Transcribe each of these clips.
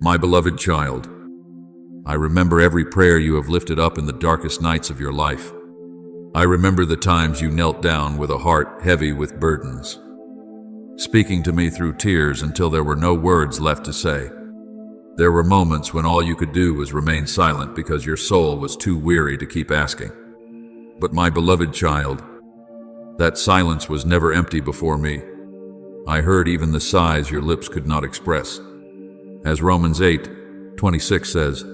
My beloved child, I remember every prayer you have lifted up in the darkest nights of your life. I remember the times you knelt down with a heart heavy with burdens, speaking to me through tears until there were no words left to say. There were moments when all you could do was remain silent because your soul was too weary to keep asking. But my beloved child, that silence was never empty before me. I heard even the sighs your lips could not express. As Romans 8:26 says,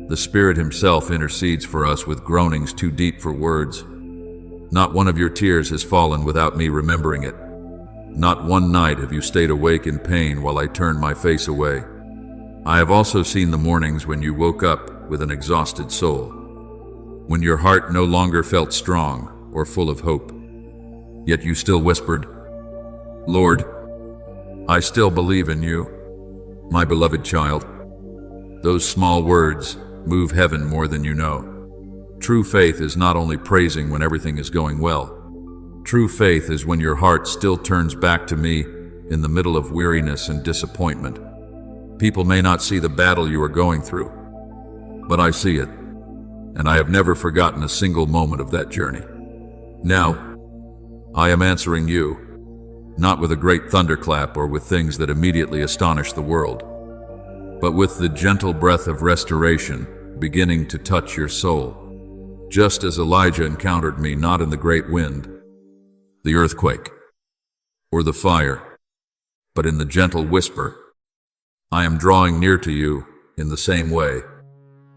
the Spirit Himself intercedes for us with groanings too deep for words. Not one of your tears has fallen without me remembering it. Not one night have you stayed awake in pain while I turned my face away. I have also seen the mornings when you woke up with an exhausted soul, when your heart no longer felt strong or full of hope. Yet you still whispered, "Lord, I still believe in you." My beloved child, those small words move heaven more than you know. True faith is not only praising when everything is going well. True faith is when your heart still turns back to me in the middle of weariness and disappointment. People may not see the battle you are going through, but I see it, and I have never forgotten a single moment of that journey. Now, I am answering you, not with a great thunderclap or with things that immediately astonish the world, but with the gentle breath of restoration beginning to touch your soul. Just as Elijah encountered me not in the great wind, the earthquake, or the fire, but in the gentle whisper, I am drawing near to you in the same way.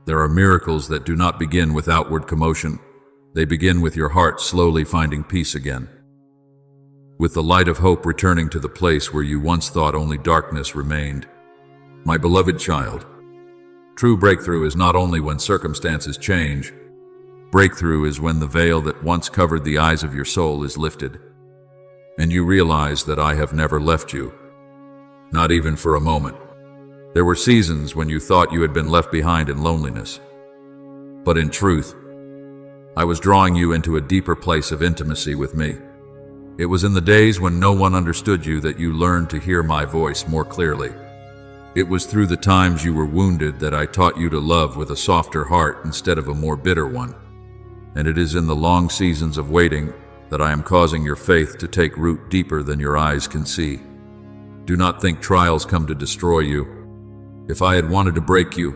There are miracles that do not begin with outward commotion. They begin with your heart slowly finding peace again, with the light of hope returning to the place where you once thought only darkness remained. My beloved child, true breakthrough is not only when circumstances change. Breakthrough is when the veil that once covered the eyes of your soul is lifted, and you realize that I have never left you, not even for a moment. There were seasons when you thought you had been left behind in loneliness, but in truth, I was drawing you into a deeper place of intimacy with me. It was in the days when no one understood you that you learned to hear my voice more clearly. It was through the times you were wounded that I taught you to love with a softer heart instead of a more bitter one. And it is in the long seasons of waiting that I am causing your faith to take root deeper than your eyes can see. Do not think trials come to destroy you. If I had wanted to break you,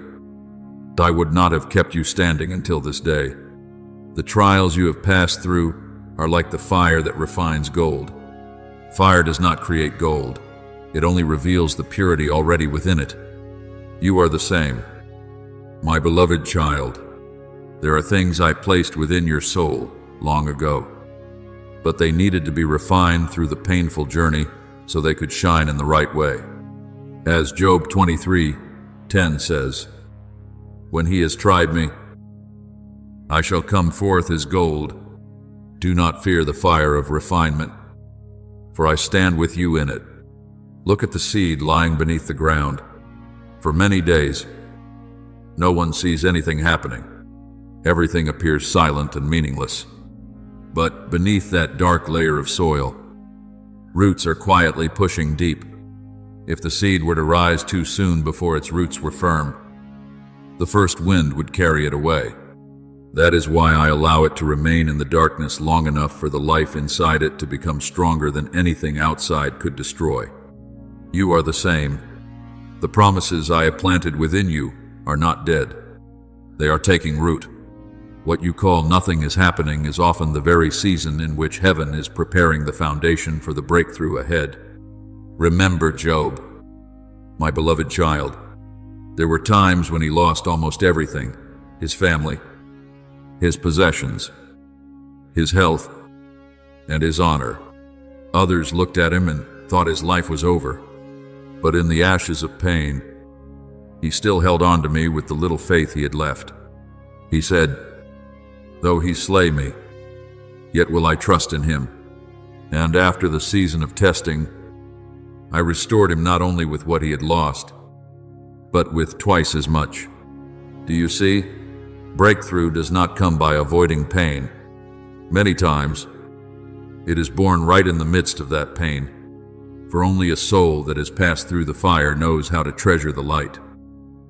I would not have kept you standing until this day. The trials you have passed through are like the fire that refines gold. Fire does not create gold. It only reveals the purity already within it. You are the same. My beloved child, there are things I placed within your soul long ago, but they needed to be refined through the painful journey so they could shine in the right way. As Job 23:10 says, when he has tried me, I shall come forth as gold. Do not fear the fire of refinement, for I stand with you in it. Look at the seed lying beneath the ground. For many days, no one sees anything happening. Everything appears silent and meaningless. But beneath that dark layer of soil, roots are quietly pushing deep. If the seed were to rise too soon before its roots were firm, the first wind would carry it away. That is why I allow it to remain in the darkness long enough for the life inside it to become stronger than anything outside could destroy. You are the same. The promises I have planted within you are not dead. They are taking root. What you call nothing is happening is often the very season in which heaven is preparing the foundation for the breakthrough ahead. Remember Job, my beloved child. There were times when he lost almost everything: his family, his possessions, his health, and his honor. Others looked at him and thought his life was over. But in the ashes of pain, he still held on to me with the little faith he had left. He said, though he slay me, yet will I trust in him. And after the season of testing, I restored him not only with what he had lost, but with twice as much. Do you see? Breakthrough does not come by avoiding pain. Many times, it is born right in the midst of that pain. for only a soul that has passed through the fire knows how to treasure the light.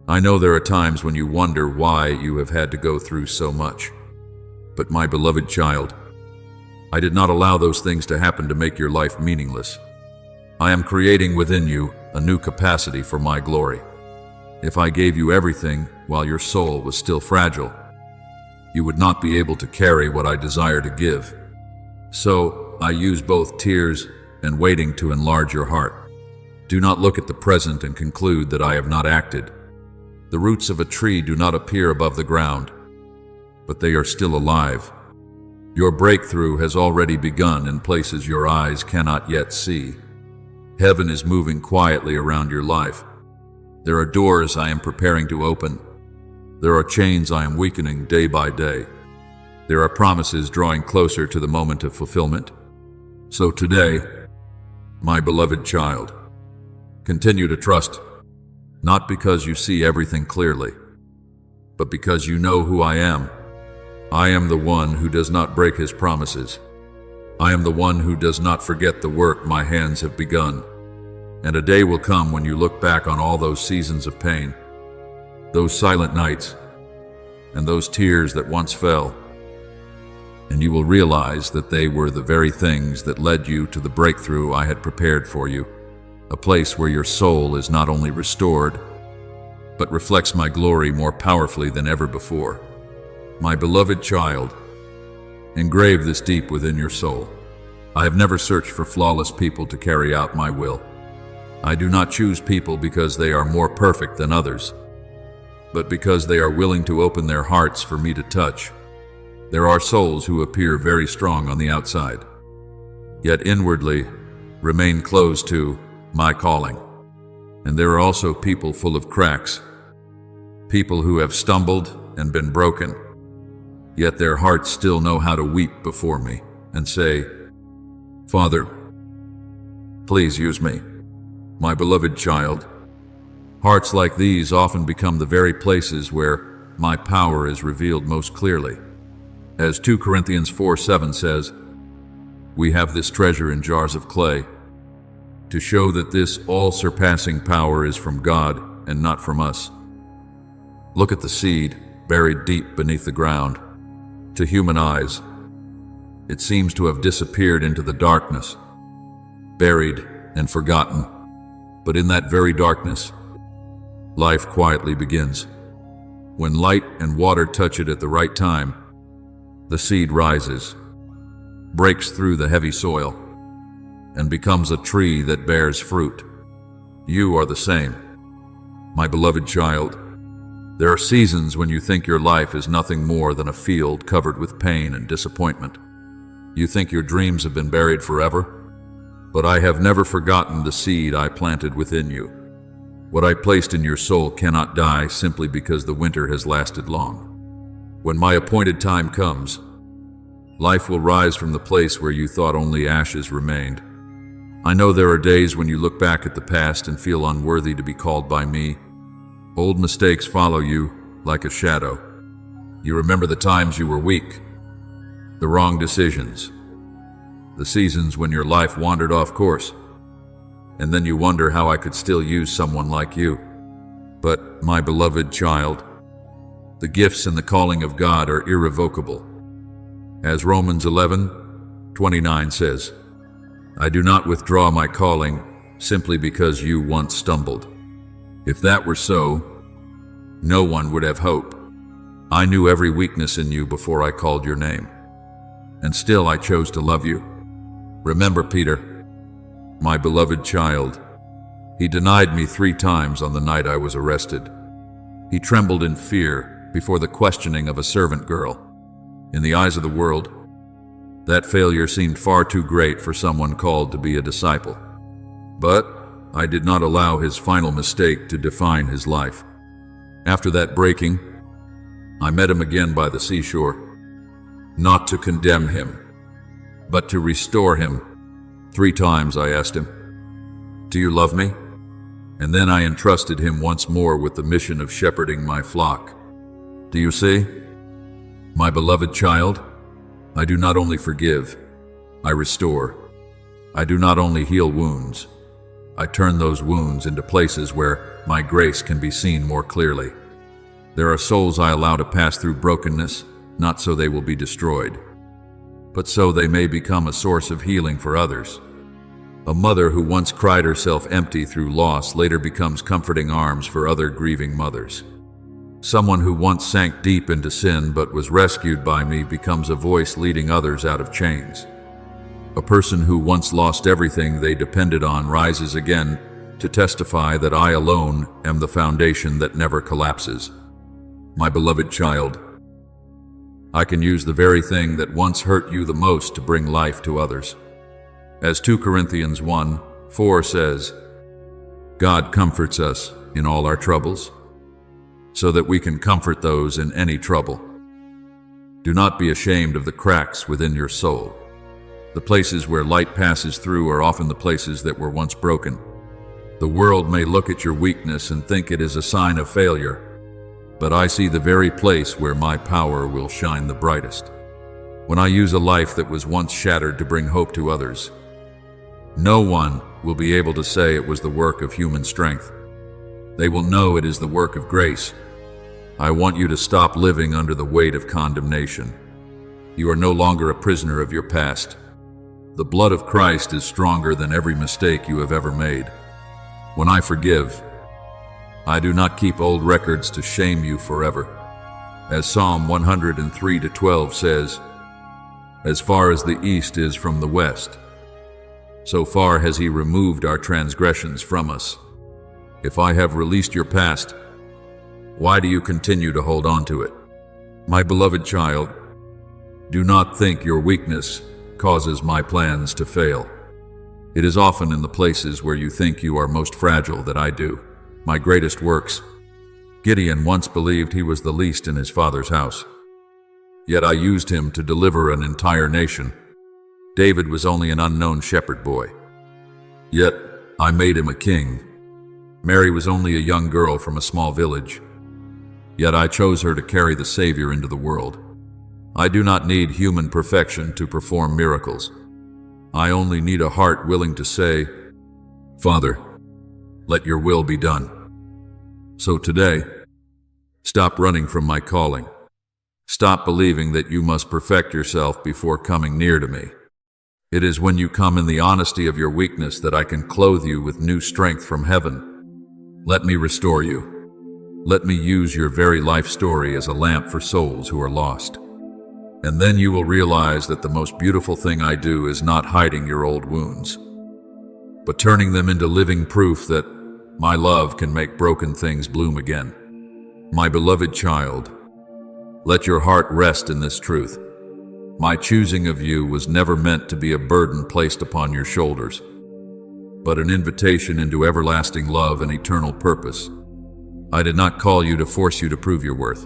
I know there are times when you wonder why you have had to go through so much. But my beloved child, I did not allow those things to happen to make your life meaningless. I am creating within you a new capacity for my glory. If I gave you everything while your soul was still fragile, you would not be able to carry what I desire to give. So I use both tears and waiting to enlarge your heart. Do not look at the present and conclude that I have not acted. The roots of a tree do not appear above the ground, but they are still alive. Your breakthrough has already begun in places your eyes cannot yet see. Heaven is moving quietly around your life. There are doors I am preparing to open. There are chains I am weakening day by day. There are promises drawing closer to the moment of fulfillment. So today, my beloved child, continue to trust, not because you see everything clearly, but because you know who I am. I am the one who does not break his promises. I am the one who does not forget the work my hands have begun. And a day will come when you look back on all those seasons of pain, those silent nights, and those tears that once fell, and you will realize that they were the very things that led you to the breakthrough I had prepared for you, a place where your soul is not only restored, but reflects my glory more powerfully than ever before. My beloved child, engrave this deep within your soul. I have never searched for flawless people to carry out my will. I do not choose people because they are more perfect than others, but because they are willing to open their hearts for me to touch. There are souls who appear very strong on the outside, yet inwardly remain closed to my calling. And there are also people full of cracks, people who have stumbled and been broken, yet their hearts still know how to weep before me and say, Father, please use me. My beloved child, hearts like these often become the very places where my power is revealed most clearly. As 2 Corinthians 4:7 says, we have this treasure in jars of clay to show that this all-surpassing power is from God and not from us. Look at the seed buried deep beneath the ground. To human eyes, it seems to have disappeared into the darkness, buried and forgotten. But in that very darkness, life quietly begins. When light and water touch it at the right time, the seed rises, breaks through the heavy soil, and becomes a tree that bears fruit. You are the same. My beloved child, there are seasons when you think your life is nothing more than a field covered with pain and disappointment. You think your dreams have been buried forever, but I have never forgotten the seed I planted within you. What I placed in your soul cannot die simply because the winter has lasted long. When my appointed time comes, life will rise from the place where you thought only ashes remained. I know there are days when you look back at the past and feel unworthy to be called by me. Old mistakes follow you like a shadow. You remember the times you were weak, the wrong decisions, the seasons when your life wandered off course, and then you wonder how I could still use someone like you. But, my beloved child, the gifts and the calling of God are irrevocable. As Romans 11:29 says, I do not withdraw my calling simply because you once stumbled. If that were so, no one would have hope. I knew every weakness in you before I called your name, and still I chose to love you. Remember Peter, my beloved child. He denied me 3 times on the night I was arrested. He trembled in fear before the questioning of a servant girl. In the eyes of the world, that failure seemed far too great for someone called to be a disciple. But I did not allow his final mistake to define his life. After that breaking, I met him again by the seashore, not to condemn him, but to restore him. 3 times I asked him, do you love me? And then I entrusted him once more with the mission of shepherding my flock. Do you see? My beloved child, I do not only forgive, I restore. I do not only heal wounds, I turn those wounds into places where my grace can be seen more clearly. There are souls I allow to pass through brokenness, not so they will be destroyed, but so they may become a source of healing for others. A mother who once cried herself empty through loss later becomes comforting arms for other grieving mothers. Someone who once sank deep into sin but was rescued by me becomes a voice leading others out of chains. A person who once lost everything they depended on rises again to testify that I alone am the foundation that never collapses. My beloved child, I can use the very thing that once hurt you the most to bring life to others. As 2 Corinthians 1:4 says, God comforts us in all our troubles, so that we can comfort those in any trouble. Do not be ashamed of the cracks within your soul. The places where light passes through are often the places that were once broken. The world may look at your weakness and think it is a sign of failure, but I see the very place where my power will shine the brightest. When I use a life that was once shattered to bring hope to others, no one will be able to say it was the work of human strength. They will know it is the work of grace. I want you to stop living under the weight of condemnation. You are no longer a prisoner of your past. The blood of Christ is stronger than every mistake you have ever made. When I forgive, I do not keep old records to shame you forever. As Psalm 103:12 says, as far as the east is from the west, so far has he removed our transgressions from us. If I have released your past, why do you continue to hold on to it? My beloved child, do not think your weakness causes my plans to fail. It is often in the places where you think you are most fragile that I do my greatest works. Gideon once believed he was the least in his father's house, yet I used him to deliver an entire nation. David was only an unknown shepherd boy, yet I made him a king. Mary was only a young girl from a small village, yet I chose her to carry the Savior into the world. I do not need human perfection to perform miracles. I only need a heart willing to say, Father, let your will be done. So today, stop running from my calling. Stop believing that you must perfect yourself before coming near to me. It is when you come in the honesty of your weakness that I can clothe you with new strength from heaven. Let me restore you. Let me use your very life story as a lamp for souls who are lost. And then you will realize that the most beautiful thing I do is not hiding your old wounds, but turning them into living proof that my love can make broken things bloom again. My beloved child, let your heart rest in this truth. My choosing of you was never meant to be a burden placed upon your shoulders, but an invitation into everlasting love and eternal purpose. I did not call you to force you to prove your worth.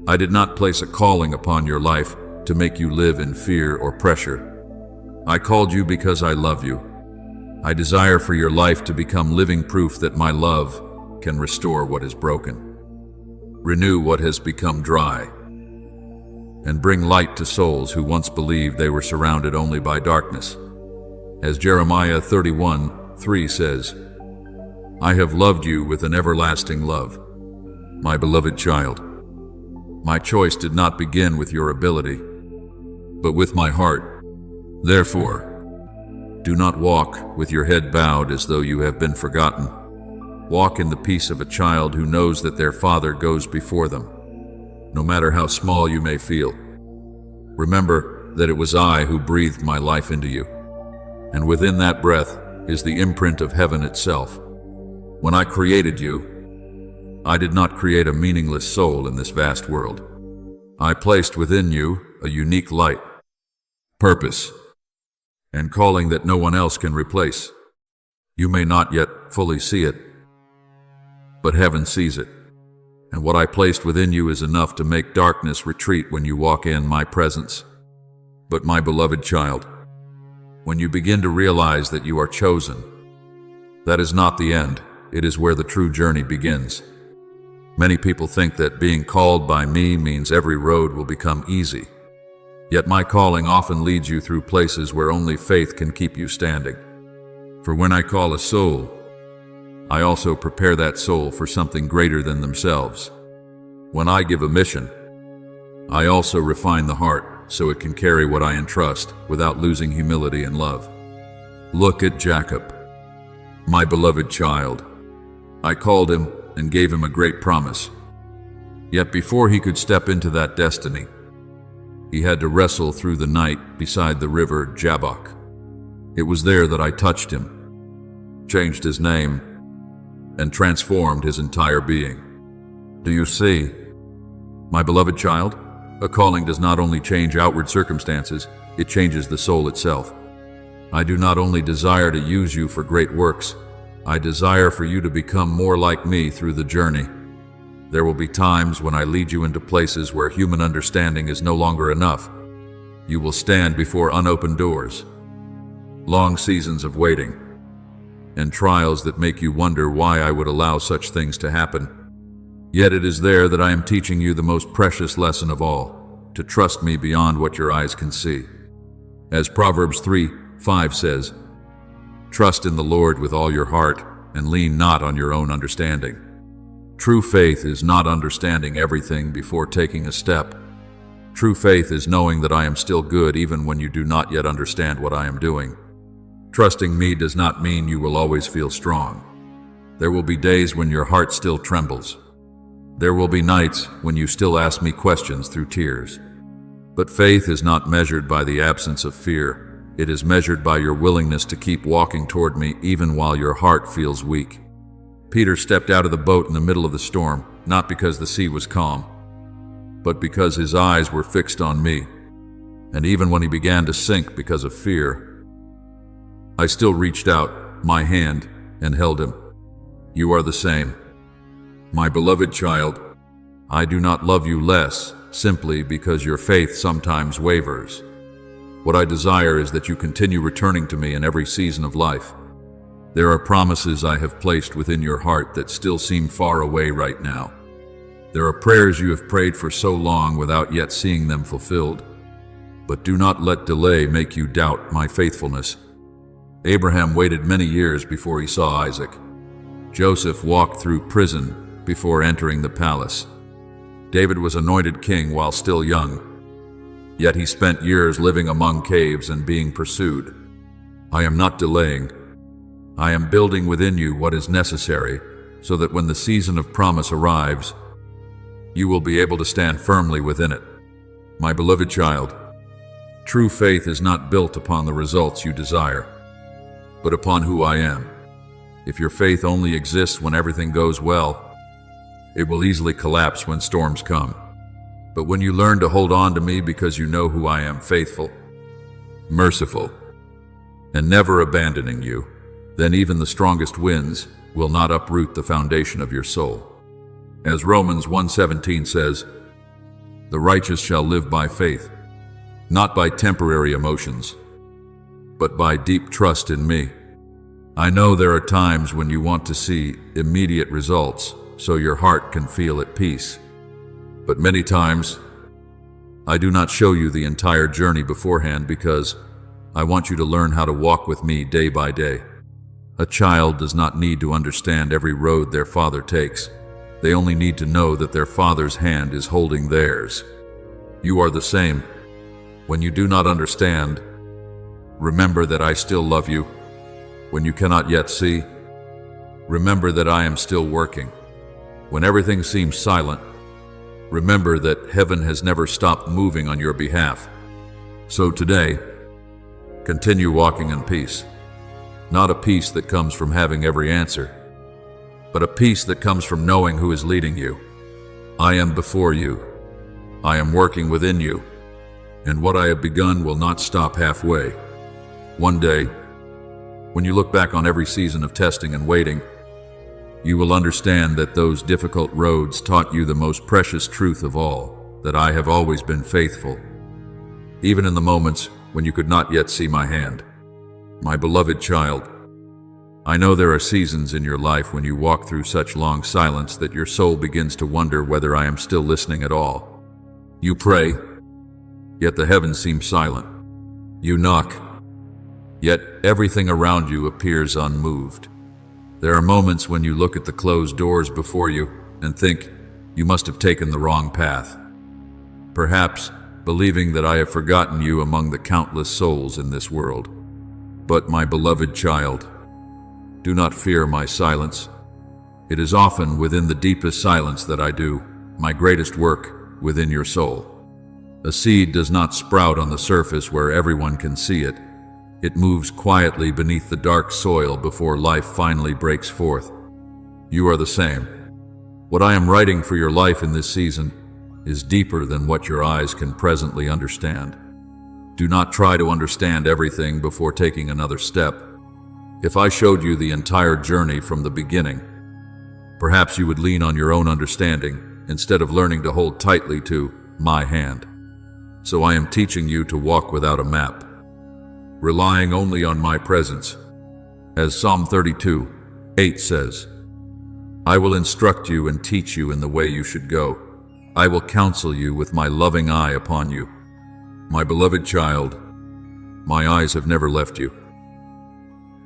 I did not place a calling upon your life to make you live in fear or pressure. I called you because I love you. I desire for your life to become living proof that my love can restore what is broken, renew what has become dry, and bring light to souls who once believed they were surrounded only by darkness. As Jeremiah 31:3 says, I have loved you with an everlasting love. My beloved child, my choice did not begin with your ability, but with my heart. Therefore, do not walk with your head bowed as though you have been forgotten. Walk in the peace of a child who knows that their Father goes before them, no matter how small you may feel. Remember that it was I who breathed my life into you, and within that breath is the imprint of heaven itself. When I created you, I did not create a meaningless soul in this vast world. I placed within you a unique light, purpose, and calling that no one else can replace. You may not yet fully see it, but heaven sees it. And what I placed within you is enough to make darkness retreat when you walk in my presence. But my beloved child, when you begin to realize that you are chosen, that is not the end. It is where the true journey begins. Many people think that being called by me means every road will become easy. Yet my calling often leads you through places where only faith can keep you standing. For when I call a soul, I also prepare that soul for something greater than themselves. When I give a mission, I also refine the heart so it can carry what I entrust without losing humility and love. Look at Jacob, my beloved child. I called him and gave him a great promise. Yet before he could step into that destiny, he had to wrestle through the night beside the river Jabbok. It was there that I touched him, changed his name, and transformed his entire being. Do you see, my beloved child? A calling does not only change outward circumstances, it changes the soul itself. I do not only desire to use you for great works, I desire for you to become more like me through the journey. There will be times when I lead you into places where human understanding is no longer enough. You will stand before unopened doors, long seasons of waiting, and trials that make you wonder why I would allow such things to happen. Yet it is there that I am teaching you the most precious lesson of all, to trust me beyond what your eyes can see. As Proverbs 3:5 says, "Trust in the Lord with all your heart, and lean not on your own understanding." True faith is not understanding everything before taking a step. True faith is knowing that I am still good even when you do not yet understand what I am doing. Trusting me does not mean you will always feel strong. There will be days when your heart still trembles. There will be nights when you still ask me questions through tears. But faith is not measured by the absence of fear. It is measured by your willingness to keep walking toward me even while your heart feels weak. Peter stepped out of the boat in the middle of the storm, not because the sea was calm, but because his eyes were fixed on me. And even when he began to sink because of fear, I still reached out my hand and held him. You are the same. My beloved child, I do not love you less simply because your faith sometimes wavers. What I desire is that you continue returning to me in every season of life. There are promises I have placed within your heart that still seem far away right now. There are prayers you have prayed for so long without yet seeing them fulfilled. But do not let delay make you doubt my faithfulness. Abraham waited many years before he saw Isaac. Joseph walked through prison before entering the palace. David was anointed king while still young, yet he spent years living among caves and being pursued. I am not delaying. I am building within you what is necessary so that when the season of promise arrives, you will be able to stand firmly within it. My beloved child, true faith is not built upon the results you desire, but upon who I am. If your faith only exists when everything goes well, it will easily collapse when storms come. But when you learn to hold on to me because you know who I am, faithful, merciful, and never abandoning you, then even the strongest winds will not uproot the foundation of your soul. As Romans 1:17 says, "The righteous shall live by faith, not by temporary emotions, but by deep trust in me." I know there are times when you want to see immediate results so your heart can feel at peace. But many times, I do not show you the entire journey beforehand because I want you to learn how to walk with me day by day. A child does not need to understand every road their father takes. They only need to know that their father's hand is holding theirs. You are the same. When you do not understand, remember that I still love you. When you cannot yet see, remember that I am still working. When everything seems silent, remember that heaven has never stopped moving on your behalf. So today, continue walking in peace. Not a peace that comes from having every answer, but a peace that comes from knowing who is leading you. I am before you. I am working within you, and what I have begun will not stop halfway. One day, when you look back on every season of testing and waiting, you will understand that those difficult roads taught you the most precious truth of all, that I have always been faithful, even in the moments when you could not yet see my hand. My beloved child, I know there are seasons in your life when you walk through such long silence that your soul begins to wonder whether I am still listening at all. You pray, yet the heavens seem silent. You knock, Yet everything around you appears unmoved. There are moments when you look at the closed doors before you and think you must have taken the wrong path. Perhaps believing that I have forgotten you among the countless souls in this world. But my beloved child, do not fear my silence. It is often within the deepest silence that I do my greatest work within your soul. A seed does not sprout on the surface where everyone can see it. It moves quietly beneath the dark soil before life finally breaks forth. You are the same. What I am writing for your life in this season is deeper than what your eyes can presently understand. Do not try to understand everything before taking another step. If I showed you the entire journey from the beginning, perhaps you would lean on your own understanding instead of learning to hold tightly to my hand. So I am teaching you to walk without a map, relying only on my presence. As Psalm 32:8 says, I will instruct you and teach you in the way you should go. I will counsel you with my loving eye upon you. My beloved child, my eyes have never left you.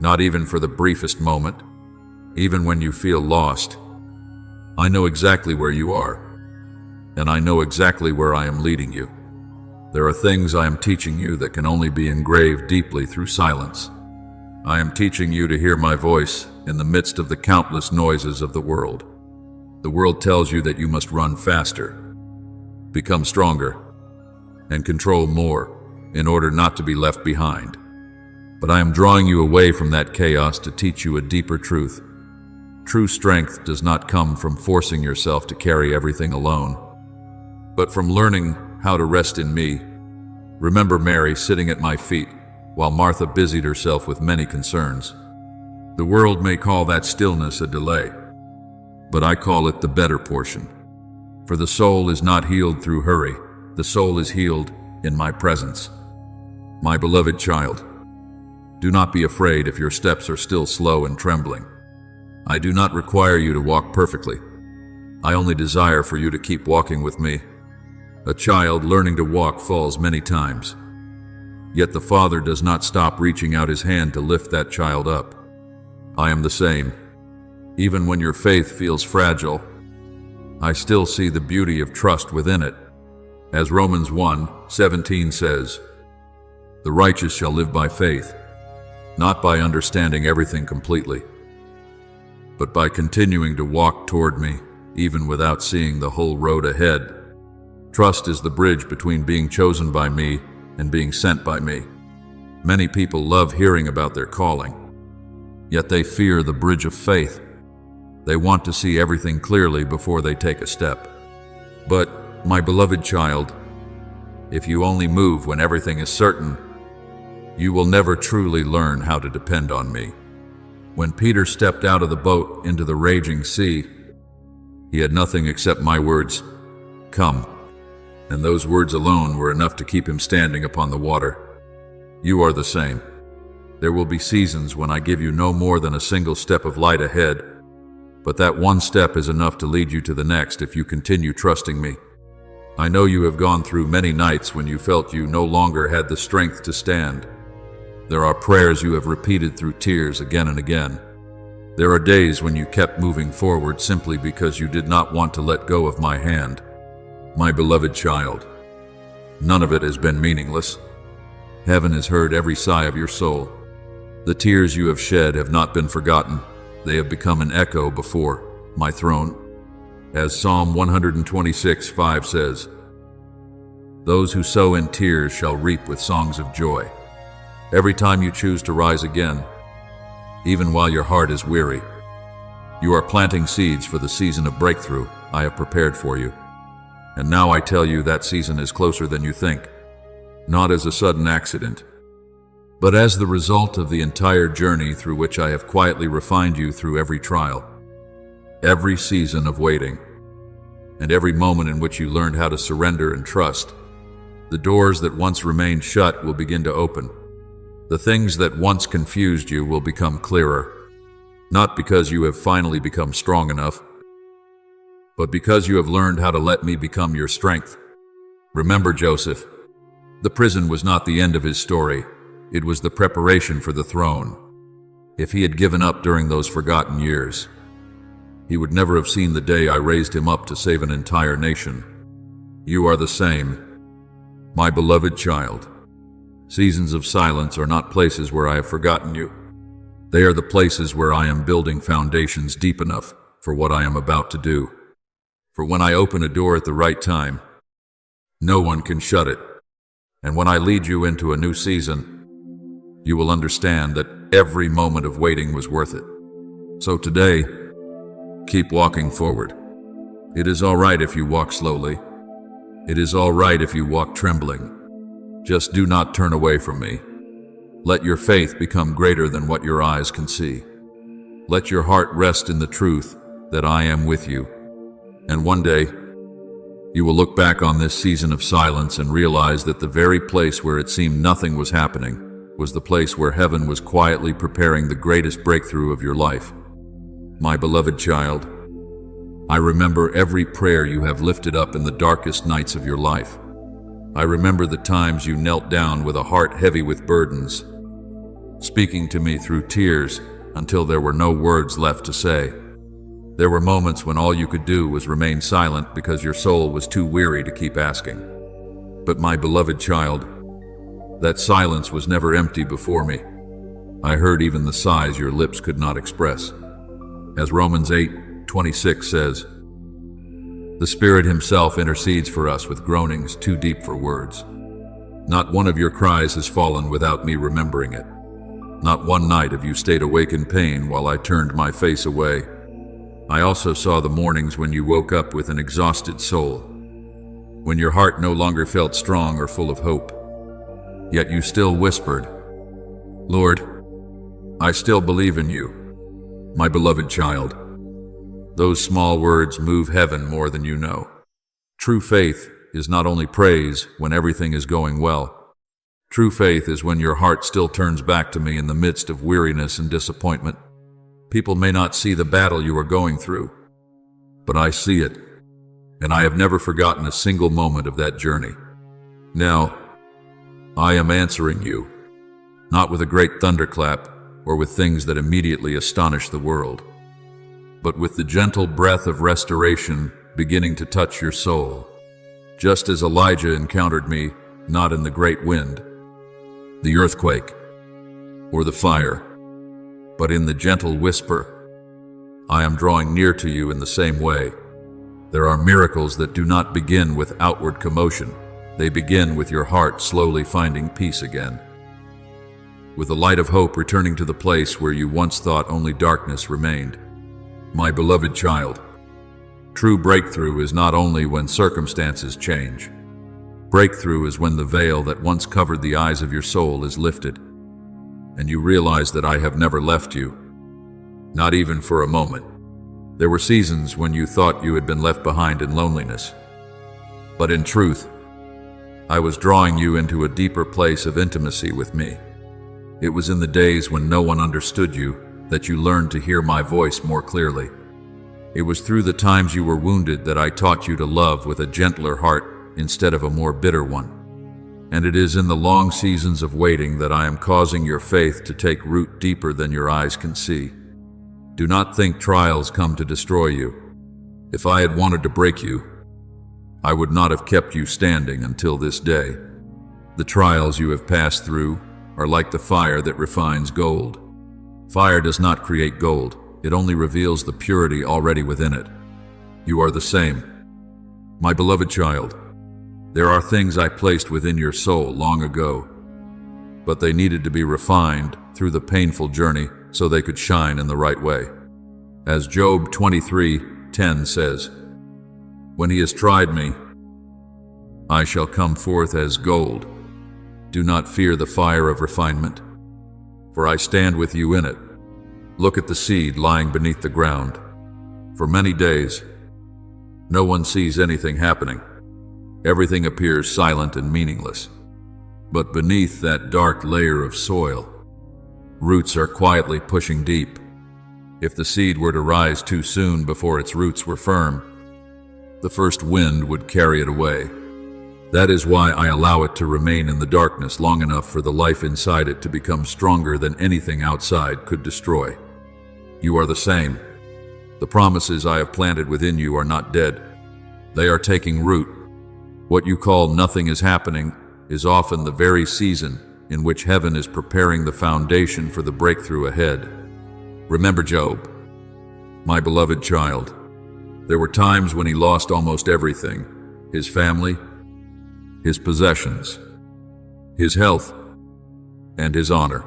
Not even for the briefest moment, even when you feel lost. I know exactly where you are, and I know exactly where I am leading you. There are things I am teaching you that can only be engraved deeply through silence. I am teaching you to hear my voice in the midst of the countless noises of the world. The world tells you that you must run faster, become stronger, and control more in order not to be left behind. But I am drawing you away from that chaos to teach you a deeper truth. True strength does not come from forcing yourself to carry everything alone, but from learning how to rest in me. Remember Mary sitting at my feet while Martha busied herself with many concerns. The world may call that stillness a delay, but I call it the better portion. For the soul is not healed through hurry. The soul is healed in my presence. My beloved child, do not be afraid if your steps are still slow and trembling. I do not require you to walk perfectly. I only desire for you to keep walking with me. A child learning to walk falls many times, yet the Father does not stop reaching out his hand to lift that child up. I am the same. Even when your faith feels fragile, I still see the beauty of trust within it. As Romans 1:17 says, the righteous shall live by faith, not by understanding everything completely, but by continuing to walk toward me, even without seeing the whole road ahead. Trust is the bridge between being chosen by me and being sent by me. Many people love hearing about their calling, yet they fear the bridge of faith. They want to see everything clearly before they take a step. But, my beloved child, if you only move when everything is certain, you will never truly learn how to depend on me. When Peter stepped out of the boat into the raging sea, he had nothing except my words, "Come." And those words alone were enough to keep him standing upon the water. You are the same. There will be seasons when I give you no more than a single step of light ahead, but that one step is enough to lead you to the next if you continue trusting me. I know you have gone through many nights when you felt you no longer had the strength to stand. There are prayers you have repeated through tears again and again. There are days when you kept moving forward simply because you did not want to let go of my hand. My beloved child, none of it has been meaningless. Heaven has heard every sigh of your soul. The tears you have shed have not been forgotten. They have become an echo before my throne. As Psalm 126:5 says, those who sow in tears shall reap with songs of joy. Every time you choose to rise again, even while your heart is weary, you are planting seeds for the season of breakthrough I have prepared for you. And now I tell you that season is closer than you think, not as a sudden accident, but as the result of the entire journey through which I have quietly refined you through every trial, every season of waiting, and every moment in which you learned how to surrender and trust. The doors that once remained shut will begin to open. The things that once confused you will become clearer, not because you have finally become strong enough, but because you have learned how to let me become your strength. Remember Joseph. The prison was not the end of his story. It was the preparation for the throne. If he had given up during those forgotten years, he would never have seen the day I raised him up to save an entire nation. You are the same, my beloved child. Seasons of silence are not places where I have forgotten you. They are the places where I am building foundations deep enough for what I am about to do. For when I open a door at the right time, no one can shut it. And when I lead you into a new season, you will understand that every moment of waiting was worth it. So today, keep walking forward. It is all right if you walk slowly. It is all right if you walk trembling. Just do not turn away from me. Let your faith become greater than what your eyes can see. Let your heart rest in the truth that I am with you. And one day, you will look back on this season of silence and realize that the very place where it seemed nothing was happening was the place where heaven was quietly preparing the greatest breakthrough of your life. My beloved child, I remember every prayer you have lifted up in the darkest nights of your life. I remember the times you knelt down with a heart heavy with burdens, speaking to me through tears until there were no words left to say. There were moments when all you could do was remain silent because your soul was too weary to keep asking. But my beloved child, that silence was never empty before me. I heard even the sighs your lips could not express. As Romans 8:26 says, the Spirit Himself intercedes for us with groanings too deep for words. Not one of your cries has fallen without me remembering it. Not one night have you stayed awake in pain while I turned my face away. I also saw the mornings when you woke up with an exhausted soul, when your heart no longer felt strong or full of hope. Yet you still whispered, Lord, I still believe in you, my beloved child. Those small words move heaven more than you know. True faith is not only praise when everything is going well. True faith is when your heart still turns back to me in the midst of weariness and disappointment. People may not see the battle you are going through, but I see it, and I have never forgotten a single moment of that journey. Now, I am answering you, not with a great thunderclap or with things that immediately astonish the world, but with the gentle breath of restoration beginning to touch your soul, just as Elijah encountered me, not in the great wind, the earthquake, or the fire, but in the gentle whisper. I am drawing near to you in the same way. There are miracles that do not begin with outward commotion. They begin with your heart slowly finding peace again, with the light of hope returning to the place where you once thought only darkness remained. My beloved child, true breakthrough is not only when circumstances change. Breakthrough is when the veil that once covered the eyes of your soul is lifted, and you realize that I have never left you, not even for a moment. There were seasons when you thought you had been left behind in loneliness, but in truth, I was drawing you into a deeper place of intimacy with me. It was in the days when no one understood you that you learned to hear my voice more clearly. It was through the times you were wounded that I taught you to love with a gentler heart instead of a more bitter one. And it is in the long seasons of waiting that I am causing your faith to take root deeper than your eyes can see. Do not think trials come to destroy you. If I had wanted to break you, I would not have kept you standing until this day. The trials you have passed through are like the fire that refines gold. Fire does not create gold, it only reveals the purity already within it. You are the same. My beloved child, there are things I placed within your soul long ago, but they needed to be refined through the painful journey so they could shine in the right way. As Job 23:10 says, when he has tried me, I shall come forth as gold. Do not fear the fire of refinement, for I stand with you in it. Look at the seed lying beneath the ground. For many days, no one sees anything happening. Everything appears silent and meaningless. But beneath that dark layer of soil, roots are quietly pushing deep. If the seed were to rise too soon before its roots were firm, the first wind would carry it away. That is why I allow it to remain in the darkness long enough for the life inside it to become stronger than anything outside could destroy. You are the same. The promises I have planted within you are not dead. They are taking root. What you call nothing is happening is often the very season in which heaven is preparing the foundation for the breakthrough ahead. Remember Job, my beloved child. There were times when he lost almost everything: his family, his possessions, his health, and his honor.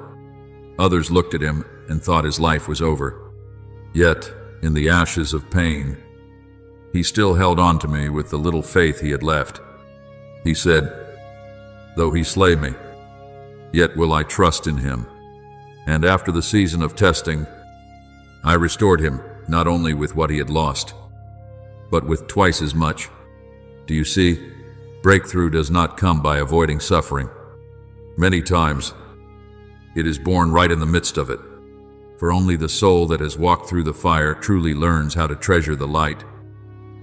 Others looked at him and thought his life was over. Yet, in the ashes of pain, he still held on to me with the little faith he had left. He said, "Though he slay me, yet will I trust in him." And after the season of testing, I restored him not only with what he had lost, but with twice as much. Do you see? Breakthrough does not come by avoiding suffering. Many times, it is born right in the midst of it. For only the soul that has walked through the fire truly learns how to treasure the light.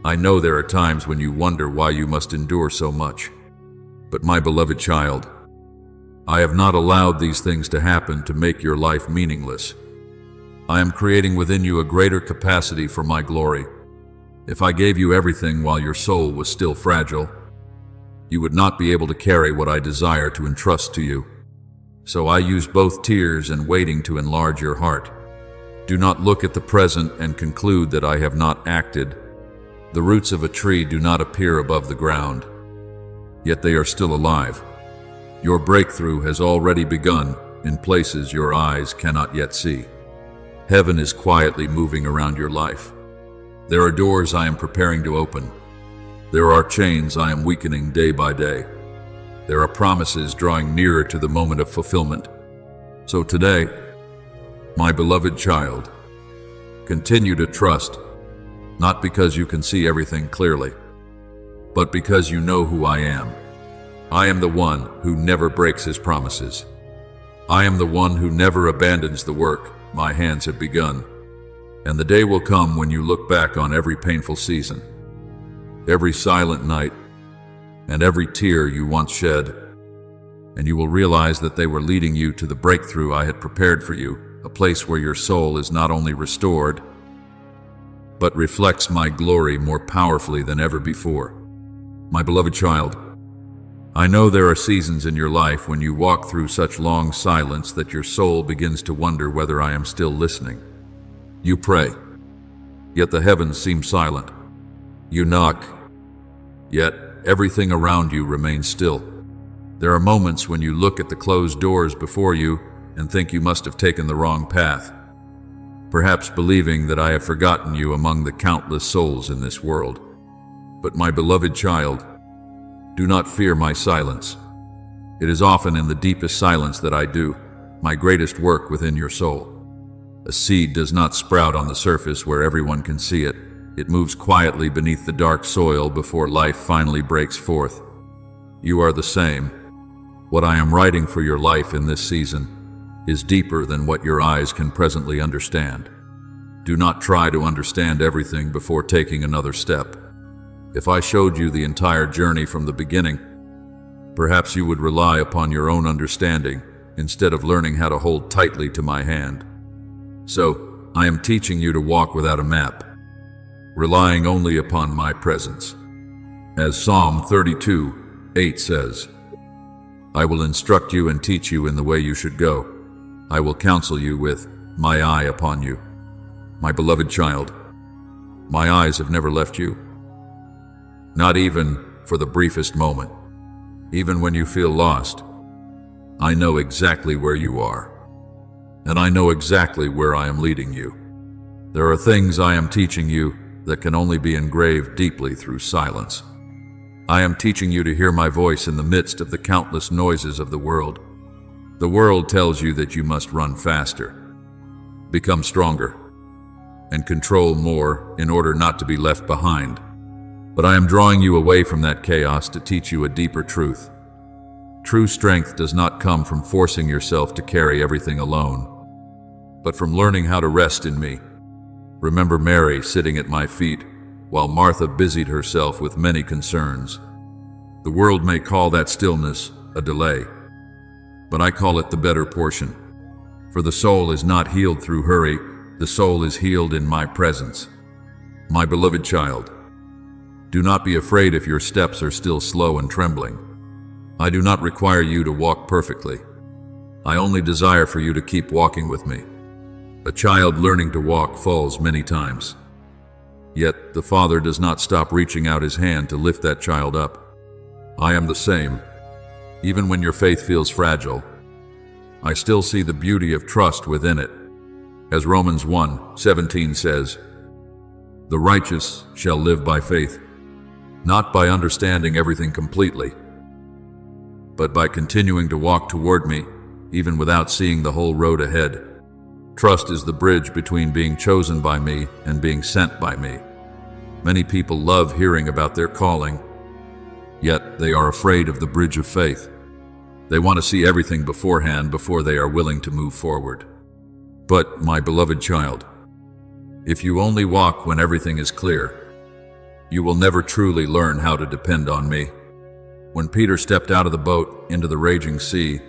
I know there are times when you wonder why you must endure so much. But my beloved child, I have not allowed these things to happen to make your life meaningless. I am creating within you a greater capacity for my glory. If I gave you everything while your soul was still fragile, you would not be able to carry what I desire to entrust to you. So I use both tears and waiting to enlarge your heart. Do not look at the present and conclude that I have not acted. The roots of a tree do not appear above the ground, yet they are still alive. Your breakthrough has already begun in places your eyes cannot yet see. Heaven is quietly moving around your life. There are doors I am preparing to open. There are chains I am weakening day by day. There are promises drawing nearer to the moment of fulfillment. So today, my beloved child, continue to trust, not because you can see everything clearly, but because you know who I am. I am the one who never breaks his promises. I am the one who never abandons the work my hands have begun. And the day will come when you look back on every painful season, every silent night, and every tear you once shed, and you will realize that they were leading you to the breakthrough I had prepared for you, a place where your soul is not only restored, but reflects my glory more powerfully than ever before. My beloved child, I know there are seasons in your life when you walk through such long silence that your soul begins to wonder whether I am still listening. You pray, yet the heavens seem silent. You knock, yet everything around you remains still. There are moments when you look at the closed doors before you and think you must have taken the wrong path, perhaps believing that I have forgotten you among the countless souls in this world. But my beloved child, do not fear my silence. It is often in the deepest silence that I do my greatest work within your soul. A seed does not sprout on the surface where everyone can see it. It moves quietly beneath the dark soil before life finally breaks forth. You are the same. What I am writing for your life in this season is deeper than what your eyes can presently understand. Do not try to understand everything before taking another step. If I showed you the entire journey from the beginning, perhaps you would rely upon your own understanding instead of learning how to hold tightly to my hand. So, I am teaching you to walk without a map, relying only upon my presence. As Psalm 32:8 says, I will instruct you and teach you in the way you should go. I will counsel you with my eye upon you. My beloved child, my eyes have never left you. Not even for the briefest moment. Even when you feel lost, I know exactly where you are. And I know exactly where I am leading you. There are things I am teaching you that can only be engraved deeply through silence. I am teaching you to hear my voice in the midst of the countless noises of the world. The world tells you that you must run faster, become stronger, and control more in order not to be left behind. But I am drawing you away from that chaos to teach you a deeper truth. True strength does not come from forcing yourself to carry everything alone, but from learning how to rest in me. Remember Mary sitting at my feet while Martha busied herself with many concerns. The world may call that stillness a delay, but I call it the better portion. For the soul is not healed through hurry, the soul is healed in my presence. My beloved child, do not be afraid if your steps are still slow and trembling. I do not require you to walk perfectly. I only desire for you to keep walking with me. A child learning to walk falls many times. Yet the Father does not stop reaching out his hand to lift that child up. I am the same. Even when your faith feels fragile, I still see the beauty of trust within it. As Romans 1:17 says, "The righteous shall live by faith, not by understanding everything completely, but by continuing to walk toward me, even without seeing the whole road ahead." Trust is the bridge between being chosen by me and being sent by me. Many people love hearing about their calling, yet they are afraid of the bridge of faith. They want to see everything beforehand before they are willing to move forward. But, my beloved child, if you only walk when everything is clear, you will never truly learn how to depend on me. When Peter stepped out of the boat into the raging sea,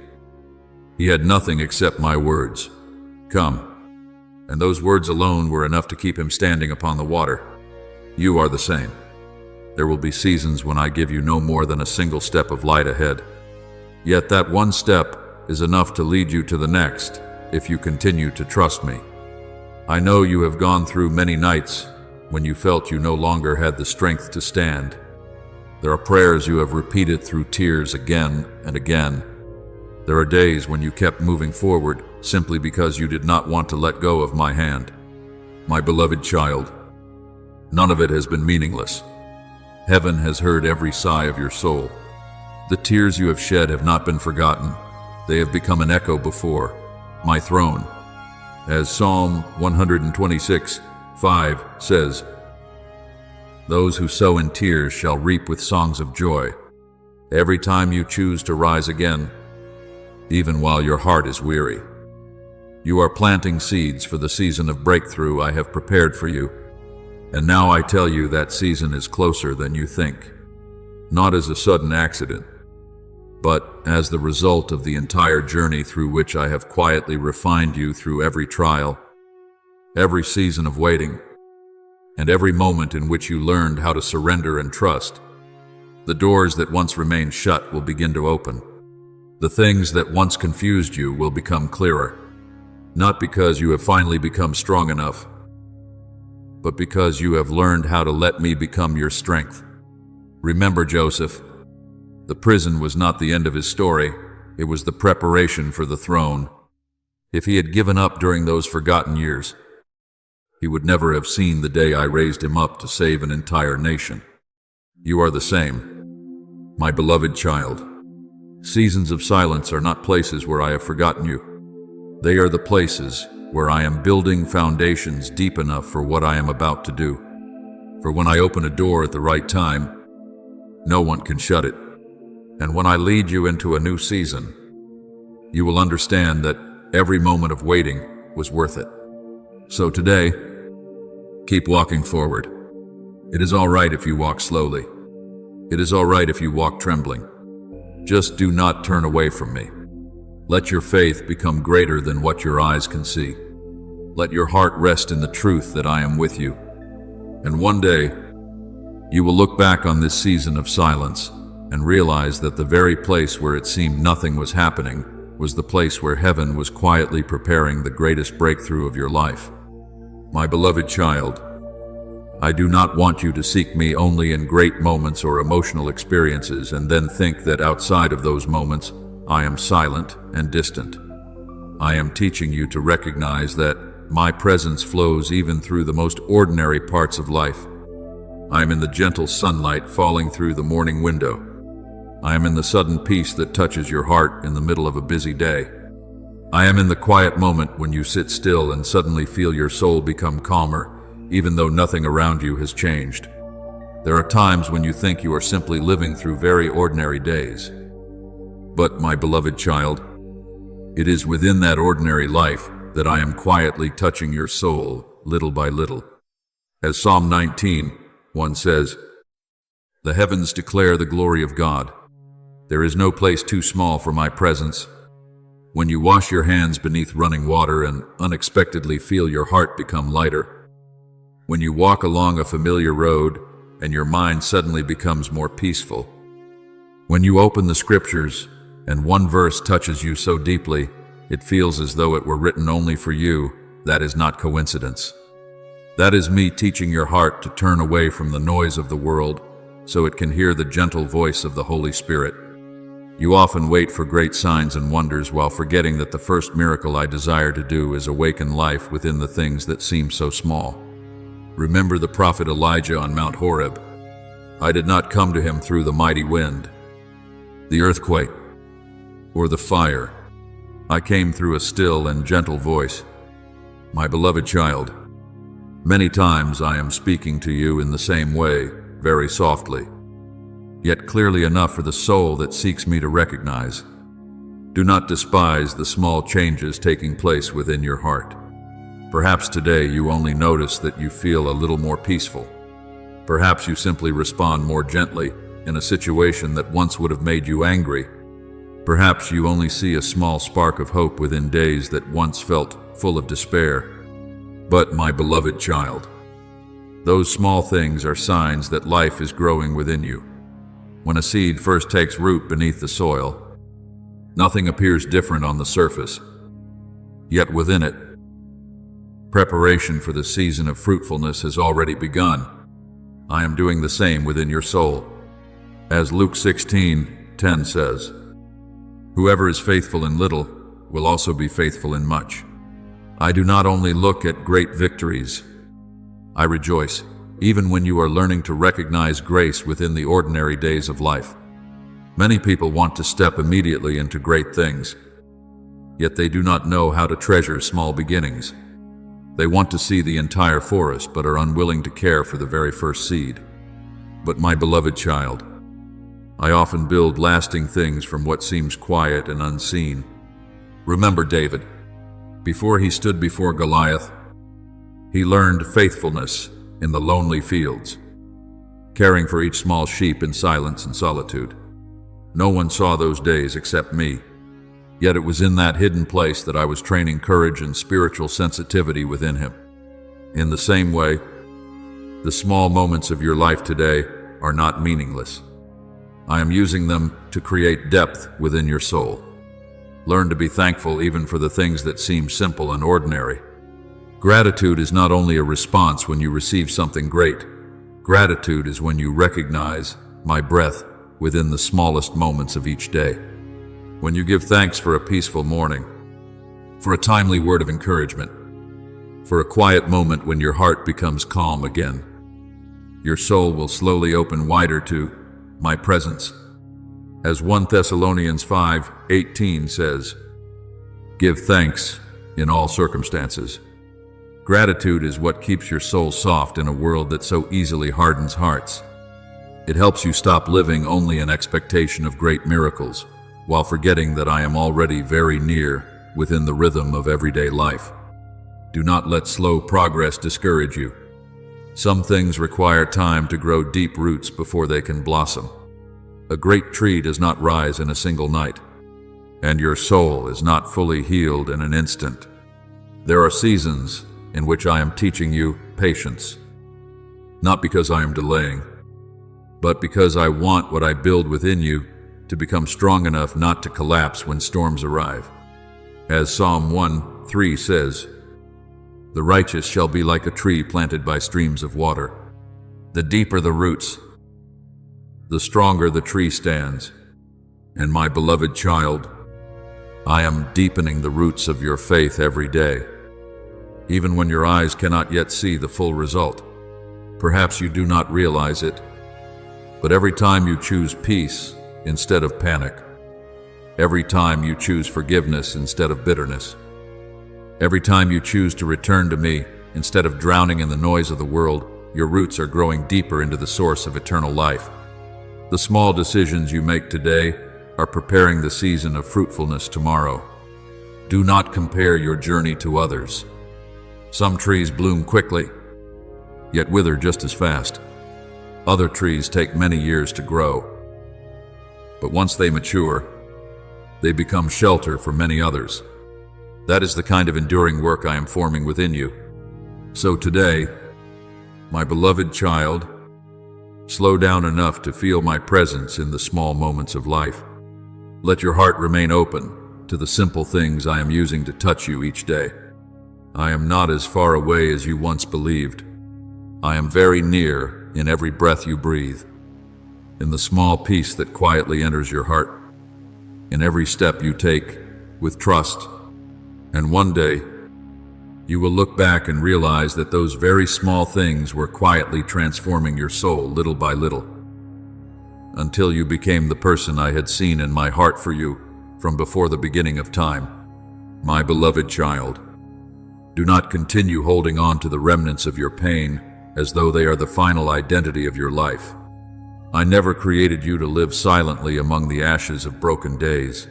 he had nothing except my words, "Come." And those words alone were enough to keep him standing upon the water. You are the same. There will be seasons when I give you no more than a single step of light ahead. Yet that one step is enough to lead you to the next if you continue to trust me. I know you have gone through many nights when you felt you no longer had the strength to stand. There are prayers you have repeated through tears again and again. There are days when you kept moving forward simply because you did not want to let go of my hand. My beloved child, none of it has been meaningless. Heaven has heard every sigh of your soul. The tears you have shed have not been forgotten. They have become an echo before my throne. As Psalm 126:5 says, "Those who sow in tears shall reap with songs of joy." Every time you choose to rise again, even while your heart is weary, you are planting seeds for the season of breakthrough I have prepared for you. And now I tell you that season is closer than you think, not as a sudden accident, but as the result of the entire journey through which I have quietly refined you through every trial, every season of waiting, and every moment in which you learned how to surrender and trust. The doors that once remained shut will begin to open. The things that once confused you will become clearer, not because you have finally become strong enough, but because you have learned how to let me become your strength. Remember Joseph. The prison was not the end of his story, it was the preparation for the throne. If he had given up during those forgotten years, he would never have seen the day I raised him up to save an entire nation. You are the same, my beloved child. Seasons of silence are not places where I have forgotten you. They are the places where I am building foundations deep enough for what I am about to do. For when I open a door at the right time, no one can shut it. And when I lead you into a new season, you will understand that every moment of waiting was worth it. So today, keep walking forward. It is all right if you walk slowly. It is all right if you walk trembling. Just do not turn away from me. Let your faith become greater than what your eyes can see. Let your heart rest in the truth that I am with you. And one day, you will look back on this season of silence and realize that the very place where it seemed nothing was happening was the place where heaven was quietly preparing the greatest breakthrough of your life. My beloved child, I do not want you to seek me only in great moments or emotional experiences and then think that outside of those moments, I am silent and distant. I am teaching you to recognize that my presence flows even through the most ordinary parts of life. I am in the gentle sunlight falling through the morning window. I am in the sudden peace that touches your heart in the middle of a busy day. I am in the quiet moment when you sit still and suddenly feel your soul become calmer, even though nothing around you has changed. There are times when you think you are simply living through very ordinary days. But, my beloved child, it is within that ordinary life that I am quietly touching your soul little by little. As Psalm 19:1 says, The heavens declare the glory of God. There is no place too small for my presence. When you wash your hands beneath running water and unexpectedly feel your heart become lighter. When you walk along a familiar road and your mind suddenly becomes more peaceful. When you open the scriptures and one verse touches you so deeply, it feels as though it were written only for you. That is not coincidence. That is me teaching your heart to turn away from the noise of the world so it can hear the gentle voice of the Holy Spirit. You often wait for great signs and wonders while forgetting that the first miracle I desire to do is awaken life within the things that seem so small. Remember the prophet Elijah on Mount Horeb. I did not come to him through the mighty wind, the earthquake, or the fire. I came through a still and gentle voice. My beloved child, many times I am speaking to you in the same way, very softly, yet clearly enough for the soul that seeks me to recognize. Do not despise the small changes taking place within your heart. Perhaps today you only notice that you feel a little more peaceful. Perhaps you simply respond more gently in a situation that once would have made you angry. Perhaps you only see a small spark of hope within days that once felt full of despair. But my beloved child, those small things are signs that life is growing within you. When a seed first takes root beneath the soil, nothing appears different on the surface. Yet within it, preparation for the season of fruitfulness has already begun. I am doing the same within your soul. As Luke 16:10 says, whoever is faithful in little will also be faithful in much. I do not only look at great victories, I rejoice even when you are learning to recognize grace within the ordinary days of life. Many people want to step immediately into great things, yet they do not know how to treasure small beginnings. They want to see the entire forest but are unwilling to care for the very first seed. But my beloved child, I often build lasting things from what seems quiet and unseen. Remember David. Before he stood before Goliath, he learned faithfulness in the lonely fields, caring for each small sheep in silence and solitude. No one saw those days except me. Yet it was in that hidden place that I was training courage and spiritual sensitivity within him. In the same way, the small moments of your life today are not meaningless. I am using them to create depth within your soul. Learn to be thankful even for the things that seem simple and ordinary. Gratitude is not only a response when you receive something great. Gratitude is when you recognize my breath within the smallest moments of each day. When you give thanks for a peaceful morning, for a timely word of encouragement, for a quiet moment when your heart becomes calm again, your soul will slowly open wider to my presence. As 1 Thessalonians 5:18 says, give thanks in all circumstances. Gratitude is what keeps your soul soft in a world that so easily hardens hearts. It helps you stop living only in expectation of great miracles, while forgetting that I am already very near within the rhythm of everyday life. Do not let slow progress discourage you. Some things require time to grow deep roots before they can blossom. A great tree does not rise in a single night, and your soul is not fully healed in an instant. There are seasons in which I am teaching you patience, not because I am delaying, but because I want what I build within you to become strong enough not to collapse when storms arrive. As Psalm 1:3 says, the righteous shall be like a tree planted by streams of water. The deeper the roots, the stronger the tree stands. And my beloved child, I am deepening the roots of your faith every day, even when your eyes cannot yet see the full result. Perhaps you do not realize it, but every time you choose peace instead of panic, every time you choose forgiveness instead of bitterness, every time you choose to return to me instead of drowning in the noise of the world, your roots are growing deeper into the source of eternal life. The small decisions you make today are preparing the season of fruitfulness tomorrow. Do not compare your journey to others. Some trees bloom quickly, yet wither just as fast. Other trees take many years to grow, but once they mature, they become shelter for many others. That is the kind of enduring work I am forming within you. So today, my beloved child, slow down enough to feel my presence in the small moments of life. Let your heart remain open to the simple things I am using to touch you each day. I am not as far away as you once believed. I am very near in every breath you breathe, in the small peace that quietly enters your heart, in every step you take with trust. And one day, you will look back and realize that those very small things were quietly transforming your soul little by little, until you became the person I had seen in my heart for you from before the beginning of time. My beloved child, do not continue holding on to the remnants of your pain as though they are the final identity of your life. I never created you to live silently among the ashes of broken days.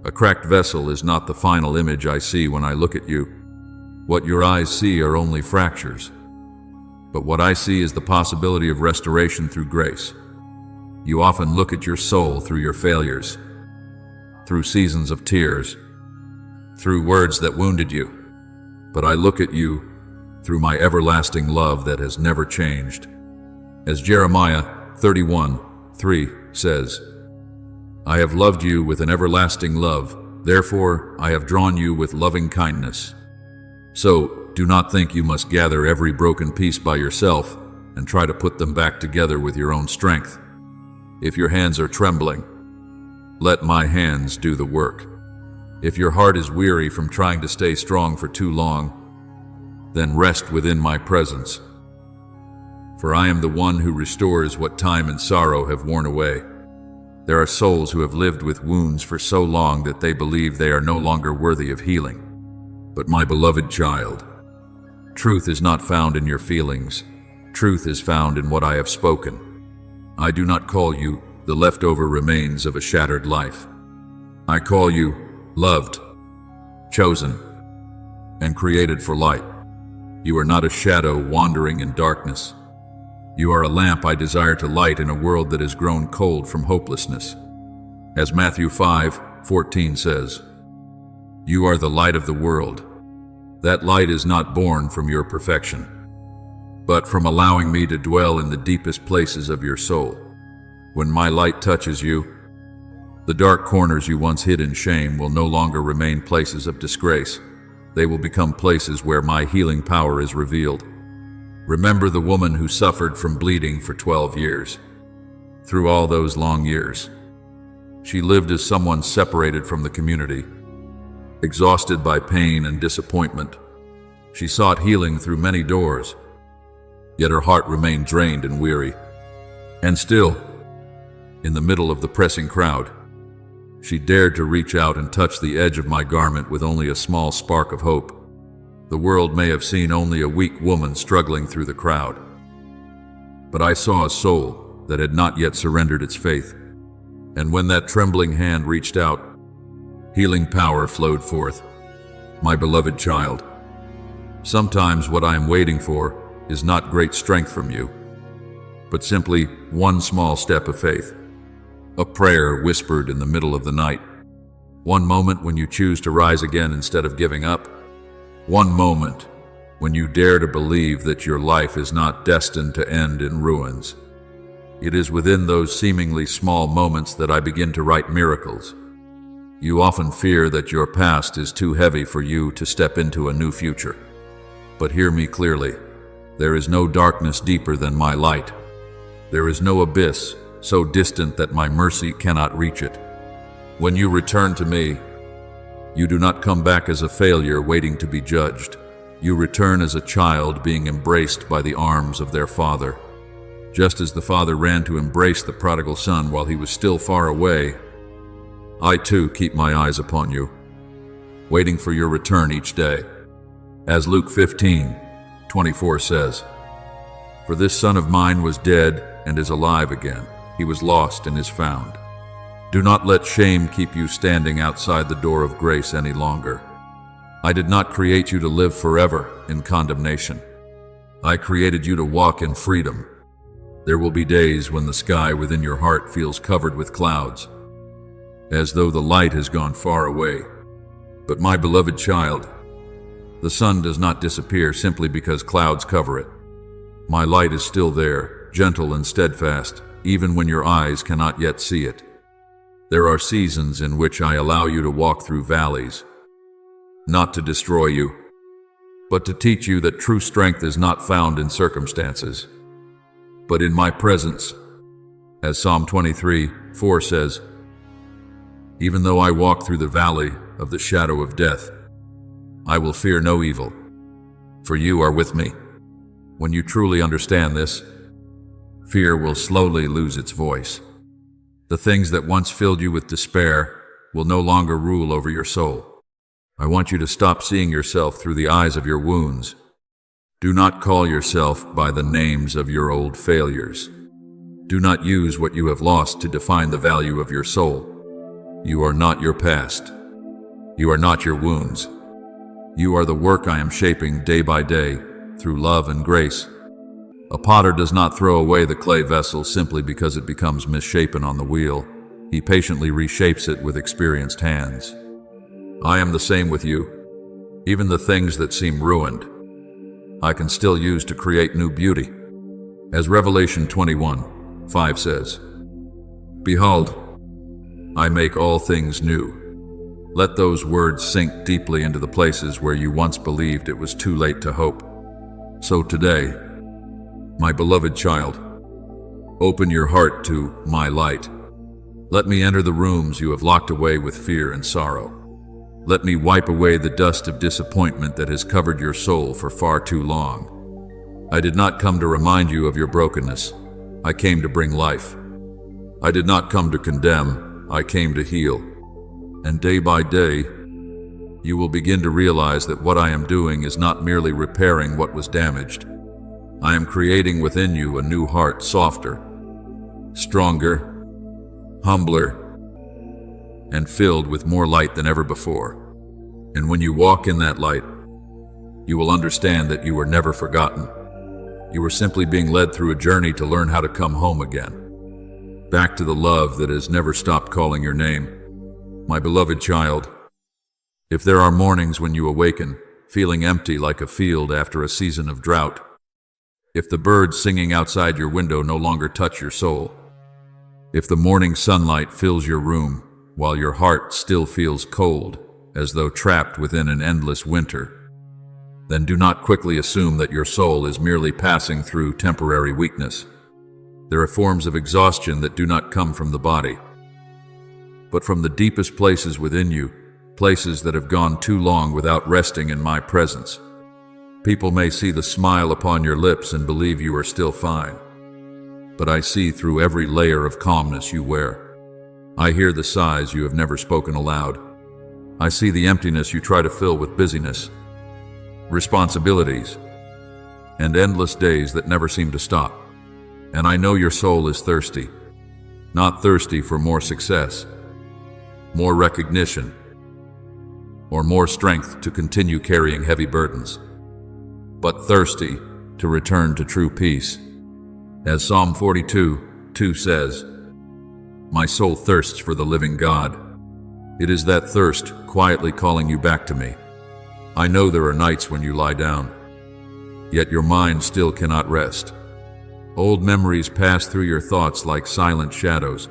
A cracked vessel is not the final image I see when I look at you. What your eyes see are only fractures. But what I see is the possibility of restoration through grace. You often look at your soul through your failures, through seasons of tears, through words that wounded you. But I look at you through my everlasting love that has never changed. As Jeremiah 31:3 says, I have loved you with an everlasting love, therefore I have drawn you with loving kindness. So do not think you must gather every broken piece by yourself and try to put them back together with your own strength. If your hands are trembling, let my hands do the work. If your heart is weary from trying to stay strong for too long, then rest within my presence. For I am the one who restores what time and sorrow have worn away. There are souls who have lived with wounds for so long that they believe they are no longer worthy of healing. But my beloved child, truth is not found in your feelings. Truth is found in what I have spoken. I do not call you the leftover remains of a shattered life. I call you loved, chosen, and created for light. You are not a shadow wandering in darkness. You are a lamp I desire to light in a world that has grown cold from hopelessness. As Matthew 5:14 says, you are the light of the world. That light is not born from your perfection, but from allowing me to dwell in the deepest places of your soul. When my light touches you, the dark corners you once hid in shame will no longer remain places of disgrace. They will become places where my healing power is revealed. Remember the woman who suffered from bleeding for 12 years. Through all those long years, she lived as someone separated from the community, exhausted by pain and disappointment. She sought healing through many doors, yet her heart remained drained and weary. And still, in the middle of the pressing crowd, she dared to reach out and touch the edge of my garment with only a small spark of hope. The world may have seen only a weak woman struggling through the crowd, but I saw a soul that had not yet surrendered its faith. And when that trembling hand reached out, healing power flowed forth. My beloved child, sometimes what I am waiting for is not great strength from you, but simply one small step of faith. A prayer whispered in the middle of the night. One moment when you choose to rise again instead of giving up. One moment when you dare to believe that your life is not destined to end in ruins. It is within those seemingly small moments that I begin to write miracles. You often fear that your past is too heavy for you to step into a new future. But hear me clearly. There is no darkness deeper than my light. There is no abyss so distant that my mercy cannot reach it. When you return to me, you do not come back as a failure waiting to be judged. You return as a child being embraced by the arms of their father. Just as the father ran to embrace the prodigal son while he was still far away, I too keep my eyes upon you, waiting for your return each day. As Luke 15:24 says, for this son of mine was dead and is alive again. He was lost and is found. Do not let shame keep you standing outside the door of grace any longer. I did not create you to live forever in condemnation. I created you to walk in freedom, There will be days when the sky within your heart feels covered with clouds, as though the light has gone far away. But my beloved child, the sun does not disappear simply because clouds cover it. My light is still there, gentle and steadfast, even when your eyes cannot yet see it. There are seasons in which I allow you to walk through valleys, not to destroy you, but to teach you that true strength is not found in circumstances, but in my presence. As Psalm 23:4 says, "Even though I walk through the valley of the shadow of death, I will fear no evil, for you are with me." When you truly understand this, fear will slowly lose its voice. The things that once filled you with despair will no longer rule over your soul. I want you to stop seeing yourself through the eyes of your wounds. Do not call yourself by the names of your old failures. Do not use what you have lost to define the value of your soul. You are not your past. You are not your wounds. You are the work I am shaping day by day through love and grace. A potter does not throw away the clay vessel simply because it becomes misshapen on the wheel. He patiently reshapes it with experienced hands. I am the same with you. Even the things that seem ruined, I can still use to create new beauty. As Revelation 21:5 says, "Behold, I make all things new." Let those words sink deeply into the places where you once believed it was too late to hope. So today, my beloved child, open your heart to my light. Let me enter the rooms you have locked away with fear and sorrow. Let me wipe away the dust of disappointment that has covered your soul for far too long. I did not come to remind you of your brokenness. I came to bring life. I did not come to condemn. I came to heal. And day by day, you will begin to realize that what I am doing is not merely repairing what was damaged. I am creating within you a new heart, softer, stronger, humbler, and filled with more light than ever before. And when you walk in that light, you will understand that you were never forgotten. You were simply being led through a journey to learn how to come home again, back to the love that has never stopped calling your name. My beloved child, if there are mornings when you awaken, feeling empty like a field after a season of drought, if the birds singing outside your window no longer touch your soul, if the morning sunlight fills your room while your heart still feels cold, as though trapped within an endless winter, then do not quickly assume that your soul is merely passing through temporary weakness. There are forms of exhaustion that do not come from the body, but from the deepest places within you, places that have gone too long without resting in my presence. People may see the smile upon your lips and believe you are still fine, but I see through every layer of calmness you wear. I hear the sighs you have never spoken aloud. I see the emptiness you try to fill with busyness, responsibilities, and endless days that never seem to stop. And I know your soul is thirsty, not thirsty for more success, more recognition, or more strength to continue carrying heavy burdens, but thirsty to return to true peace. As Psalm 42:2 says, "My soul thirsts for the living God." It is that thirst quietly calling you back to me. I know there are nights when you lie down, yet your mind still cannot rest. Old memories pass through your thoughts like silent shadows.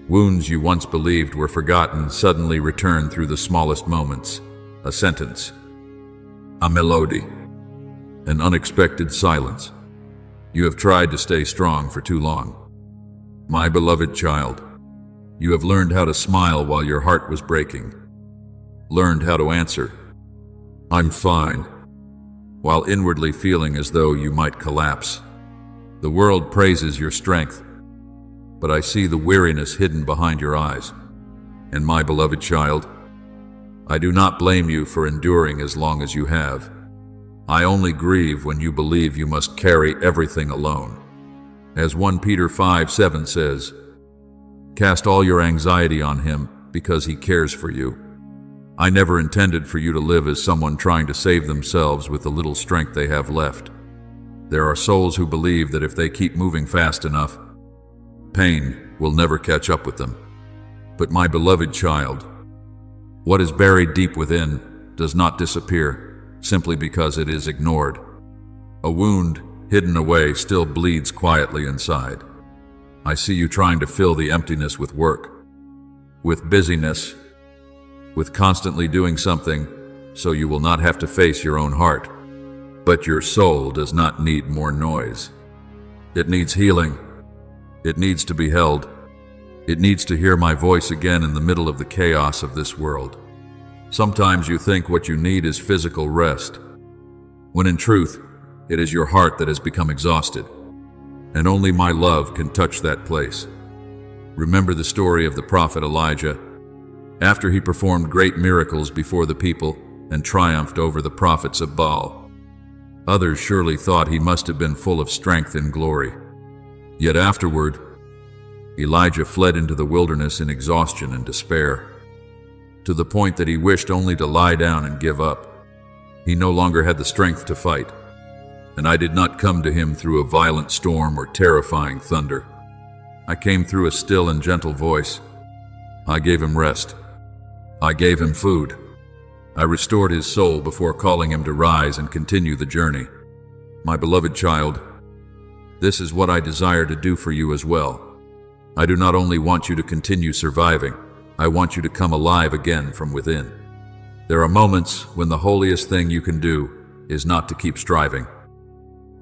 Wounds you once believed were forgotten suddenly return through the smallest moments. A sentence, a melody, an unexpected silence. You have tried to stay strong for too long. My beloved child, you have learned how to smile while your heart was breaking. Learned how to answer, "I'm fine," while inwardly feeling as though you might collapse. The world praises your strength, but I see the weariness hidden behind your eyes. And my beloved child, I do not blame you for enduring as long as you have. I only grieve when you believe you must carry everything alone. As 1 Peter 5:7 says, "Cast all your anxiety on him because he cares for you." I never intended for you to live as someone trying to save themselves with the little strength they have left. There are souls who believe that if they keep moving fast enough, pain will never catch up with them. But my beloved child, what is buried deep within does not disappear simply because it is ignored. A wound hidden away still bleeds quietly inside. I see you trying to fill the emptiness with work, with busyness, with constantly doing something so you will not have to face your own heart. But your soul does not need more noise. It needs healing. It needs to be held. It needs to hear my voice again in the middle of the chaos of this world. Sometimes you think what you need is physical rest, when in truth, it is your heart that has become exhausted, and only my love can touch that place. Remember the story of the prophet Elijah. After he performed great miracles before the people and triumphed over the prophets of Baal, others surely thought he must have been full of strength and glory. Yet afterward, Elijah fled into the wilderness in exhaustion and despair, to the point that he wished only to lie down and give up. He no longer had the strength to fight, and I did not come to him through a violent storm or terrifying thunder. I came through a still and gentle voice. I gave him rest. I gave him food. I restored his soul before calling him to rise and continue the journey. My beloved child, this is what I desire to do for you as well. I do not only want you to continue surviving, I want you to come alive again from within. There are moments when the holiest thing you can do is not to keep striving,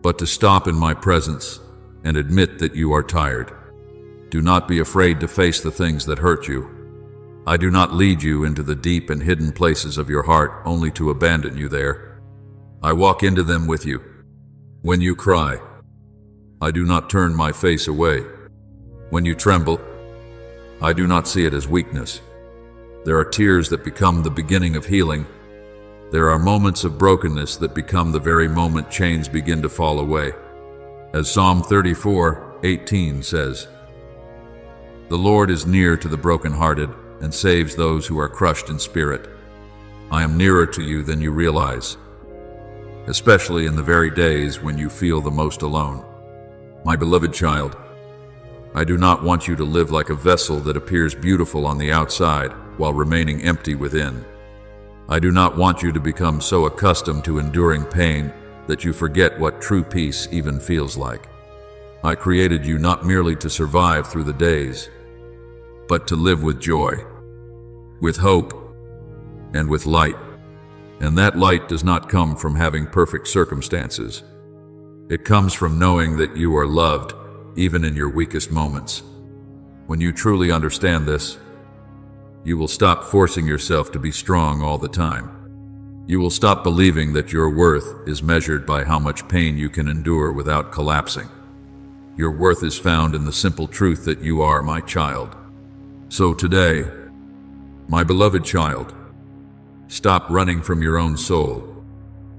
but to stop in my presence and admit that you are tired. Do not be afraid to face the things that hurt you. I do not lead you into the deep and hidden places of your heart only to abandon you there. I walk into them with you. When you cry, I do not turn my face away. When you tremble, I do not see it as weakness. There are tears that become the beginning of healing. There are moments of brokenness that become the very moment chains begin to fall away. As Psalm 34:18 says, "The Lord is near to the brokenhearted and saves those who are crushed in spirit." I am nearer to you than you realize, especially in the very days when you feel the most alone. My beloved child, I do not want you to live like a vessel that appears beautiful on the outside while remaining empty within. I do not want you to become so accustomed to enduring pain that you forget what true peace even feels like. I created you not merely to survive through the days, but to live with joy, with hope, and with light. And that light does not come from having perfect circumstances. It comes from knowing that you are loved even in your weakest moments. When you truly understand this, you will stop forcing yourself to be strong all the time. You will stop believing that your worth is measured by how much pain you can endure without collapsing. Your worth is found in the simple truth that you are my child. So today, my beloved child, stop running from your own soul.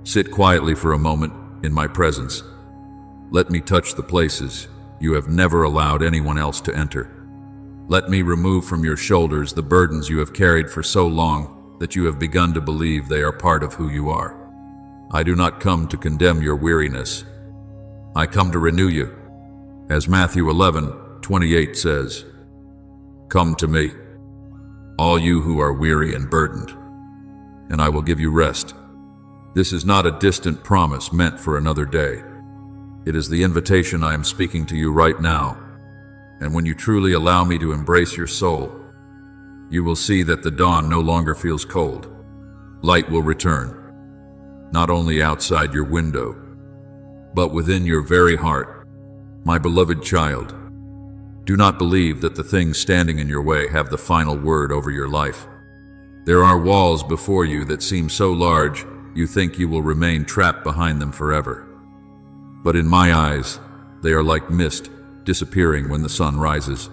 Sit quietly for a moment in my presence. Let me touch the places you have never allowed anyone else to enter. Let me remove from your shoulders the burdens you have carried for so long that you have begun to believe they are part of who you are. I do not come to condemn your weariness. I come to renew you. As Matthew 11:28 says, "Come to me, all you who are weary and burdened, and I will give you rest." This is not a distant promise meant for another day. It is the invitation I am speaking to you right now. And when you truly allow me to embrace your soul, you will see that the dawn no longer feels cold. Light will return, not only outside your window, but within your very heart. My beloved child, do not believe that the things standing in your way have the final word over your life. There are walls before you that seem so large you think you will remain trapped behind them forever. But in my eyes, they are like mist disappearing when the sun rises.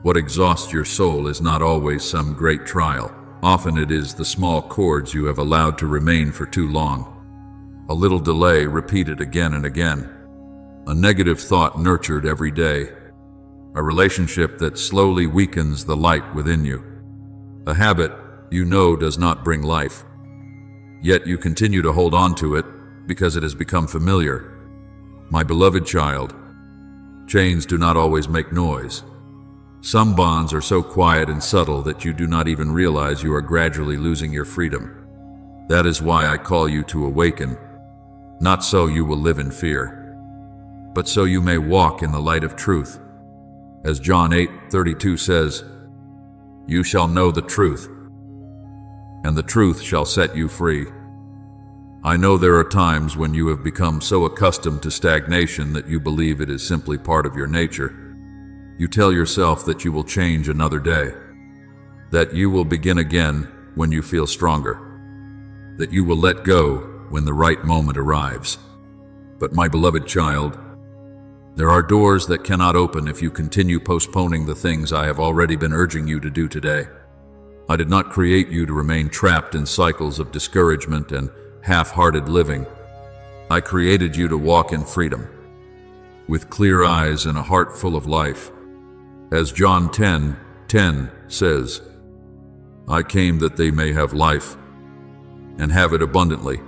What exhausts your soul is not always some great trial. Often it is the small cords you have allowed to remain for too long. A little delay repeated again and again. A negative thought nurtured every day. A relationship that slowly weakens the light within you. A habit you know does not bring life. Yet you continue to hold on to it because it has become familiar. My beloved child, chains do not always make noise. Some bonds are so quiet and subtle that you do not even realize you are gradually losing your freedom. That is why I call you to awaken, not so you will live in fear, but so you may walk in the light of truth. As John 8:32 says, "You shall know the truth, and the truth shall set you free." I know there are times when you have become so accustomed to stagnation that you believe it is simply part of your nature. You tell yourself that you will change another day, that you will begin again when you feel stronger, that you will let go when the right moment arrives. But my beloved child, there are doors that cannot open if you continue postponing the things I have already been urging you to do today. I did not create you to remain trapped in cycles of discouragement and half-hearted living. I created you to walk in freedom, with clear eyes and a heart full of life. As John 10:10 says, "I came that they may have life, and have it abundantly."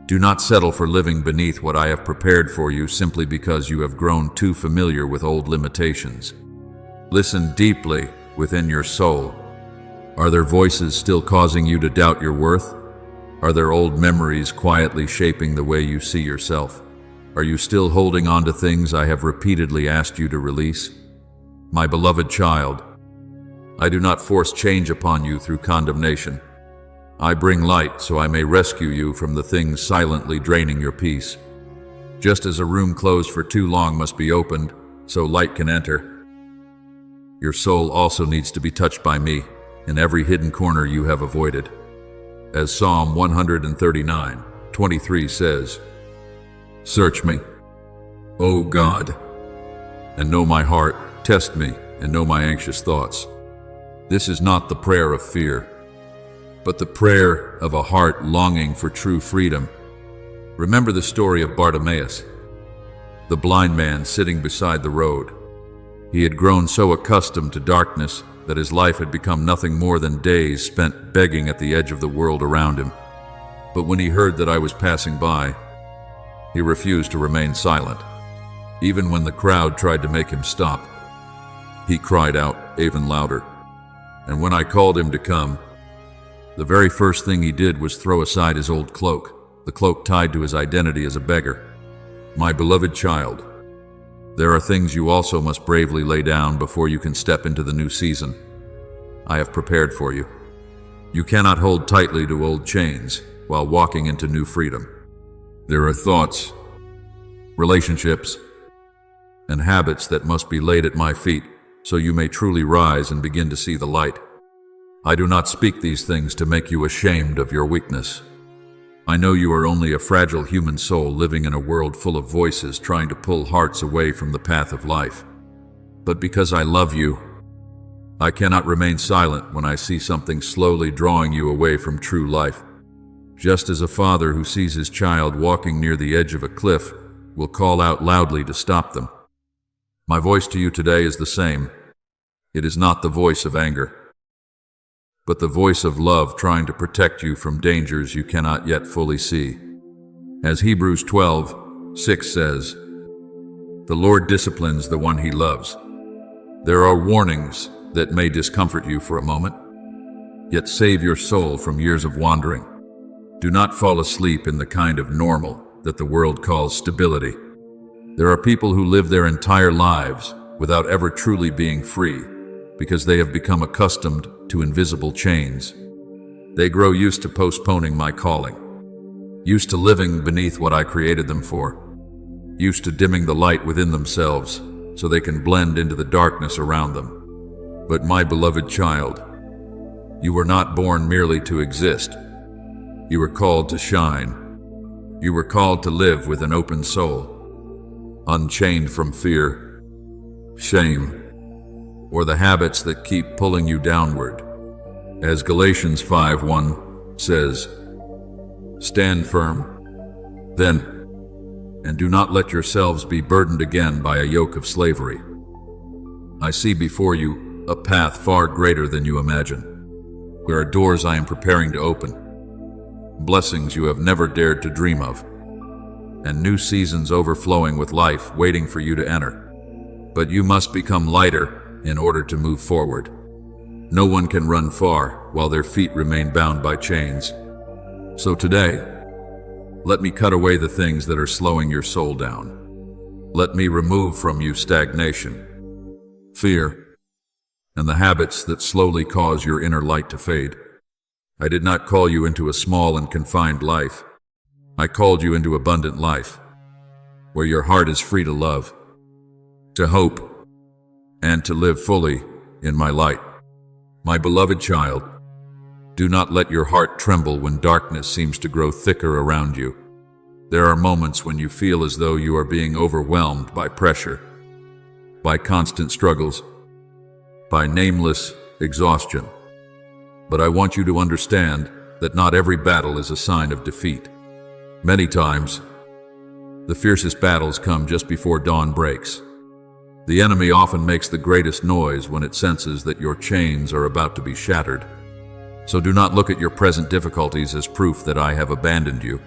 Do not settle for living beneath what I have prepared for you simply because you have grown too familiar with old limitations. Listen deeply within your soul. Are there voices still causing you to doubt your worth? Are there old memories quietly shaping the way you see yourself? Are you still holding on to things I have repeatedly asked you to release? My beloved child, I do not force change upon you through condemnation. I bring light so I may rescue you from the things silently draining your peace. Just as a room closed for too long must be opened so light can enter, your soul also needs to be touched by me in every hidden corner you have avoided. As Psalm 139:23 says, "Search me, O God, and know my heart. Test me and know my anxious thoughts." This is not the prayer of fear, but the prayer of a heart longing for true freedom. Remember the story of Bartimaeus, the blind man sitting beside the road. He had grown so accustomed to darkness that his life had become nothing more than days spent begging at the edge of the world around him. But when he heard that I was passing by, he refused to remain silent. Even when the crowd tried to make him stop, he cried out even louder. And when I called him to come, the very first thing he did was throw aside his old cloak, the cloak tied to his identity as a beggar. My beloved child, there are things you also must bravely lay down before you can step into the new season I have prepared for you. You cannot hold tightly to old chains while walking into new freedom. There are thoughts, relationships, and habits that must be laid at my feet so you may truly rise and begin to see the light. I do not speak these things to make you ashamed of your weakness. I know you are only a fragile human soul living in a world full of voices trying to pull hearts away from the path of life. But because I love you, I cannot remain silent when I see something slowly drawing you away from true life. Just as a father who sees his child walking near the edge of a cliff will call out loudly to stop them. My voice to you today is the same. It is not the voice of anger, but the voice of love trying to protect you from dangers you cannot yet fully see. As Hebrews 12:6 says, "The Lord disciplines the one he loves." There are warnings that may discomfort you for a moment, yet save your soul from years of wandering. Do not fall asleep in the kind of normal that the world calls stability. There are people who live their entire lives without ever truly being free because they have become accustomed to invisible chains. They grow used to postponing my calling, used to living beneath what I created them for, used to dimming the light within themselves so they can blend into the darkness around them. But my beloved child, you were not born merely to exist. You were called to shine. You were called to live with an open soul, unchained from fear, shame, or the habits that keep pulling you downward. As Galatians 5:1 says, "Stand firm, then, and do not let yourselves be burdened again by a yoke of slavery." I see before you a path far greater than you imagine. There are doors I am preparing to open, blessings you have never dared to dream of. and new seasons overflowing with life waiting for you to enter. But you must become lighter in order to move forward. No one can run far while their feet remain bound by chains. So today, let me cut away the things that are slowing your soul down. Let me remove from you stagnation, fear, and the habits that slowly cause your inner light to fade. I did not call you into a small and confined life. I called you into abundant life, where your heart is free to love, to hope, and to live fully in my light. My beloved child, do not let your heart tremble when darkness seems to grow thicker around you. There are moments when you feel as though you are being overwhelmed by pressure, by constant struggles, by nameless exhaustion. But I want you to understand that not every battle is a sign of defeat. Many times, the fiercest battles come just before dawn breaks. The enemy often makes the greatest noise when it senses that your chains are about to be shattered. So do not look at your present difficulties as proof that I have abandoned you.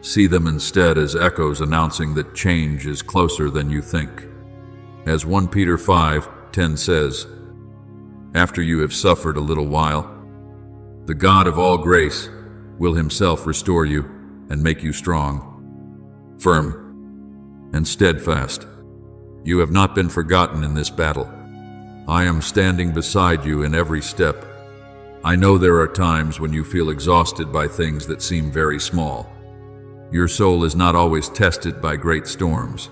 See them instead as echoes announcing that change is closer than you think. As 1 Peter 5:10 says, after you have suffered a little while, the God of all grace will himself restore you and make you strong, firm, and steadfast. You have not been forgotten in this battle. I am standing beside you in every step. I know there are times when you feel exhausted by things that seem very small. Your soul is not always tested by great storms.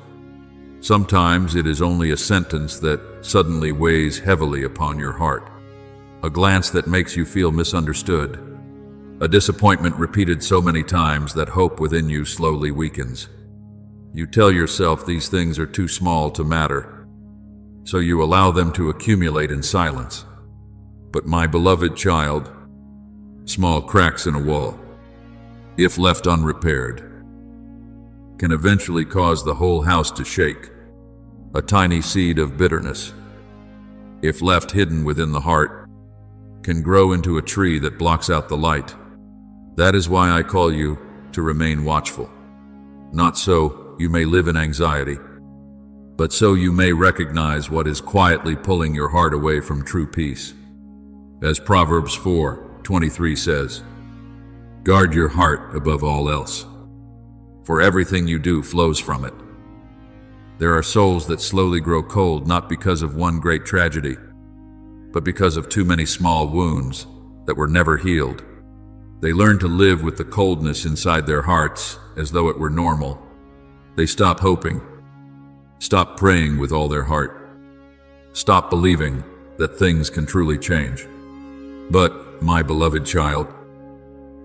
Sometimes it is only a sentence that suddenly weighs heavily upon your heart, a glance that makes you feel misunderstood, a disappointment repeated so many times that hope within you slowly weakens. You tell yourself these things are too small to matter, so you allow them to accumulate in silence. But my beloved child, small cracks in a wall, if left unrepaired, can eventually cause the whole house to shake. A tiny seed of bitterness, if left hidden within the heart, can grow into a tree that blocks out the light. That is why I call you to remain watchful. Not so you may live in anxiety, but so you may recognize what is quietly pulling your heart away from true peace. As Proverbs 4:23 says, guard your heart above all else, for everything you do flows from it. There are souls that slowly grow cold not because of one great tragedy, but because of too many small wounds that were never healed. They learn to live with the coldness inside their hearts as though it were normal. They stop hoping, stop praying with all their heart, stop believing that things can truly change. But, my beloved child,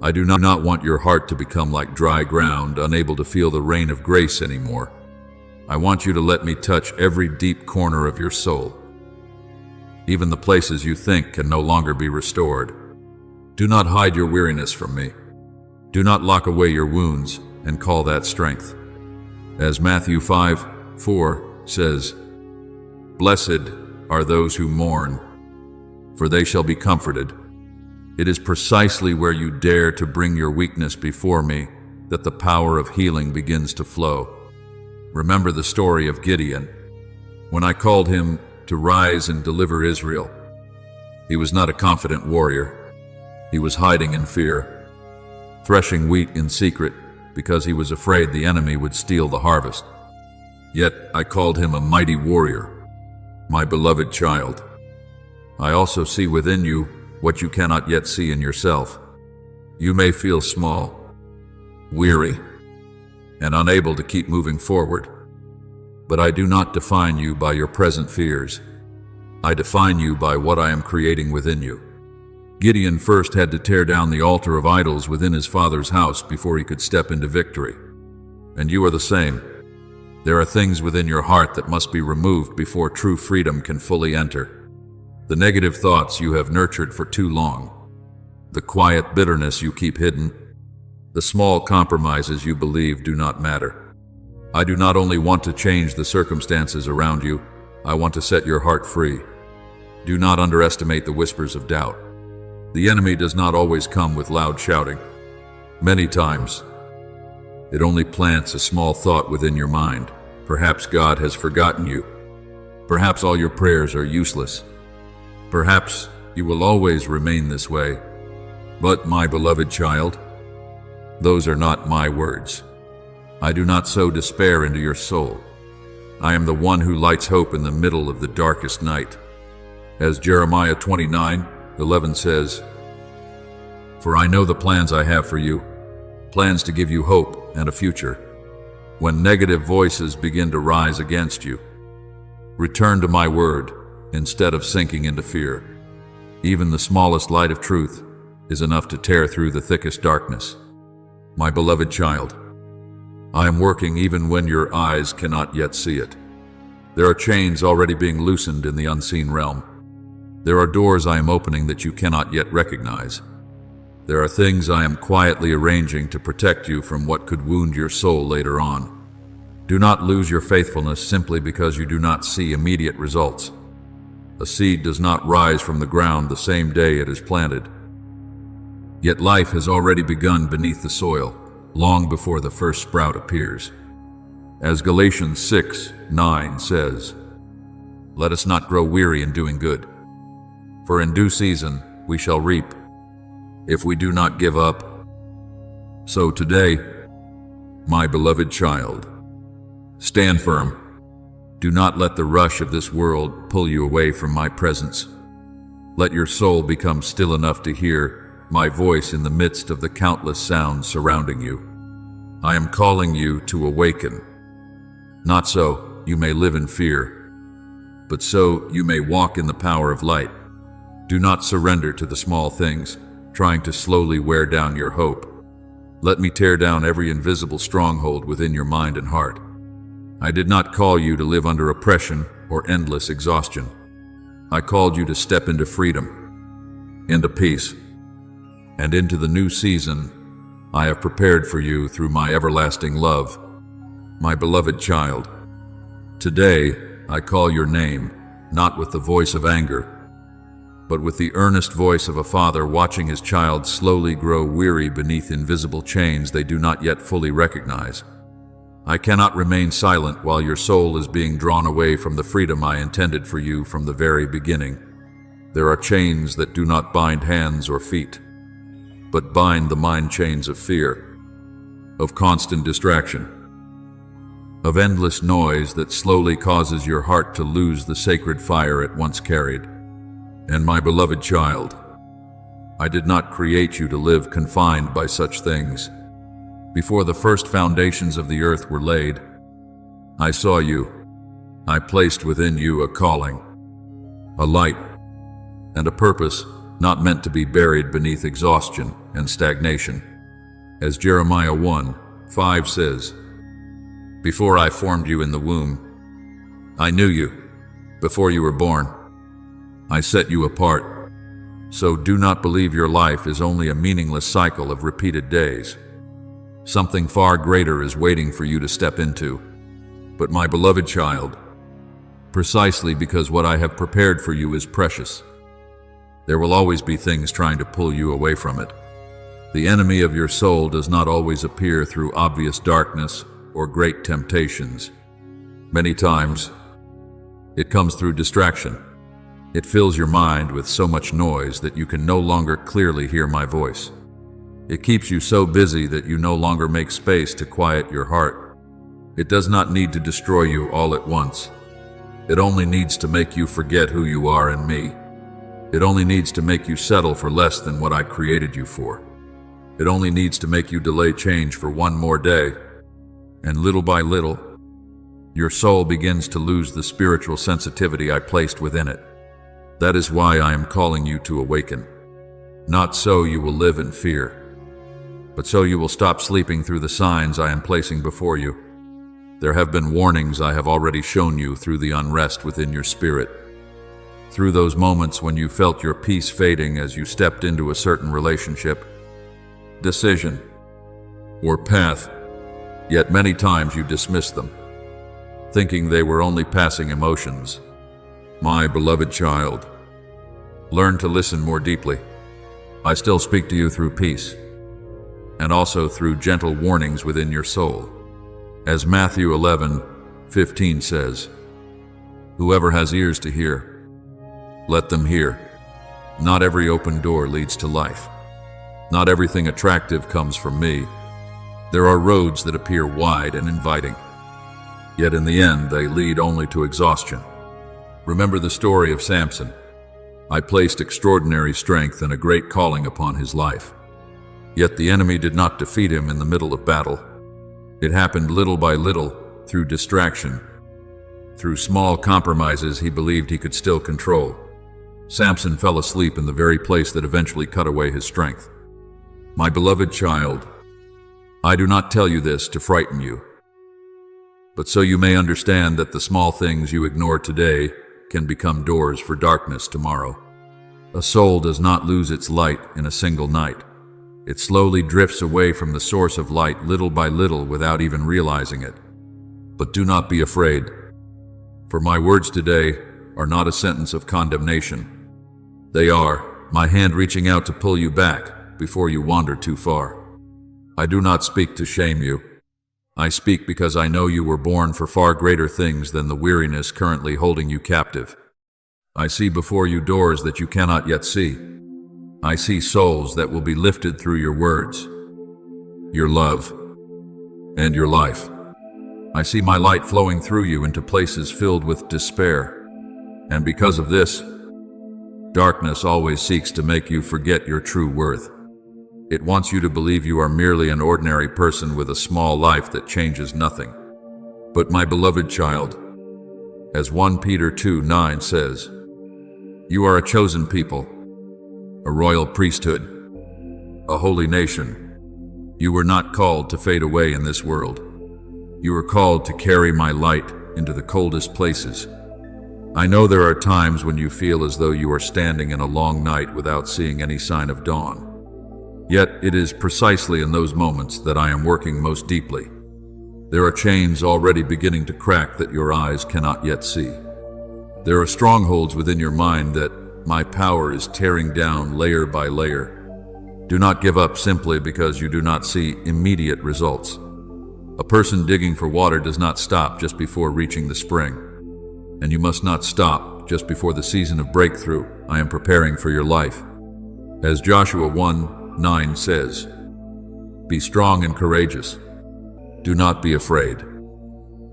I do not want your heart to become like dry ground, unable to feel the rain of grace anymore. I want you to let me touch every deep corner of your soul, even the places you think can no longer be restored. Do not hide your weariness from me. Do not lock away your wounds and call that strength. As Matthew 5:4 says, blessed are those who mourn, for they shall be comforted. It is precisely where you dare to bring your weakness before me that the power of healing begins to flow. Remember the story of Gideon. When I called him to rise and deliver Israel, he was not a confident warrior. He was hiding in fear, threshing wheat in secret because he was afraid the enemy would steal the harvest. Yet I called him a mighty warrior, my beloved child. I also see within you what you cannot yet see in yourself. You may feel small, weary, and unable to keep moving forward. But I do not define you by your present fears. I define you by what I am creating within you. Gideon first had to tear down the altar of idols within his father's house before he could step into victory. And you are the same. There are things within your heart that must be removed before true freedom can fully enter. The negative thoughts you have nurtured for too long, the quiet bitterness you keep hidden, the small compromises you believe do not matter. I do not only want to change the circumstances around you, I want to set your heart free. Do not underestimate the whispers of doubt. The enemy does not always come with loud shouting. Many times, It only plants a small thought within your mind. Perhaps God has forgotten you. Perhaps all your prayers are useless. Perhaps you will always remain this way. But, my beloved child, those are not my words. I do not sow despair into your soul. I am the one who lights hope in the middle of the darkest night. As Jeremiah 29:11 says, "For I know the plans I have for you, plans to give you hope and a future." When negative voices begin to rise against you, return to my word instead of sinking into fear. Even the smallest light of truth is enough to tear through the thickest darkness. My beloved child, I am working even when your eyes cannot yet see it. There are chains already being loosened in the unseen realm. There are doors I am opening that you cannot yet recognize. There are things I am quietly arranging to protect you from what could wound your soul later on. Do not lose your faithfulness simply because you do not see immediate results. A seed does not rise from the ground the same day it is planted. Yet life has already begun beneath the soil, long before the first sprout appears. As Galatians 6:9 says, "Let us not grow weary in doing good, for in due season we shall reap, if we do not give up." So today, my beloved child, stand firm. Do not let the rush of this world pull you away from my presence. Let your soul become still enough to hear my voice in the midst of the countless sounds surrounding you. I am calling you to awaken, not so you may live in fear, but so you may walk in the power of light. Do not surrender to the small things, trying to slowly wear down your hope. Let me tear down every invisible stronghold within your mind and heart. I did not call you to live under oppression or endless exhaustion. I called you to step into freedom, into peace, and into the new season I have prepared for you through my everlasting love. My beloved child, today I call your name, not with the voice of anger, but with the earnest voice of a father watching his child slowly grow weary beneath invisible chains they do not yet fully recognize. I cannot remain silent while your soul is being drawn away from the freedom I intended for you from the very beginning. There are chains that do not bind hands or feet, but bind the mind chains of fear, of constant distraction, of endless noise that slowly causes your heart to lose the sacred fire it once carried. And my beloved child, I did not create you to live confined by such things. Before the first foundations of the earth were laid, I saw you. I placed within you a calling, a light, and a purpose not meant to be buried beneath exhaustion and stagnation. As Jeremiah 1:5 says, "Before I formed you in the womb, I knew you. Before you were born, I set you apart." So do not believe your life is only a meaningless cycle of repeated days. Something far greater is waiting for you to step into. But my beloved child, precisely because what I have prepared for you is precious, there will always be things trying to pull you away from it. The enemy of your soul does not always appear through obvious darkness or great temptations. Many times, it comes through distraction. It fills your mind with so much noise that you can no longer clearly hear my voice. It keeps you so busy that you no longer make space to quiet your heart. It does not need to destroy you all at once. It only needs to make you forget who you are in me. It only needs to make you settle for less than what I created you for. It only needs to make you delay change for one more day. And little by little, your soul begins to lose the spiritual sensitivity I placed within it. That is why I am calling you to awaken. Not so you will live in fear, but so you will stop sleeping through the signs I am placing before you. There have been warnings I have already shown you through the unrest within your spirit. Through those moments when you felt your peace fading as you stepped into a certain relationship, decision, or path, yet many times you dismissed them, thinking they were only passing emotions. My beloved child, learn to listen more deeply. I still speak to you through peace. and also through gentle warnings within your soul. As Matthew 11:15 says, "Whoever has ears to hear, let them hear." Not every open door leads to life. Not everything attractive comes from me. There are roads that appear wide and inviting, yet in the end they lead only to exhaustion. Remember the story of Samson. I placed extraordinary strength and a great calling upon his life. Yet the enemy did not defeat him in the middle of battle. It happened little by little, through distraction. Through small compromises he believed he could still control. Samson fell asleep in the very place that eventually cut away his strength. My beloved child, I do not tell you this to frighten you, but so you may understand that the small things you ignore today can become doors for darkness tomorrow. A soul does not lose its light in a single night. It slowly drifts away from the source of light little by little without even realizing it. But do not be afraid, for my words today are not a sentence of condemnation. They are my hand reaching out to pull you back before you wander too far. I do not speak to shame you. I speak because I know you were born for far greater things than the weariness currently holding you captive. I see before you doors that you cannot yet see. I see souls that will be lifted through your words, your love, and your life. I see my light flowing through you into places filled with despair. And because of this, darkness always seeks to make you forget your true worth. It wants you to believe you are merely an ordinary person with a small life that changes nothing. But my beloved child, as 1 Peter 2:9 says, you are a chosen people, a royal priesthood, a holy nation. You were not called to fade away in this world. You were called to carry my light into the coldest places. I know there are times when you feel as though you are standing in a long night without seeing any sign of dawn. Yet it is precisely in those moments that I am working most deeply. There are chains already beginning to crack that your eyes cannot yet see. There are strongholds within your mind that my power is tearing down layer by layer. Do not give up simply because you do not see immediate results. A person digging for water does not stop just before reaching the spring. And you must not stop just before the season of breakthrough I am preparing for your life. As Joshua 1:9 says, be strong and courageous. Do not be afraid,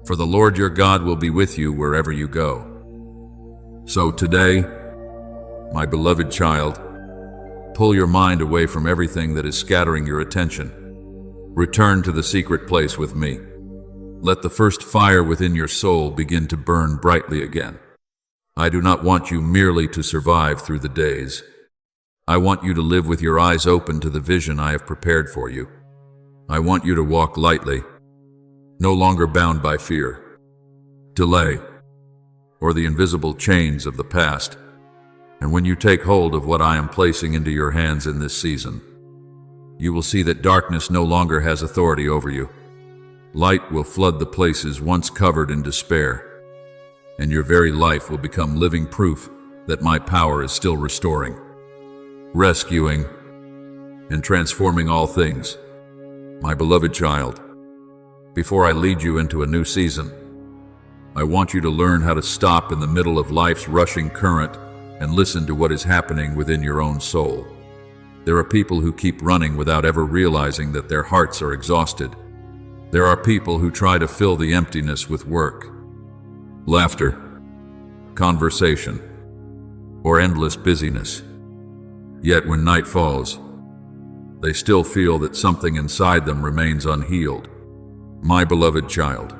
for the Lord your God will be with you wherever you go. So today, my beloved child, pull your mind away from everything that is scattering your attention. Return to the secret place with me. Let the first fire within your soul begin to burn brightly again. I do not want you merely to survive through the days. I want you to live with your eyes open to the vision I have prepared for you. I want you to walk lightly, no longer bound by fear, delay, or the invisible chains of the past. And when you take hold of what I am placing into your hands in this season, you will see that darkness no longer has authority over you. Light will flood the places once covered in despair, and your very life will become living proof that my power is still restoring, rescuing, and transforming all things. My beloved child, before I lead you into a new season, I want you to learn how to stop in the middle of life's rushing current and listen to what is happening within your own soul. There are people who keep running without ever realizing that their hearts are exhausted. There are people who try to fill the emptiness with work, laughter, conversation, or endless busyness. Yet when night falls, they still feel that something inside them remains unhealed. My beloved child,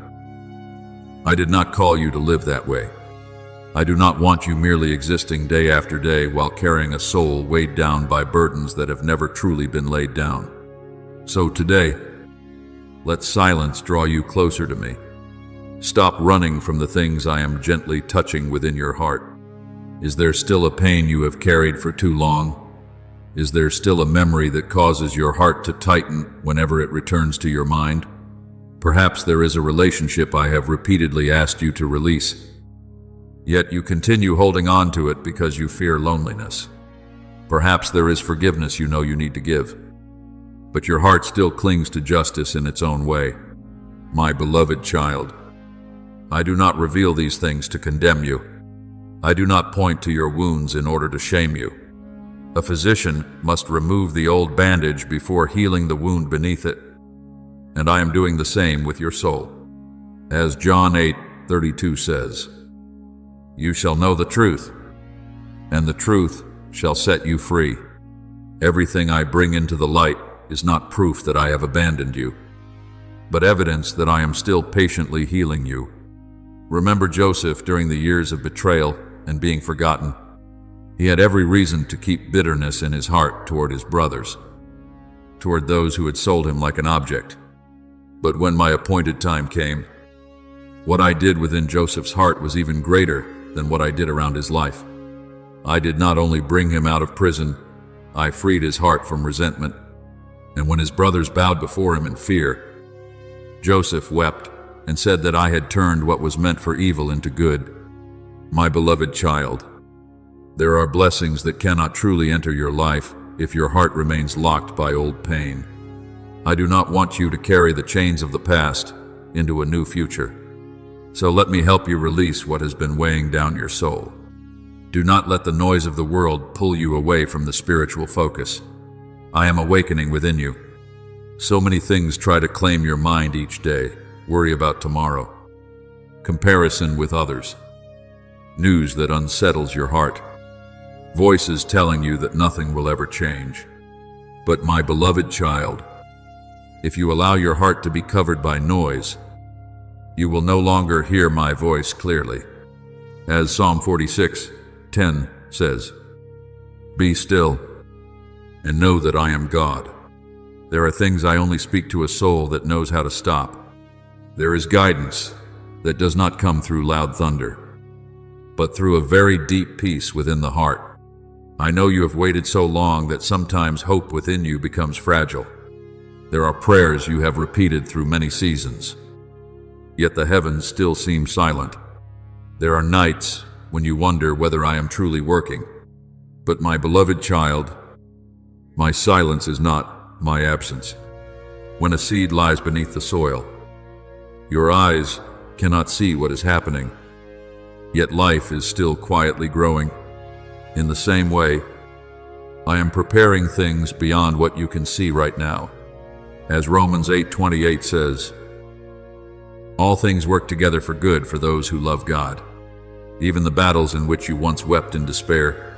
I did not call you to live that way. I do not want you merely existing day after day while carrying a soul weighed down by burdens that have never truly been laid down. So today, let silence draw you closer to me. Stop running from the things I am gently touching within your heart. Is there still a pain you have carried for too long? Is there still a memory that causes your heart to tighten whenever it returns to your mind? Perhaps there is a relationship I have repeatedly asked you to release, yet you continue holding on to it because you fear loneliness. Perhaps there is forgiveness you know you need to give. but your heart still clings to justice in its own way. My beloved child, I do not reveal these things to condemn you. I do not point to your wounds in order to shame you. A physician must remove the old bandage before healing the wound beneath it. And I am doing the same with your soul. As John 8:32 says, "You shall know the truth, and the truth shall set you free." Everything I bring into the light is not proof that I have abandoned you, but evidence that I am still patiently healing you. Remember Joseph during the years of betrayal and being forgotten. He had every reason to keep bitterness in his heart toward his brothers, toward those who had sold him like an object. But when my appointed time came, what I did within Joseph's heart was even greater than what I did around his life. I did not only bring him out of prison, I freed his heart from resentment. And when his brothers bowed before him in fear, Joseph wept and said that I had turned what was meant for evil into good. My beloved child, there are blessings that cannot truly enter your life if your heart remains locked by old pain. I do not want you to carry the chains of the past into a new future. So let me help you release what has been weighing down your soul. Do not let the noise of the world pull you away from the spiritual focus. I am awakening within you. So many things try to claim your mind each day. Worry about tomorrow. Comparison with others. News that unsettles your heart. Voices telling you that nothing will ever change. But my beloved child, if you allow your heart to be covered by noise, you will no longer hear my voice clearly. As Psalm 46:10 says, "Be still and know that I am God." There are things I only speak to a soul that knows how to stop. There is guidance that does not come through loud thunder, but through a very deep peace within the heart. I know you have waited so long that sometimes hope within you becomes fragile. There are prayers you have repeated through many seasons, yet the heavens still seem silent. There are nights when you wonder whether I am truly working. But my beloved child, my silence is not my absence. When a seed lies beneath the soil, your eyes cannot see what is happening, yet life is still quietly growing. In the same way, I am preparing things beyond what you can see right now. As Romans 8:28 says, "All things work together for good for those who love God." Even the battles in which you once wept in despair,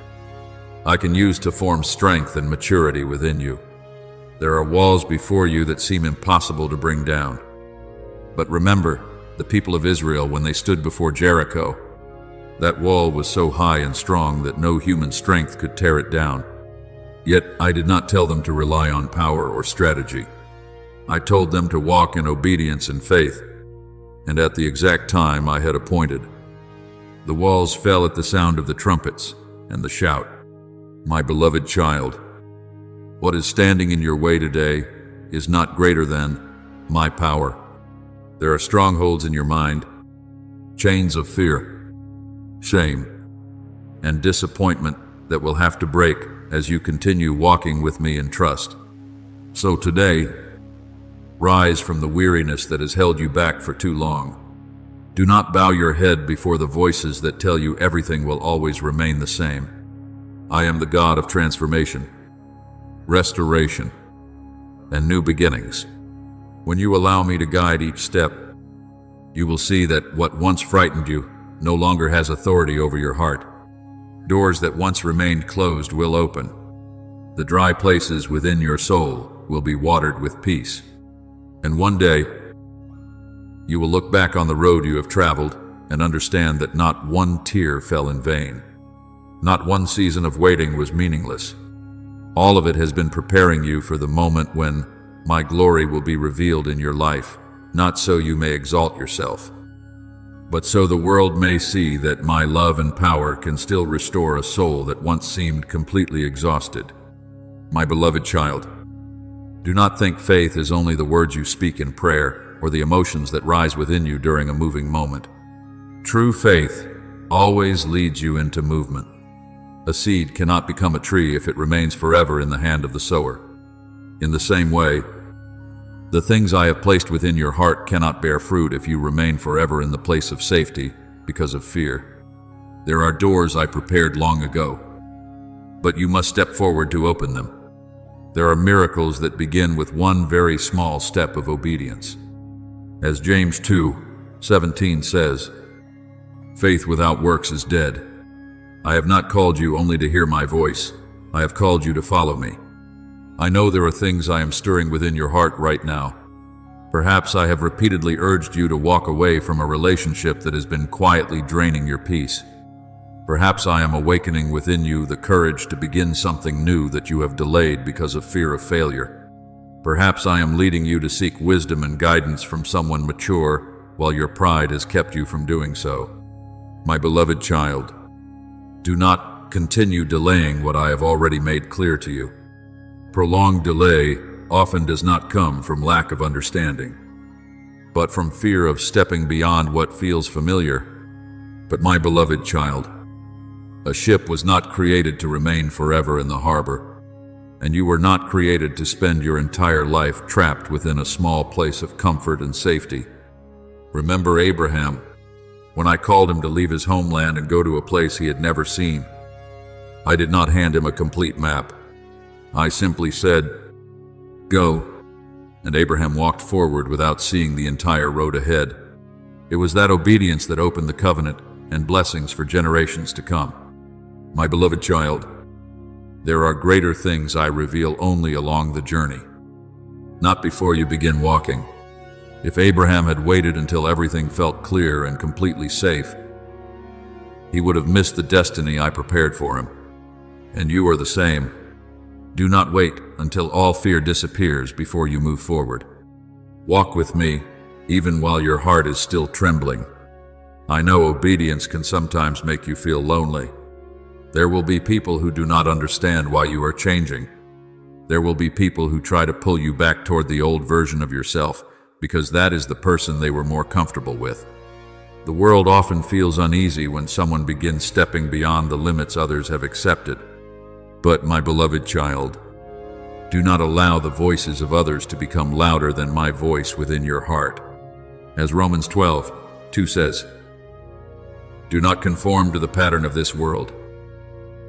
I can use to form strength and maturity within you. There are walls before you that seem impossible to bring down. But remember the people of Israel when they stood before Jericho. That wall was so high and strong that no human strength could tear it down. Yet I did not tell them to rely on power or strategy. I told them to walk in obedience and faith, and at the exact time I had appointed. The walls fell at the sound of the trumpets and the shout. My beloved child, what is standing in your way today is not greater than my power. There are strongholds in your mind, chains of fear, shame, and disappointment that will have to break as you continue walking with me in trust. So today, rise from the weariness that has held you back for too long. Do not bow your head before the voices that tell you everything will always remain the same. I am the God of transformation, restoration, and new beginnings. When you allow me to guide each step, you will see that what once frightened you no longer has authority over your heart. Doors that once remained closed will open. The dry places within your soul will be watered with peace. And one day, you will look back on the road you have traveled and understand that not one tear fell in vain. Not one season of waiting was meaningless. All of it has been preparing you for the moment when my glory will be revealed in your life, not so you may exalt yourself, but so the world may see that my love and power can still restore a soul that once seemed completely exhausted. My beloved child, do not think faith is only the words you speak in prayer or the emotions that rise within you during a moving moment. True faith always leads you into movement. A seed cannot become a tree if it remains forever in the hand of the sower. In the same way, the things I have placed within your heart cannot bear fruit if you remain forever in the place of safety because of fear. There are doors I prepared long ago, but you must step forward to open them. There are miracles that begin with one very small step of obedience. As James 2:17 says, "Faith without works is dead. I have not called you only to hear my voice. I have called you to follow me." I know there are things I am stirring within your heart right now. Perhaps I have repeatedly urged you to walk away from a relationship that has been quietly draining your peace. Perhaps I am awakening within you the courage to begin something new that you have delayed because of fear of failure. Perhaps I am leading you to seek wisdom and guidance from someone mature while your pride has kept you from doing so. My beloved child, do not continue delaying what I have already made clear to you. Prolonged delay often does not come from lack of understanding, but from fear of stepping beyond what feels familiar. But my beloved child, a ship was not created to remain forever in the harbor, and you were not created to spend your entire life trapped within a small place of comfort and safety. Remember Abraham, when I called him to leave his homeland and go to a place he had never seen. I did not hand him a complete map. I simply said, "Go," and Abraham walked forward without seeing the entire road ahead. It was that obedience that opened the covenant and blessings for generations to come. My beloved child, there are greater things I reveal only along the journey, not before you begin walking. If Abraham had waited until everything felt clear and completely safe, he would have missed the destiny I prepared for him. And you are the same. Do not wait until all fear disappears before you move forward. Walk with me, even while your heart is still trembling. I know obedience can sometimes make you feel lonely. There will be people who do not understand why you are changing. There will be people who try to pull you back toward the old version of yourself because that is the person they were more comfortable with. The world often feels uneasy when someone begins stepping beyond the limits others have accepted. But, my beloved child, do not allow the voices of others to become louder than my voice within your heart. As Romans 12:2 says, "Do not conform to the pattern of this world,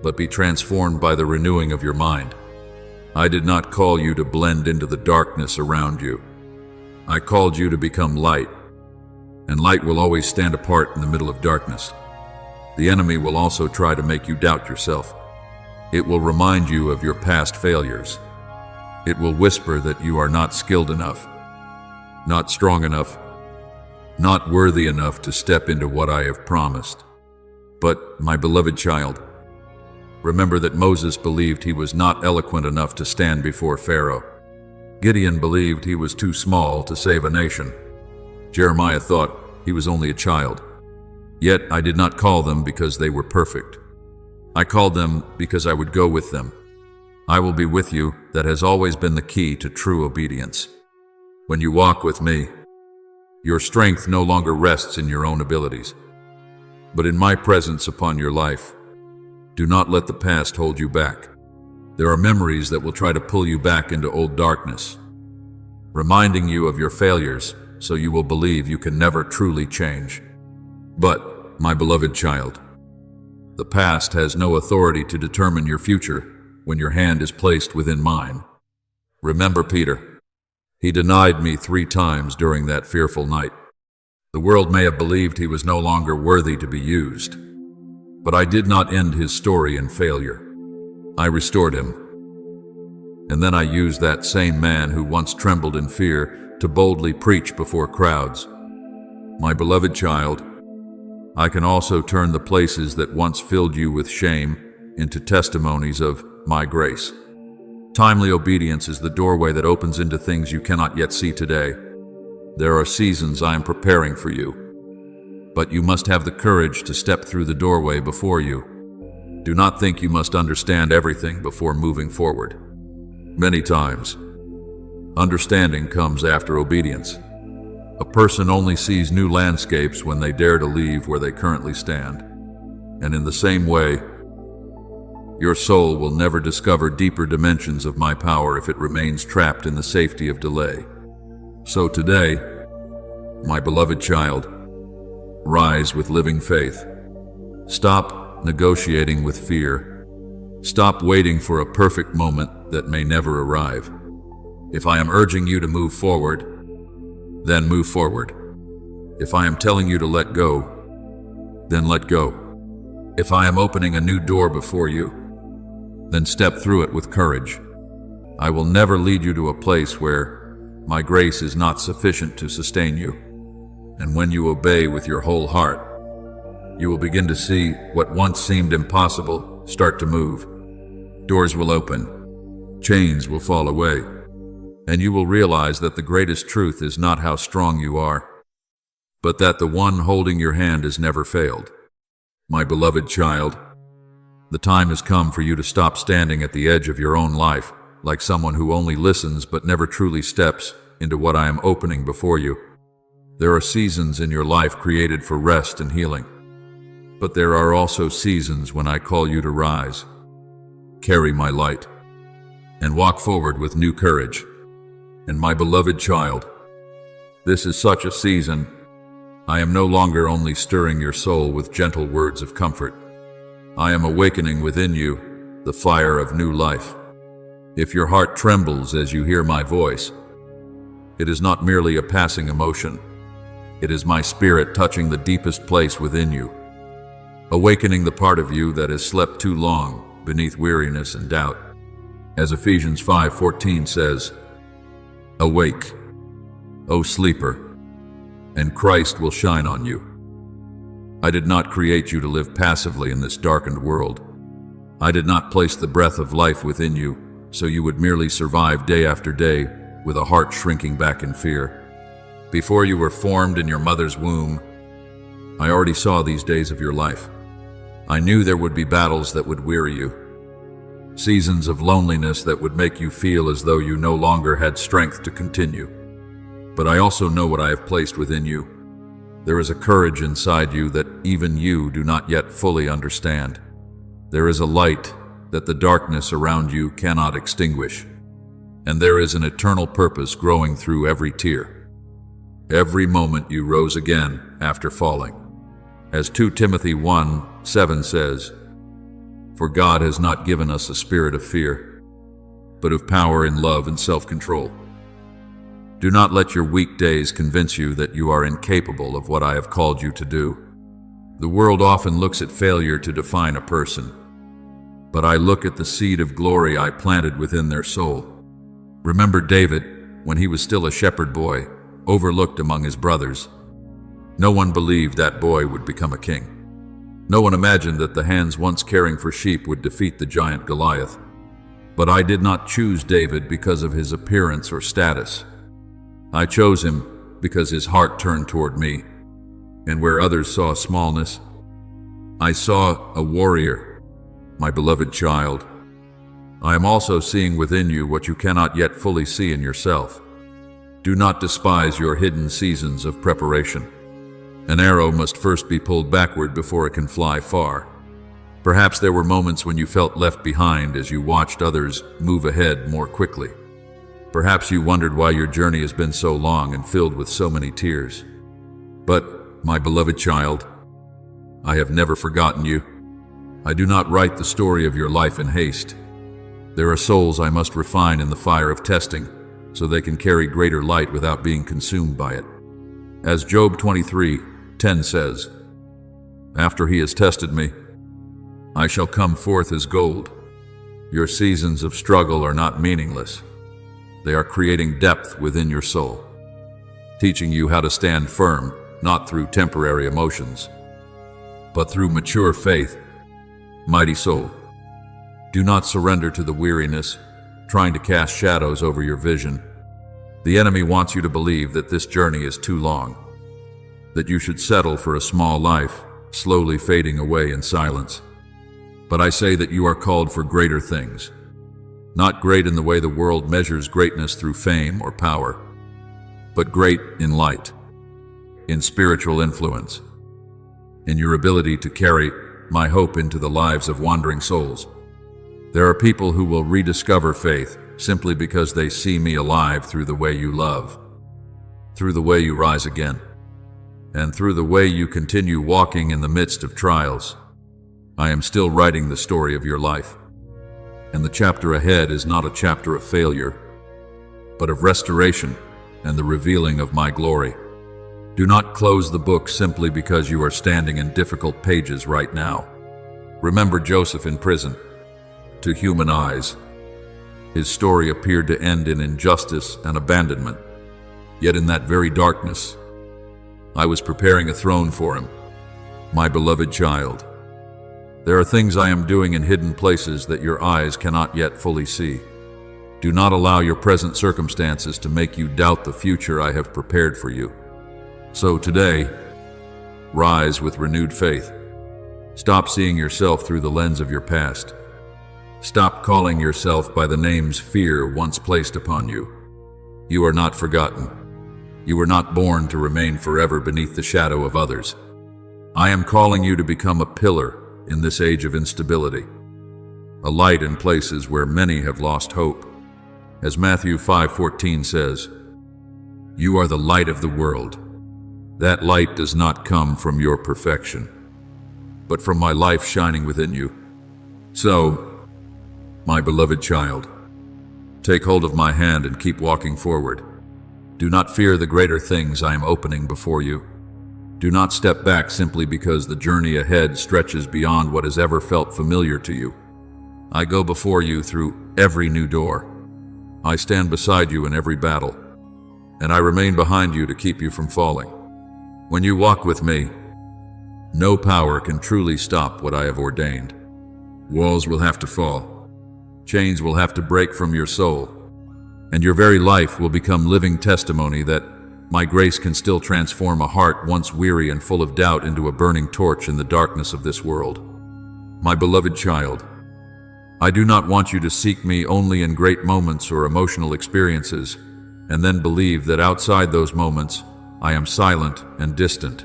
but be transformed by the renewing of your mind." I did not call you to blend into the darkness around you. I called you to become light, and light will always stand apart in the middle of darkness. The enemy will also try to make you doubt yourself. It will remind you of your past failures. It will whisper that you are not skilled enough, not strong enough, not worthy enough to step into what I have promised. But, my beloved child, remember that Moses believed he was not eloquent enough to stand before Pharaoh. Gideon believed he was too small to save a nation. Jeremiah thought he was only a child. Yet I did not call them because they were perfect. I called them because I would go with them. I will be with you. That has always been the key to true obedience. When you walk with me, your strength no longer rests in your own abilities, but in my presence upon your life. Do not let the past hold you back. There are memories that will try to pull you back into old darkness, reminding you of your failures so you will believe you can never truly change. But, my beloved child, the past has no authority to determine your future when your hand is placed within mine. Remember Peter. He denied me 3 times during that fearful night. The world may have believed he was no longer worthy to be used, but I did not end his story in failure. I restored him. And then I used that same man who once trembled in fear to boldly preach before crowds. My beloved child, I can also turn the places that once filled you with shame into testimonies of my grace. Timely obedience is the doorway that opens into things you cannot yet see today. There are seasons I am preparing for you, but you must have the courage to step through the doorway before you. Do not think you must understand everything before moving forward. Many times, understanding comes after obedience. A person only sees new landscapes when they dare to leave where they currently stand. And in the same way, Your soul will never discover deeper dimensions of my power if it remains trapped in the safety of delay. So today, my beloved child, rise with living faith. Stop negotiating with fear. Stop waiting for a perfect moment that may never arrive. If I am urging you to move forward, then move forward. If I am telling you to let go, then let go. If I am opening a new door before you, then step through it with courage. I will never lead you to a place where my grace is not sufficient to sustain you. And when you obey with your whole heart, you will begin to see what once seemed impossible start to move. Doors will open, chains will fall away, and you will realize that the greatest truth is not how strong you are, but that the one holding your hand has never failed. My beloved child, the time has come for you to stop standing at the edge of your own life, like someone who only listens but never truly steps into what I am opening before you. There are seasons in your life created for rest and healing, but there are also seasons when I call you to rise, carry my light, and walk forward with new courage. And my beloved child, this is such a season. I am no longer only stirring your soul with gentle words of comfort. I am awakening within you the fire of new life. If your heart trembles as you hear my voice, it is not merely a passing emotion. It is my spirit touching the deepest place within you, awakening the part of you that has slept too long beneath weariness and doubt. As Ephesians 5:14 says, "Awake, O sleeper, and Christ will shine on you." I did not create you to live passively in this darkened world. I did not place the breath of life within you so you would merely survive day after day with a heart shrinking back in fear. Before you were formed in your mother's womb, I already saw these days of your life. I knew there would be battles that would weary you, seasons of loneliness that would make you feel as though you no longer had strength to continue. But I also know what I have placed within you. There is a courage inside you that even you do not yet fully understand. There is a light that the darkness around you cannot extinguish. And there is an eternal purpose growing through every tear. Every moment you rose again after falling. As 2 Timothy 1:7 says, "For God has not given us a spirit of fear, but of power and love and self-control." Do not let your weak days convince you that you are incapable of what I have called you to do. The world often looks at failure to define a person, but I look at the seed of glory I planted within their soul. Remember David, when he was still a shepherd boy, overlooked among his brothers. No one believed that boy would become a king. No one imagined that the hands once caring for sheep would defeat the giant Goliath. But I did not choose David because of his appearance or status. I chose him because his heart turned toward me, and where others saw smallness, I saw a warrior. My beloved child, I am also seeing within you what you cannot yet fully see in yourself. Do not despise your hidden seasons of preparation. An arrow must first be pulled backward before it can fly far. Perhaps there were moments when you felt left behind as you watched others move ahead more quickly. Perhaps you wondered why your journey has been so long and filled with so many tears. But, my beloved child, I have never forgotten you. I do not write the story of your life in haste. There are souls I must refine in the fire of testing, so they can carry greater light without being consumed by it. As Job 23:10 says, "After he has tested me, I shall come forth as gold." Your seasons of struggle are not meaningless. They are creating depth within your soul, teaching you how to stand firm, not through temporary emotions, but through mature faith. Mighty soul, do not surrender to the weariness, trying to cast shadows over your vision. The enemy wants you to believe that this journey is too long, that you should settle for a small life, slowly fading away in silence. But I say that you are called for greater things. Not great in the way the world measures greatness through fame or power, but great in light, in spiritual influence, in your ability to carry my hope into the lives of wandering souls. There are people who will rediscover faith simply because they see me alive through the way you love, through the way you rise again, and through the way you continue walking in the midst of trials. I am still writing the story of your life, and the chapter ahead is not a chapter of failure, but of restoration and the revealing of my glory. Do not close the book simply because you are standing in difficult pages right now. Remember Joseph in prison. To human eyes, his story appeared to end in injustice and abandonment. Yet in that very darkness, I was preparing a throne for him. My beloved child, there are things I am doing in hidden places that your eyes cannot yet fully see. Do not allow your present circumstances to make you doubt the future I have prepared for you. So today, rise with renewed faith. Stop seeing yourself through the lens of your past. Stop calling yourself by the names fear once placed upon you. You are not forgotten. You were not born to remain forever beneath the shadow of others. I am calling you to become a pillar in this age of instability, a light in places where many have lost hope. As Matthew 5:14 says, "You are the light of the world." That light does not come from your perfection, but from my life shining within you. So, my beloved child, take hold of my hand and keep walking forward. Do not fear the greater things I am opening before you. Do not step back simply because the journey ahead stretches beyond what has ever felt familiar to you. I go before you through every new door. I stand beside you in every battle, and I remain behind you to keep you from falling. When you walk with me, no power can truly stop what I have ordained. Walls will have to fall. Chains will have to break from your soul, and your very life will become living testimony that my grace can still transform a heart once weary and full of doubt into a burning torch in the darkness of this world. My beloved child, I do not want you to seek me only in great moments or emotional experiences, and then believe that outside those moments, I am silent and distant.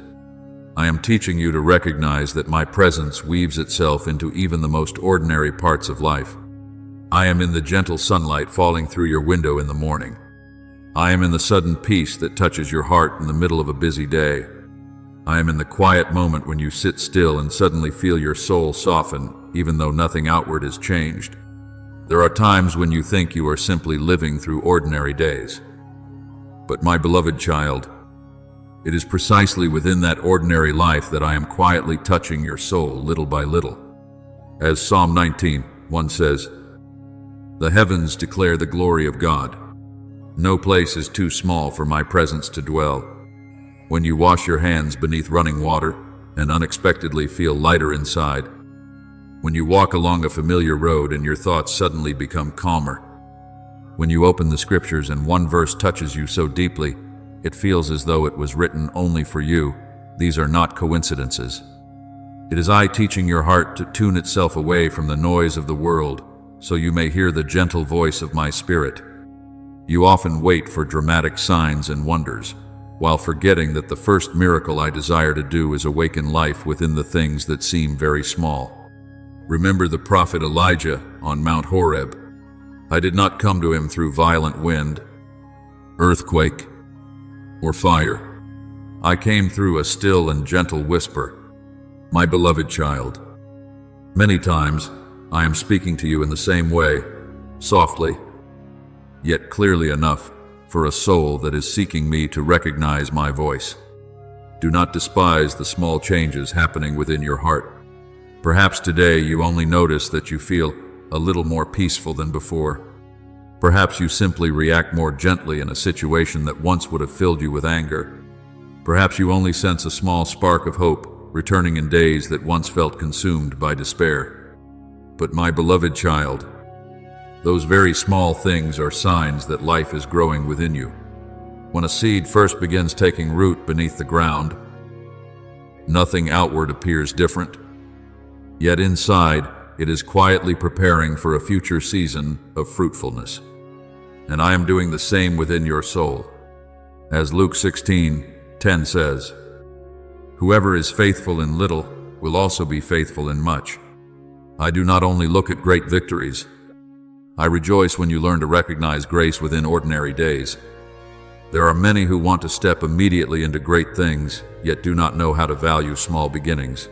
I am teaching you to recognize that my presence weaves itself into even the most ordinary parts of life. I am in the gentle sunlight falling through your window in the morning. I am in the sudden peace that touches your heart in the middle of a busy day. I am in the quiet moment when you sit still and suddenly feel your soul soften, even though nothing outward has changed. There are times when you think you are simply living through ordinary days. But my beloved child, it is precisely within that ordinary life that I am quietly touching your soul little by little. As Psalm 19:1 says, "The heavens declare the glory of God. No place is too small for my presence to dwell." When you wash your hands beneath running water and unexpectedly feel lighter inside, when you walk along a familiar road and your thoughts suddenly become calmer, when you open the scriptures and one verse touches you so deeply, it feels as though it was written only for you, these are not coincidences. It is I teaching your heart to tune itself away from the noise of the world, so you may hear the gentle voice of my Spirit. You often wait for dramatic signs and wonders, while forgetting that the first miracle I desire to do is awaken life within the things that seem very small. Remember the prophet Elijah on Mount Horeb. I did not come to him through violent wind, earthquake, or fire. I came through a still and gentle whisper. My beloved child, many times I am speaking to you in the same way, softly, yet clearly enough for a soul that is seeking me to recognize my voice. Do not despise the small changes happening within your heart. Perhaps today you only notice that you feel a little more peaceful than before. Perhaps you simply react more gently in a situation that once would have filled you with anger. Perhaps you only sense a small spark of hope returning in days that once felt consumed by despair. But my beloved child, those very small things are signs that life is growing within you. When a seed first begins taking root beneath the ground, nothing outward appears different. Yet inside, it is quietly preparing for a future season of fruitfulness. And I am doing the same within your soul. As Luke 16:10 says, "Whoever is faithful in little will also be faithful in much." I do not only look at great victories. I rejoice when you learn to recognize grace within ordinary days. There are many who want to step immediately into great things, yet do not know how to value small beginnings.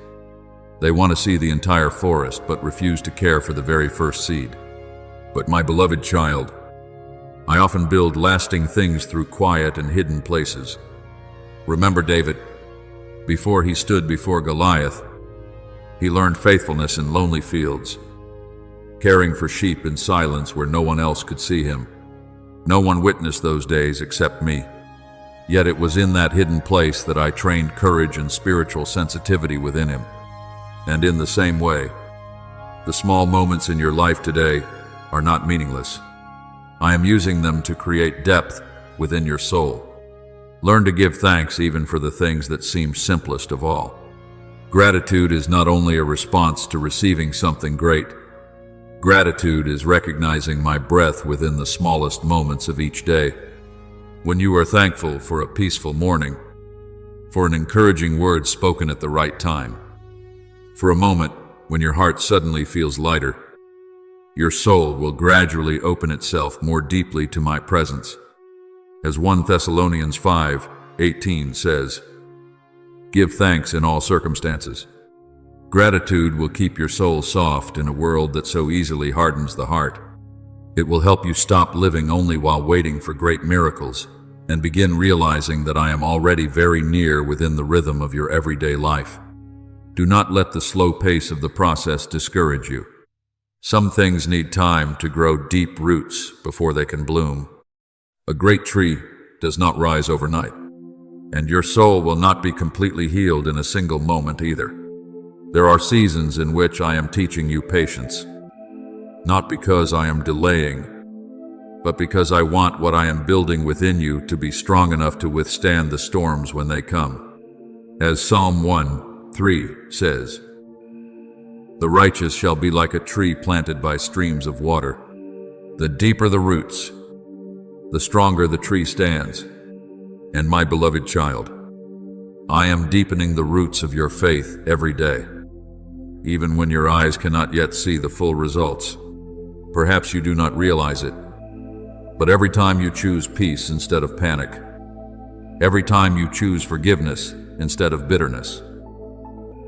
They want to see the entire forest, but refuse to care for the very first seed. But my beloved child, I often build lasting things through quiet and hidden places. Remember David. Before he stood before Goliath, he learned faithfulness in lonely fields, caring for sheep in silence where no one else could see him. No one witnessed those days except me. Yet it was in that hidden place that I trained courage and spiritual sensitivity within him. And in the same way, the small moments in your life today are not meaningless. I am using them to create depth within your soul. Learn to give thanks even for the things that seem simplest of all. Gratitude is not only a response to receiving something great. Gratitude is recognizing my breath within the smallest moments of each day. When you are thankful for a peaceful morning, for an encouraging word spoken at the right time, for a moment when your heart suddenly feels lighter, your soul will gradually open itself more deeply to my presence. As 1 Thessalonians 5:18 says, give thanks in all circumstances. Gratitude will keep your soul soft in a world that so easily hardens the heart. It will help you stop living only while waiting for great miracles and begin realizing that I am already very near within the rhythm of your everyday life. Do not let the slow pace of the process discourage you. Some things need time to grow deep roots before they can bloom. A great tree does not rise overnight, and your soul will not be completely healed in a single moment either. There are seasons in which I am teaching you patience, not because I am delaying, but because I want what I am building within you to be strong enough to withstand the storms when they come. As Psalm 1:3 says, the righteous shall be like a tree planted by streams of water. The deeper the roots, the stronger the tree stands. And my beloved child, I am deepening the roots of your faith every day, even when your eyes cannot yet see the full results. Perhaps you do not realize it, but every time you choose peace instead of panic, every time you choose forgiveness instead of bitterness,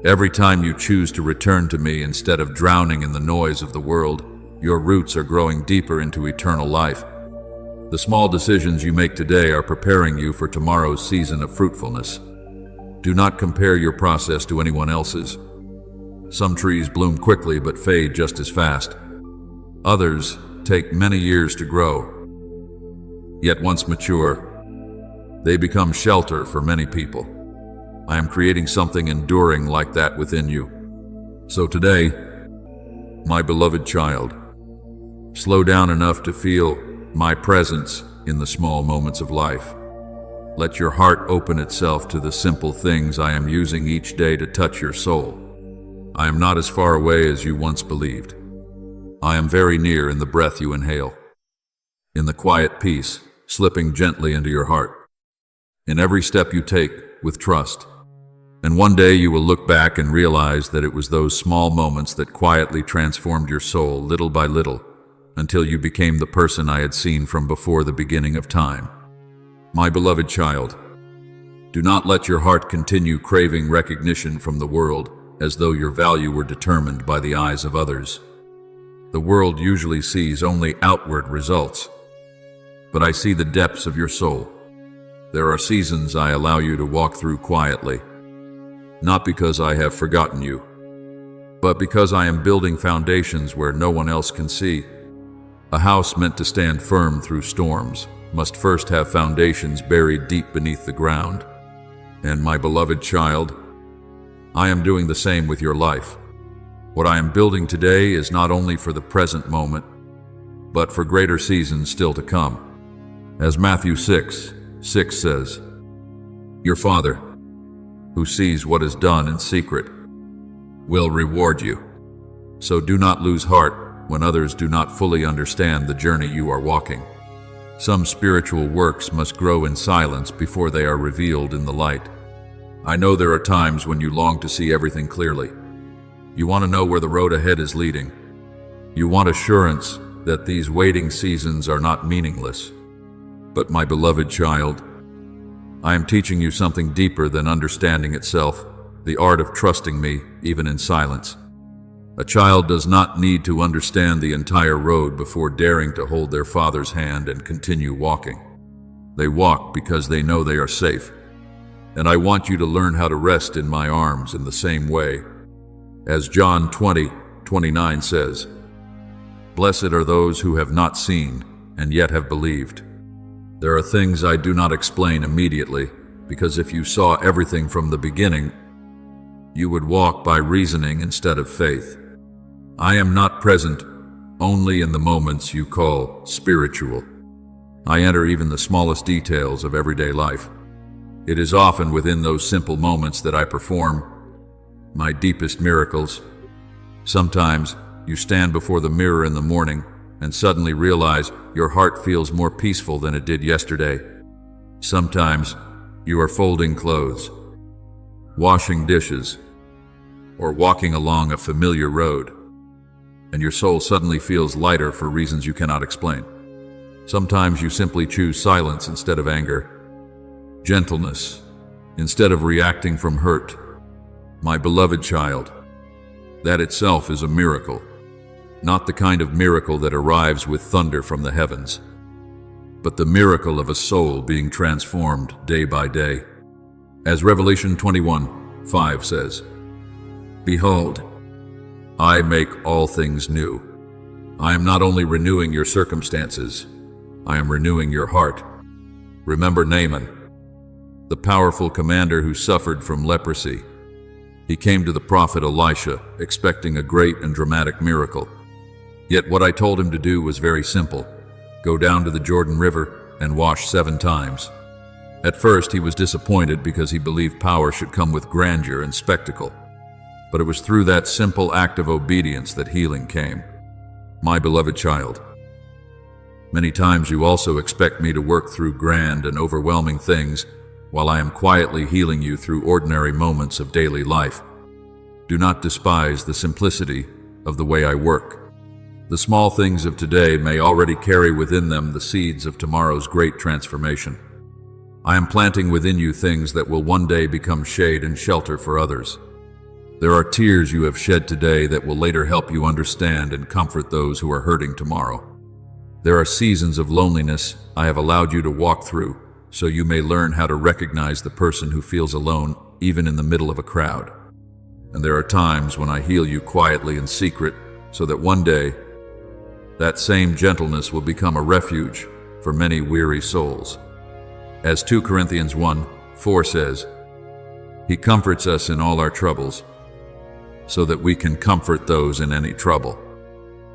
every time you choose to return to me instead of drowning in the noise of the world, your roots are growing deeper into eternal life. The small decisions you make today are preparing you for tomorrow's season of fruitfulness. Do not compare your process to anyone else's. Some trees bloom quickly but fade just as fast. Others take many years to grow. Yet once mature, they become shelter for many people. I am creating something enduring like that within you. So today, my beloved child, slow down enough to feel my presence in the small moments of life. Let your heart open itself to the simple things I am using each day to touch your soul. I am not as far away as you once believed. I am very near in the breath you inhale, in the quiet peace slipping gently into your heart, in every step you take with trust. And one day you will look back and realize that it was those small moments that quietly transformed your soul little by little, until you became the person I had seen from before the beginning of time. My beloved child, do not let your heart continue craving recognition from the world as though your value were determined by the eyes of others. The world usually sees only outward results, but I see the depths of your soul. There are seasons I allow you to walk through quietly, not because I have forgotten you, but because I am building foundations where no one else can see. A house meant to stand firm through storms must first have foundations buried deep beneath the ground. And my beloved child, I am doing the same with your life. What I am building today is not only for the present moment, but for greater seasons still to come. As Matthew 6:6 says, your Father, who sees what is done in secret, will reward you. So do not lose heart when others do not fully understand the journey you are walking. Some spiritual works must grow in silence before they are revealed in the light. I know there are times when you long to see everything clearly, You want to know where the road ahead is leading. You want assurance that these waiting seasons are not meaningless. But my beloved child, I am teaching you something deeper than understanding itself, the art of trusting me, even in silence. A child does not need to understand the entire road before daring to hold their father's hand and continue walking. They walk because they know they are safe. And I want you to learn how to rest in my arms in the same way. As John 20:29 says, "Blessed are those who have not seen and yet have believed." There are things I do not explain immediately, because if you saw everything from the beginning, you would walk by reasoning instead of faith. I am not present only in the moments you call spiritual. I enter even the smallest details of everyday life. It is often within those simple moments that I perform my deepest miracles. Sometimes you stand before the mirror in the morning and suddenly realize your heart feels more peaceful than it did yesterday. Sometimes you are folding clothes, washing dishes, or walking along a familiar road, and your soul suddenly feels lighter for reasons you cannot explain. Sometimes you simply choose silence instead of anger, gentleness instead of reacting from hurt. My beloved child, that itself is a miracle, not the kind of miracle that arrives with thunder from the heavens, but the miracle of a soul being transformed day by day. As Revelation 21:5 says, "Behold, I make all things new." I am not only renewing your circumstances, I am renewing your heart. Remember Naaman, the powerful commander who suffered from leprosy. He came to the prophet Elisha, expecting a great and dramatic miracle. Yet what I told him to do was very simple. Go down to the Jordan River and wash 7 times. At first he was disappointed because he believed power should come with grandeur and spectacle. But it was through that simple act of obedience that healing came. My beloved child, many times you also expect me to work through grand and overwhelming things while I am quietly healing you through ordinary moments of daily life. Do not despise the simplicity of the way I work. The small things of today may already carry within them the seeds of tomorrow's great transformation. I am planting within you things that will one day become shade and shelter for others. There are tears you have shed today that will later help you understand and comfort those who are hurting tomorrow. There are seasons of loneliness I have allowed you to walk through, so you may learn how to recognize the person who feels alone even in the middle of a crowd. And there are times when I heal you quietly in secret, so that one day that same gentleness will become a refuge for many weary souls. As 2 Corinthians 1:4 says, "He comforts us in all our troubles, so that we can comfort those in any trouble."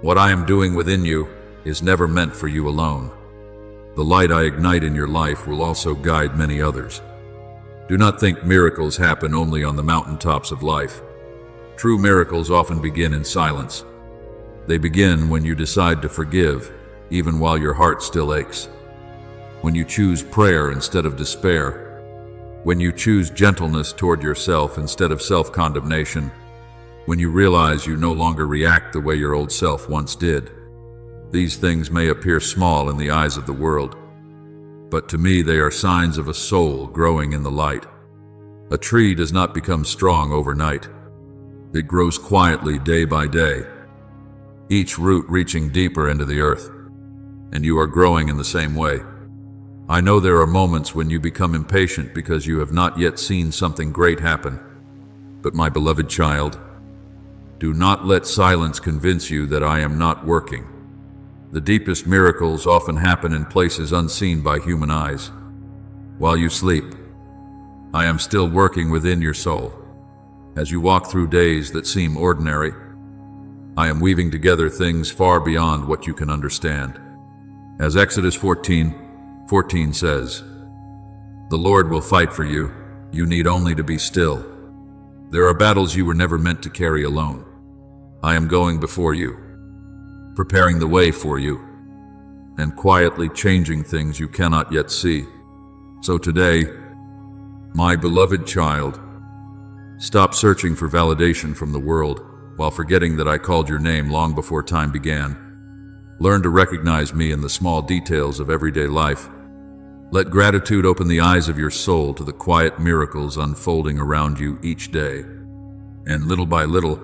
What I am doing within you is never meant for you alone. The light I ignite in your life will also guide many others. Do not think miracles happen only on the mountaintops of life. True miracles often begin in silence. They begin when you decide to forgive, even while your heart still aches. When you choose prayer instead of despair. When you choose gentleness toward yourself instead of self-condemnation. When you realize you no longer react the way your old self once did. These things may appear small in the eyes of the world, but to me they are signs of a soul growing in the light. A tree does not become strong overnight. It grows quietly day by day, each root reaching deeper into the earth, and you are growing in the same way. I know there are moments when you become impatient because you have not yet seen something great happen, but my beloved child, do not let silence convince you that I am not working. The deepest miracles often happen in places unseen by human eyes. While you sleep, I am still working within your soul. As you walk through days that seem ordinary, I am weaving together things far beyond what you can understand. As Exodus 14:14 says, "The Lord will fight for you. You need only to be still." There are battles you were never meant to carry alone. I am going before you, preparing the way for you, and quietly changing things you cannot yet see. So today, my beloved child, stop searching for validation from the world while forgetting that I called your name long before time began. Learn to recognize me in the small details of everyday life. Let gratitude open the eyes of your soul to the quiet miracles unfolding around you each day. And little by little,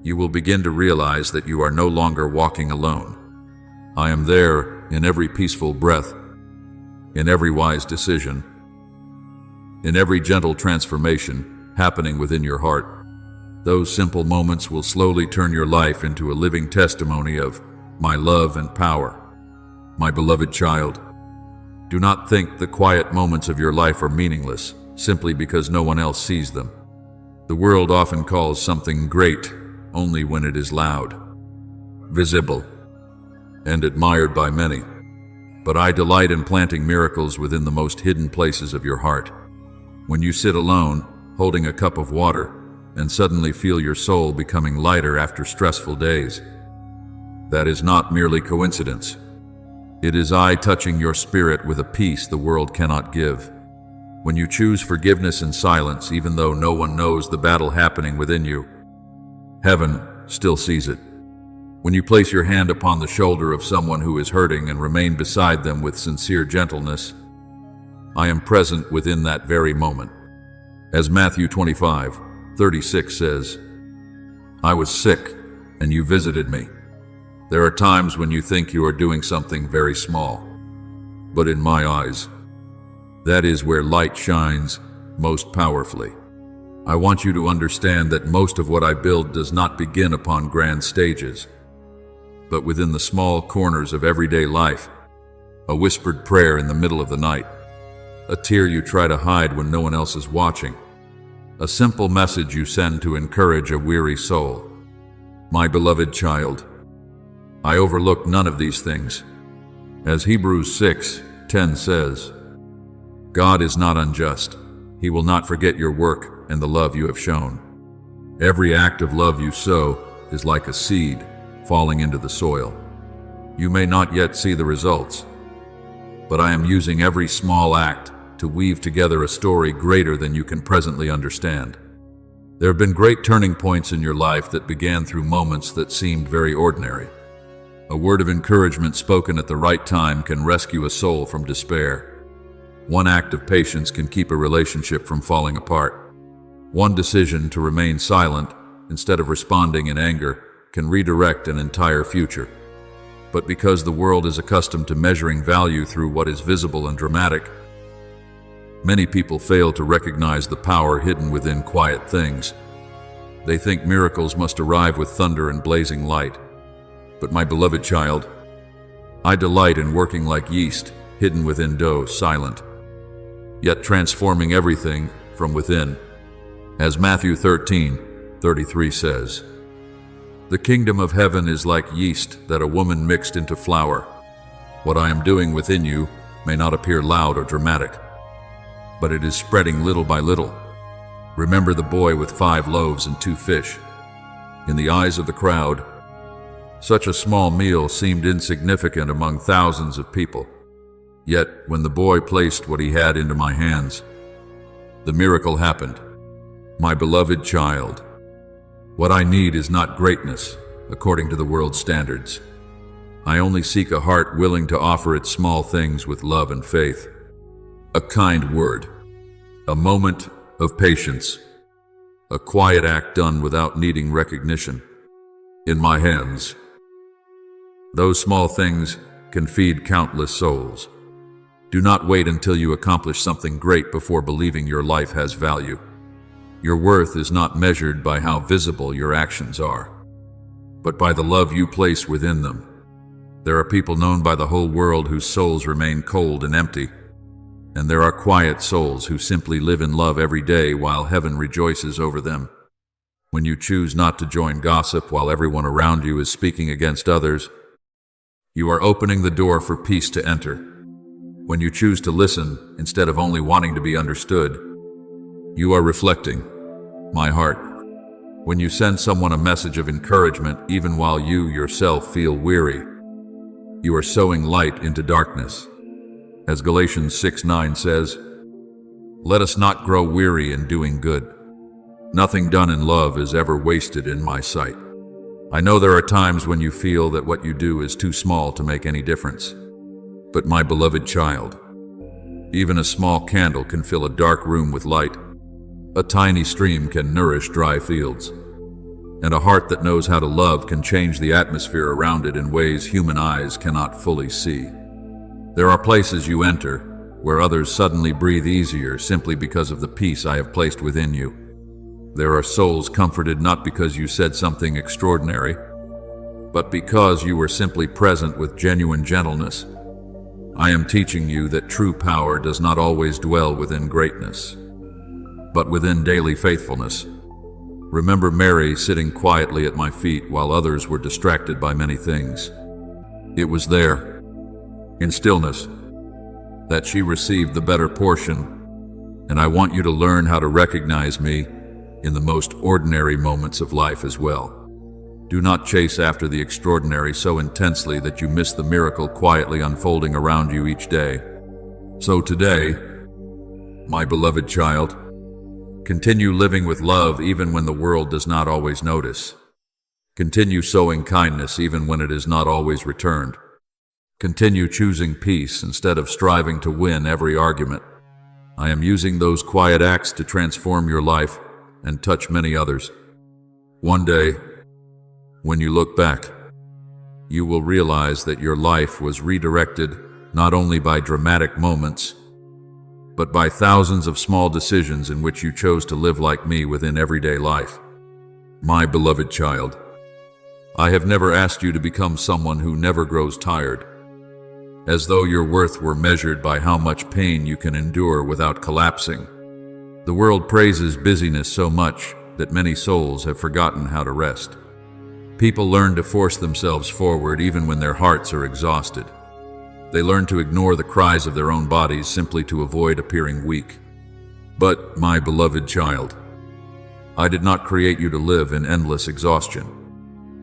you will begin to realize that you are no longer walking alone. I am there in every peaceful breath, in every wise decision, in every gentle transformation happening within your heart. Those simple moments will slowly turn your life into a living testimony of my love and power. My beloved child, do not think the quiet moments of your life are meaningless simply because no one else sees them. The world often calls something great only when it is loud, visible, and admired by many. But I delight in planting miracles within the most hidden places of your heart. When you sit alone, holding a cup of water, and suddenly feel your soul becoming lighter after stressful days, that is not merely coincidence. It is I touching your spirit with a peace the world cannot give. When you choose forgiveness in silence, even though no one knows the battle happening within you, heaven still sees it. When you place your hand upon the shoulder of someone who is hurting and remain beside them with sincere gentleness, I am present within that very moment. As Matthew 25:36 says, I was sick and you visited me. There are times when you think you are doing something very small, but in my eyes, that is where light shines most powerfully. I want you to understand that most of what I build does not begin upon grand stages, but within the small corners of everyday life. A whispered prayer in the middle of the night, a tear you try to hide when no one else is watching, a simple message you send to encourage a weary soul. My beloved child, I overlook none of these things. As Hebrews 6:10 says, God is not unjust. He will not forget your work and the love you have shown. Every act of love you sow is like a seed falling into the soil. You may not yet see the results, but I am using every small act to weave together a story greater than you can presently understand. There have been great turning points in your life that began through moments that seemed very ordinary. A word of encouragement spoken at the right time can rescue a soul from despair. One act of patience can keep a relationship from falling apart. One decision to remain silent instead of responding in anger can redirect an entire future. But because the world is accustomed to measuring value through what is visible and dramatic, many people fail to recognize the power hidden within quiet things. They think miracles must arrive with thunder and blazing light. But my beloved child, I delight in working like yeast, hidden within dough, silent, yet transforming everything from within. As Matthew 13:33 says, the kingdom of heaven is like yeast that a woman mixed into flour. What I am doing within you may not appear loud or dramatic, but it is spreading little by little. Remember the boy with 5 loaves and 2 fish. In the eyes of the crowd, such a small meal seemed insignificant among thousands of people. Yet, when the boy placed what he had into my hands, the miracle happened. My beloved child, what I need is not greatness, according to the world's standards. I only seek a heart willing to offer its small things with love and faith. A kind word, a moment of patience, a quiet act done without needing recognition. In my hands, those small things can feed countless souls. Do not wait until you accomplish something great before believing your life has value. Your worth is not measured by how visible your actions are, but by the love you place within them. There are people known by the whole world whose souls remain cold and empty, and there are quiet souls who simply live in love every day while heaven rejoices over them. When you choose not to join gossip while everyone around you is speaking against others, you are opening the door for peace to enter. When you choose to listen instead of only wanting to be understood, you are reflecting my heart. When you send someone a message of encouragement even while you yourself feel weary, you are sowing light into darkness. As Galatians 6:9 says, let us not grow weary in doing good, Nothing done in love is ever wasted in my sight. I know there are times when you feel that what you do is too small to make any difference. But my beloved child, even a small candle can fill a dark room with light. A tiny stream can nourish dry fields. And a heart that knows how to love can change the atmosphere around it in ways human eyes cannot fully see. There are places you enter where others suddenly breathe easier simply because of the peace I have placed within you. There are souls comforted not because you said something extraordinary, but because you were simply present with genuine gentleness. I am teaching you that true power does not always dwell within greatness, but within daily faithfulness. Remember Mary sitting quietly at my feet while others were distracted by many things. It was there, in stillness, that she received the better portion, and I want you to learn how to recognize me in the most ordinary moments of life as well. Do not chase after the extraordinary so intensely that you miss the miracle quietly unfolding around you each day. So today, my beloved child, continue living with love even when the world does not always notice. Continue sowing kindness even when it is not always returned. Continue choosing peace instead of striving to win every argument. I am using those quiet acts to transform your life and touch many others. One day, when you look back, you will realize that your life was redirected not only by dramatic moments, but by thousands of small decisions in which you chose to live like me within everyday life. My beloved child, I have never asked you to become someone who never grows tired, as though your worth were measured by how much pain you can endure without collapsing. The world praises busyness so much that many souls have forgotten how to rest. People learn to force themselves forward even when their hearts are exhausted. They learn to ignore the cries of their own bodies simply to avoid appearing weak. But, my beloved child, I did not create you to live in endless exhaustion.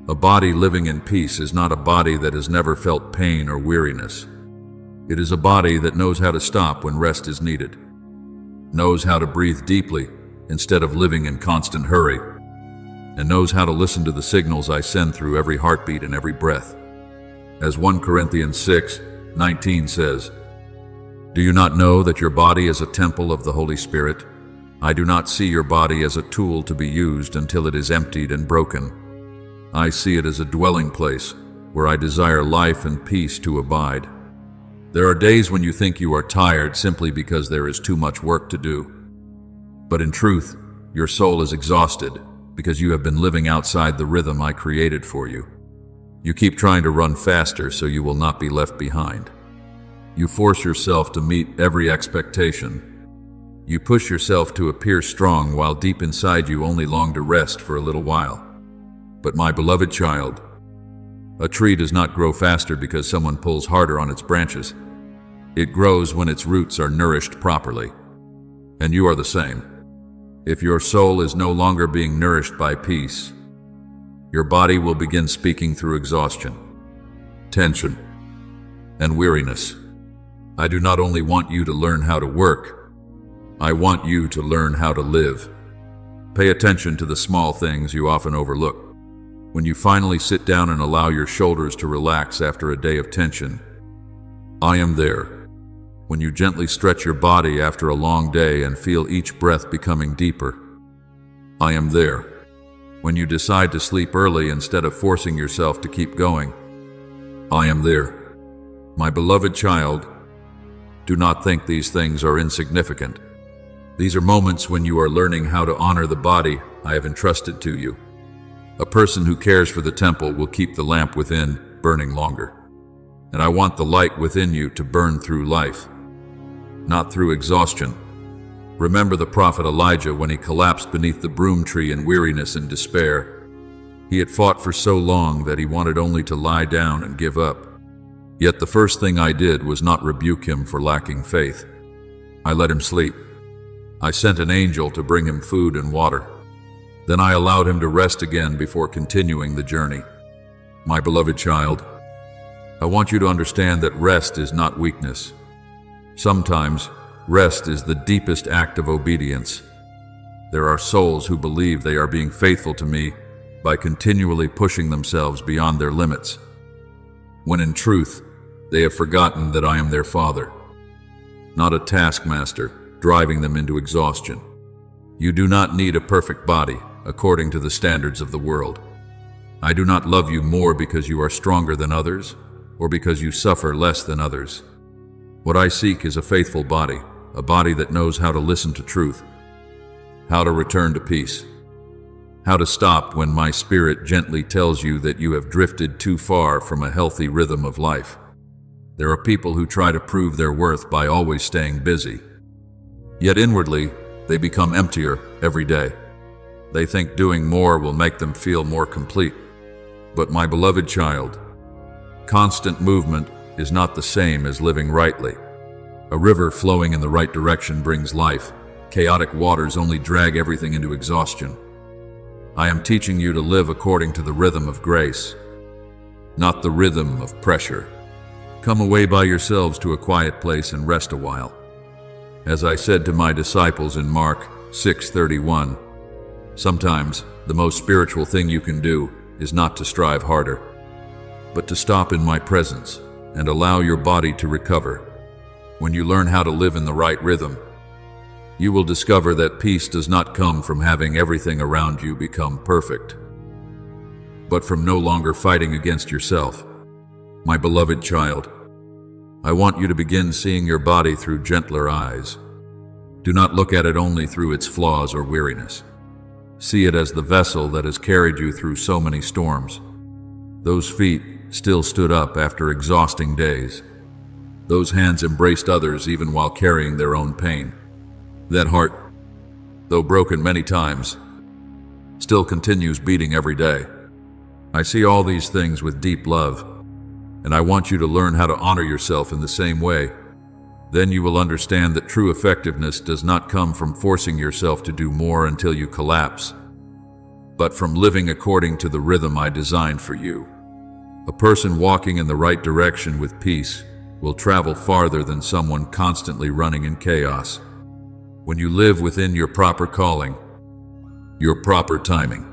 A body living in peace is not a body that has never felt pain or weariness. It is a body that knows how to stop when rest is needed, knows how to breathe deeply instead of living in constant hurry, and knows how to listen to the signals I send through every heartbeat and every breath. As 1 Corinthians 6:19 says, "Do you not know that your body is a temple of the Holy Spirit? I do not see your body as a tool to be used until it is emptied and broken. I see it as a dwelling place where I desire life and peace to abide." There are days when you think you are tired simply because there is too much work to do. But in truth, your soul is exhausted because you have been living outside the rhythm I created for you. You keep trying to run faster so you will not be left behind. You force yourself to meet every expectation. You push yourself to appear strong while deep inside you only long to rest for a little while. But my beloved child, a tree does not grow faster because someone pulls harder on its branches. It grows when its roots are nourished properly. And you are the same. If your soul is no longer being nourished by peace, your body will begin speaking through exhaustion, tension, and weariness. I do not only want you to learn how to work, I want you to learn how to live. Pay attention to the small things you often overlook. When you finally sit down and allow your shoulders to relax after a day of tension, I am there. When you gently stretch your body after a long day and feel each breath becoming deeper, I am there. When you decide to sleep early instead of forcing yourself to keep going, I am there. My beloved child, do not think these things are insignificant. These are moments when you are learning how to honor the body I have entrusted to you. A person who cares for the temple will keep the lamp within burning longer. And I want the light within you to burn through life, not through exhaustion. Remember the prophet Elijah when he collapsed beneath the broom tree in weariness and despair. He had fought for so long that he wanted only to lie down and give up. Yet the first thing I did was not rebuke him for lacking faith. I let him sleep. I sent an angel to bring him food and water. Then I allowed him to rest again before continuing the journey. My beloved child, I want you to understand that rest is not weakness. Sometimes, rest is the deepest act of obedience. There are souls who believe they are being faithful to me by continually pushing themselves beyond their limits, when in truth, they have forgotten that I am their Father, not a taskmaster driving them into exhaustion. You do not need a perfect body according to the standards of the world. I do not love you more because you are stronger than others or because you suffer less than others. What I seek is a faithful body, a body that knows how to listen to truth, how to return to peace, how to stop when my spirit gently tells you that you have drifted too far from a healthy rhythm of life. There are people who try to prove their worth by always staying busy. Yet inwardly, they become emptier every day. They think doing more will make them feel more complete. But my beloved child, constant movement is not the same as living rightly. A river flowing in the right direction brings life. Chaotic waters only drag everything into exhaustion. I am teaching you to live according to the rhythm of grace, not the rhythm of pressure. Come away by yourselves to a quiet place and rest a while. As I said to my disciples in Mark 6:31, sometimes the most spiritual thing you can do is not to strive harder, but to stop in my presence and allow your body to recover. When you learn how to live in the right rhythm, you will discover that peace does not come from having everything around you become perfect, but from no longer fighting against yourself. My beloved child, I want you to begin seeing your body through gentler eyes. Do not look at it only through its flaws or weariness. See it as the vessel that has carried you through so many storms. Those feet still stood up after exhausting days. Those hands embraced others even while carrying their own pain. That heart, though broken many times, still continues beating every day. I see all these things with deep love, and I want you to learn how to honor yourself in the same way. Then you will understand that true effectiveness does not come from forcing yourself to do more until you collapse, but from living according to the rhythm I designed for you. A person walking in the right direction with peace will travel farther than someone constantly running in chaos. When you live within your proper calling, your proper timing,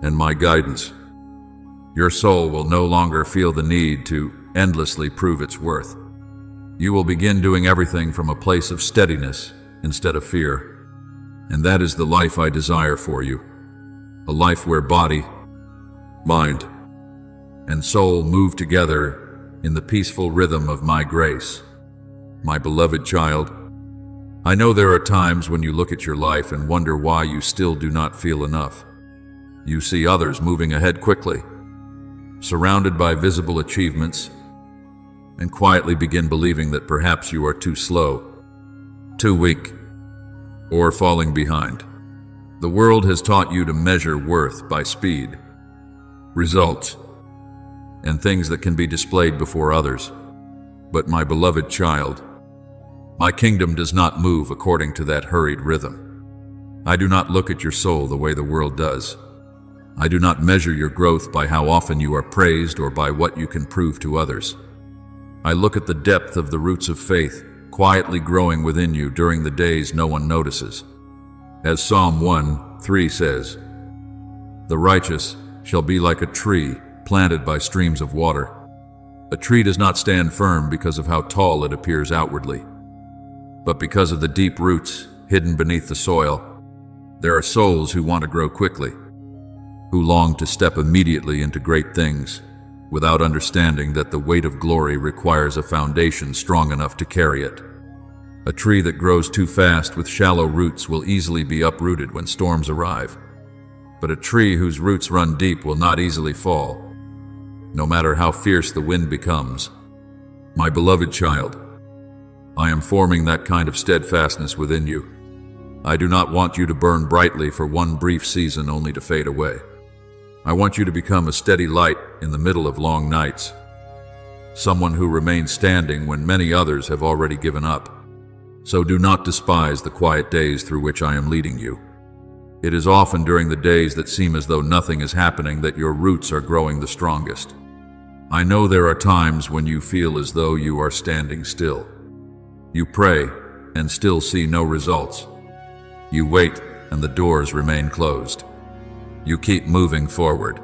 and my guidance, your soul will no longer feel the need to endlessly prove its worth. You will begin doing everything from a place of steadiness instead of fear. And that is the life I desire for you. A life where body, mind, and soul move together in the peaceful rhythm of my grace. My beloved child, I know there are times when you look at your life and wonder why you still do not feel enough. You see others moving ahead quickly, surrounded by visible achievements, and quietly begin believing that perhaps you are too slow, too weak, or falling behind. The world has taught you to measure worth by speed, results, and things that can be displayed before others. But my beloved child, my kingdom does not move according to that hurried rhythm. I do not look at your soul the way the world does. I do not measure your growth by how often you are praised or by what you can prove to others. I look at the depth of the roots of faith quietly growing within you during the days no one notices. As Psalm 1:3 says, "The righteous shall be like a tree planted by streams of water." A tree does not stand firm because of how tall it appears outwardly, but because of the deep roots hidden beneath the soil. There are souls who want to grow quickly, who long to step immediately into great things, without understanding that the weight of glory requires a foundation strong enough to carry it. A tree that grows too fast with shallow roots will easily be uprooted when storms arrive. But a tree whose roots run deep will not easily fall, no matter how fierce the wind becomes. My beloved child, I am forming that kind of steadfastness within you. I do not want you to burn brightly for one brief season only to fade away. I want you to become a steady light in the middle of long nights, someone who remains standing when many others have already given up. So do not despise the quiet days through which I am leading you. It is often during the days that seem as though nothing is happening that your roots are growing the strongest. I know there are times when you feel as though you are standing still. You pray and still see no results. You wait and the doors remain closed. You keep moving forward,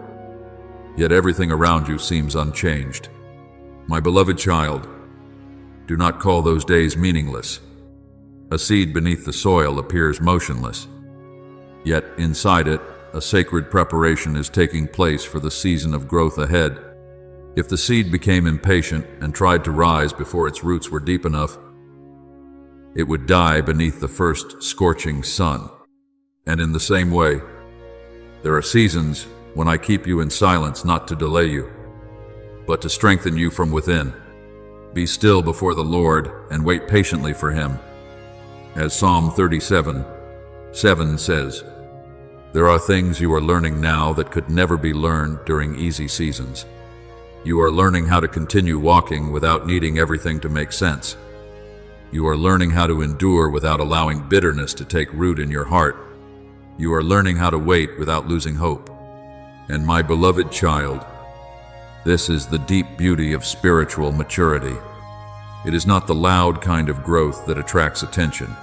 yet everything around you seems unchanged. My beloved child, do not call those days meaningless. A seed beneath the soil appears motionless, yet inside it, a sacred preparation is taking place for the season of growth ahead. If the seed became impatient and tried to rise before its roots were deep enough, it would die beneath the first scorching sun. And in the same way, there are seasons when I keep you in silence not to delay you, but to strengthen you from within. Be still before the Lord and wait patiently for Him. As Psalm 37:7 says, there are things you are learning now that could never be learned during easy seasons. You are learning how to continue walking without needing everything to make sense. You are learning how to endure without allowing bitterness to take root in your heart. You are learning how to wait without losing hope. And my beloved child, this is the deep beauty of spiritual maturity. It is not the loud kind of growth that attracts attention,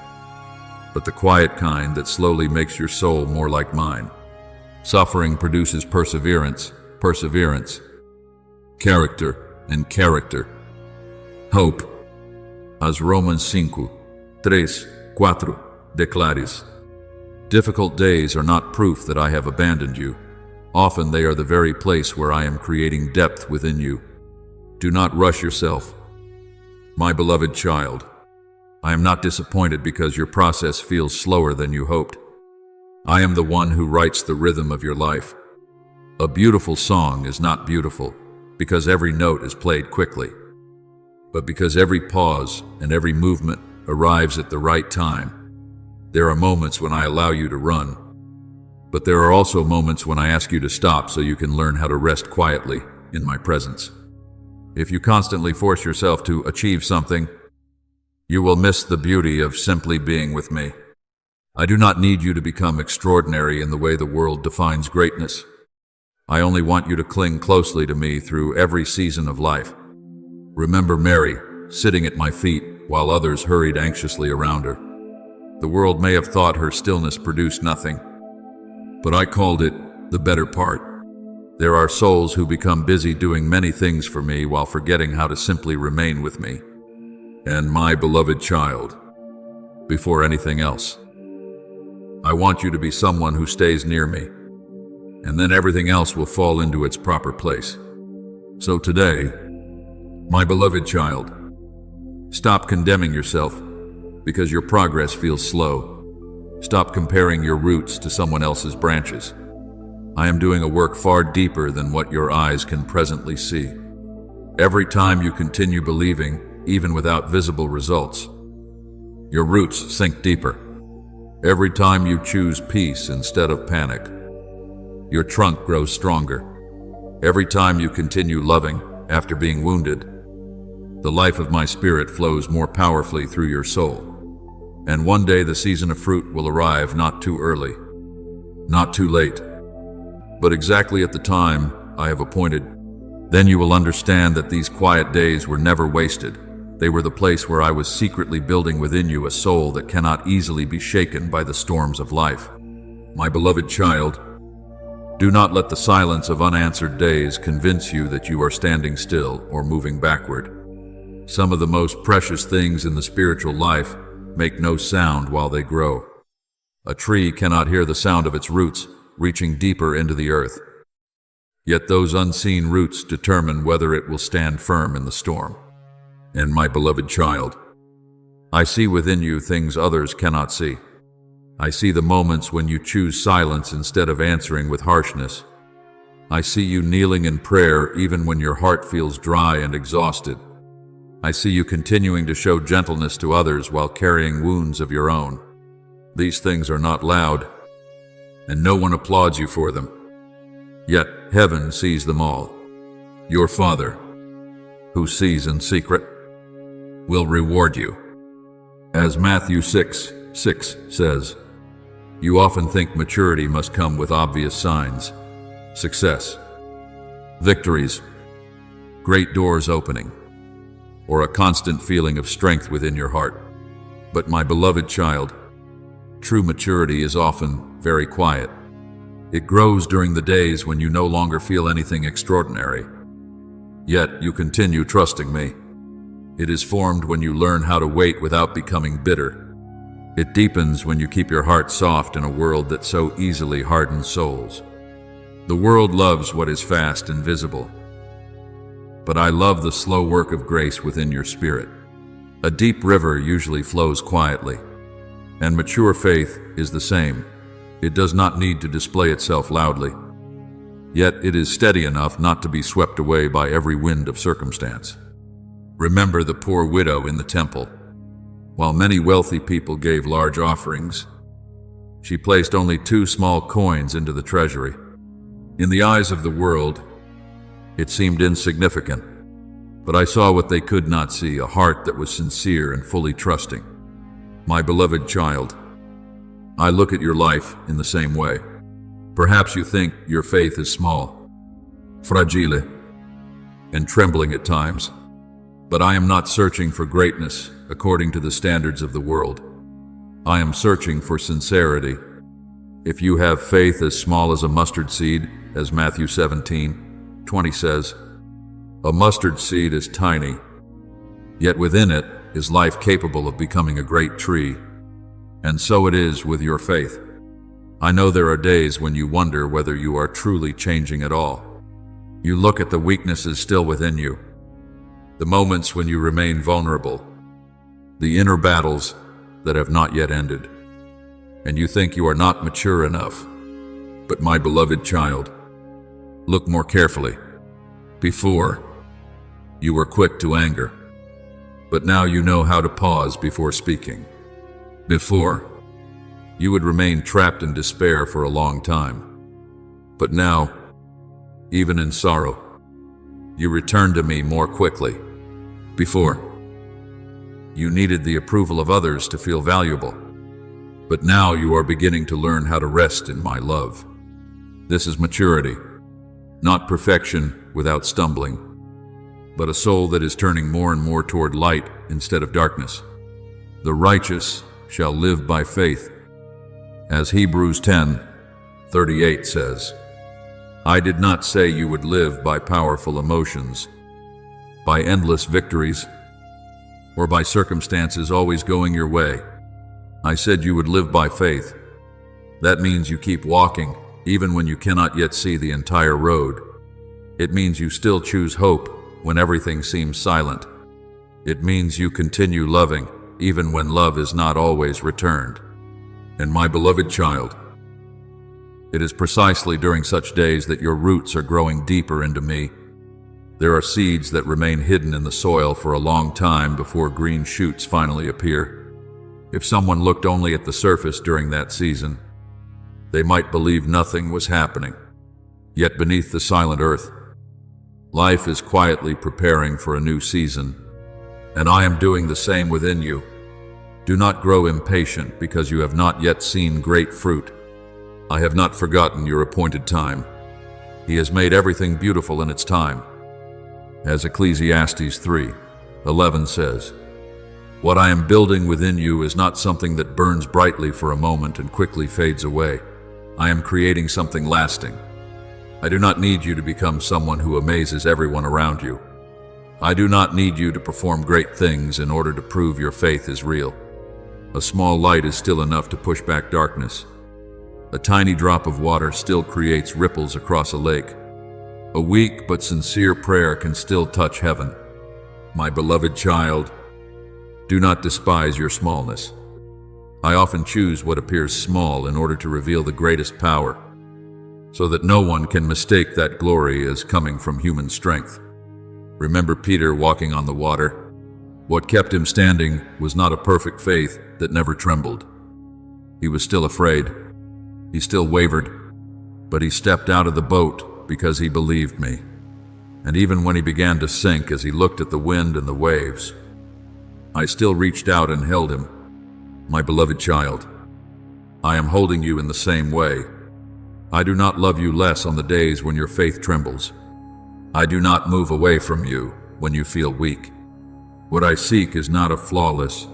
but the quiet kind that slowly makes your soul more like mine. Suffering produces perseverance, perseverance, character, and character. Hope. As Romans 5:3-4 declares. Difficult days are not proof that I have abandoned you. Often they are the very place where I am creating depth within you. Do not rush yourself. My beloved child, I am not disappointed because your process feels slower than you hoped. I am the one who writes the rhythm of your life. A beautiful song is not beautiful because every note is played quickly, but because every pause and every movement arrives at the right time. There are moments when I allow you to run, but there are also moments when I ask you to stop so you can learn how to rest quietly in my presence. If you constantly force yourself to achieve something, you will miss the beauty of simply being with me. I do not need you to become extraordinary in the way the world defines greatness. I only want you to cling closely to me through every season of life. Remember Mary, sitting at my feet while others hurried anxiously around her. The world may have thought her stillness produced nothing, but I called it the better part. There are souls who become busy doing many things for me while forgetting how to simply remain with me. And my beloved child, before anything else, I want you to be someone who stays near me, and then everything else will fall into its proper place. So today, my beloved child, stop condemning yourself because your progress feels slow. Stop comparing your roots to someone else's branches. I am doing a work far deeper than what your eyes can presently see. Every time you continue believing, even without visible results, your roots sink deeper. Every time you choose peace instead of panic, your trunk grows stronger. Every time you continue loving after being wounded, the life of my spirit flows more powerfully through your soul. And one day the season of fruit will arrive, not too early, not too late, but exactly at the time I have appointed. Then you will understand that these quiet days were never wasted. They were the place where I was secretly building within you a soul that cannot easily be shaken by the storms of life. My beloved child, do not let the silence of unanswered days convince you that you are standing still or moving backward. Some of the most precious things in the spiritual life make no sound while they grow. A tree cannot hear the sound of its roots reaching deeper into the earth. Yet those unseen roots determine whether it will stand firm in the storm. And my beloved child, I see within you things others cannot see. I see the moments when you choose silence instead of answering with harshness. I see you kneeling in prayer even when your heart feels dry and exhausted. I see you continuing to show gentleness to others while carrying wounds of your own. These things are not loud, and no one applauds you for them. Yet heaven sees them all. Your Father, who sees in secret, will reward you. As Matthew 6:6 says, you often think maturity must come with obvious signs, success, victories, great doors opening, or a constant feeling of strength within your heart. But my beloved child, True maturity is often very quiet. It grows during the days when you no longer feel anything extraordinary. Yet you continue trusting me. It is formed when you learn how to wait without becoming bitter. It deepens when you keep your heart soft in a world that so easily hardens souls. The world loves what is fast and visible. But I love the slow work of grace within your spirit. A deep river usually flows quietly, and mature faith is the same. It does not need to display itself loudly, yet it is steady enough not to be swept away by every wind of circumstance. Remember the poor widow in the temple. While many wealthy people gave large offerings, she placed only 2 small coins into the treasury. In the eyes of the world, it seemed insignificant, but I saw what they could not see, a heart that was sincere and fully trusting. My beloved child, I look at your life in the same way. Perhaps you think your faith is small, fragile, and trembling at times, but I am not searching for greatness according to the standards of the world. I am searching for sincerity. If you have faith as small as a mustard seed, as Matthew 17:20 says, a mustard seed is tiny, yet within it is life capable of becoming a great tree. And so it is with your faith. I know there are days when you wonder whether you are truly changing at all. You look at the weaknesses still within you, the moments when you remain vulnerable, the inner battles that have not yet ended, and you think you are not mature enough. But my beloved child, look more carefully. Before, you were quick to anger, but now you know how to pause before speaking. Before, you would remain trapped in despair for a long time, but now, even in sorrow, you return to me more quickly. Before, you needed the approval of others to feel valuable, but now you are beginning to learn how to rest in my love. This is maturity, not perfection without stumbling, but a soul that is turning more and more toward light instead of darkness. The righteous shall live by faith, as Hebrews 10:38 says. I did not say you would live by powerful emotions, by endless victories, or by circumstances always going your way. I said you would live by faith. That means you keep walking, even when you cannot yet see the entire road. It means you still choose hope when everything seems silent. It means you continue loving, even when love is not always returned. And my beloved child, it is precisely during such days that your roots are growing deeper into me. There are seeds that remain hidden in the soil for a long time before green shoots finally appear. If someone looked only at the surface during that season, they might believe nothing was happening. Yet beneath the silent earth, life is quietly preparing for a new season, and I am doing the same within you. Do not grow impatient because you have not yet seen great fruit. I have not forgotten your appointed time. He has made everything beautiful in its time. As Ecclesiastes 3:11 says, what I am building within you is not something that burns brightly for a moment and quickly fades away. I am creating something lasting. I do not need you to become someone who amazes everyone around you. I do not need you to perform great things in order to prove your faith is real. A small light is still enough to push back darkness. A tiny drop of water still creates ripples across a lake. A weak but sincere prayer can still touch heaven. My beloved child, do not despise your smallness. I often choose what appears small in order to reveal the greatest power, so that no one can mistake that glory as coming from human strength. Remember Peter walking on the water. What kept him standing was not a perfect faith that never trembled. He was still afraid. He still wavered, but he stepped out of the boat because he believed me. And even when he began to sink as he looked at the wind and the waves, I still reached out and held him. My beloved child, I am holding you in the same way. I do not love you less on the days when your faith trembles. I do not move away from you when you feel weak. What I seek is not a flawless,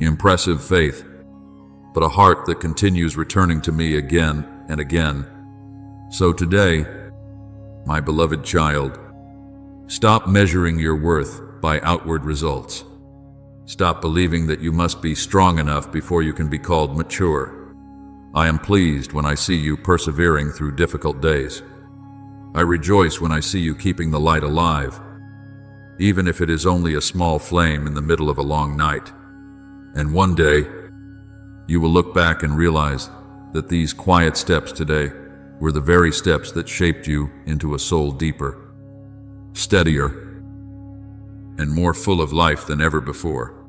impressive faith, but a heart that continues returning to me again and again. So today, my beloved child, stop measuring your worth by outward results. Stop believing that you must be strong enough before you can be called mature. I am pleased when I see you persevering through difficult days. I rejoice when I see you keeping the light alive, even if it is only a small flame in the middle of a long night. And one day, you will look back and realize that these quiet steps today were the very steps that shaped you into a soul deeper, steadier, and more full of life than ever before.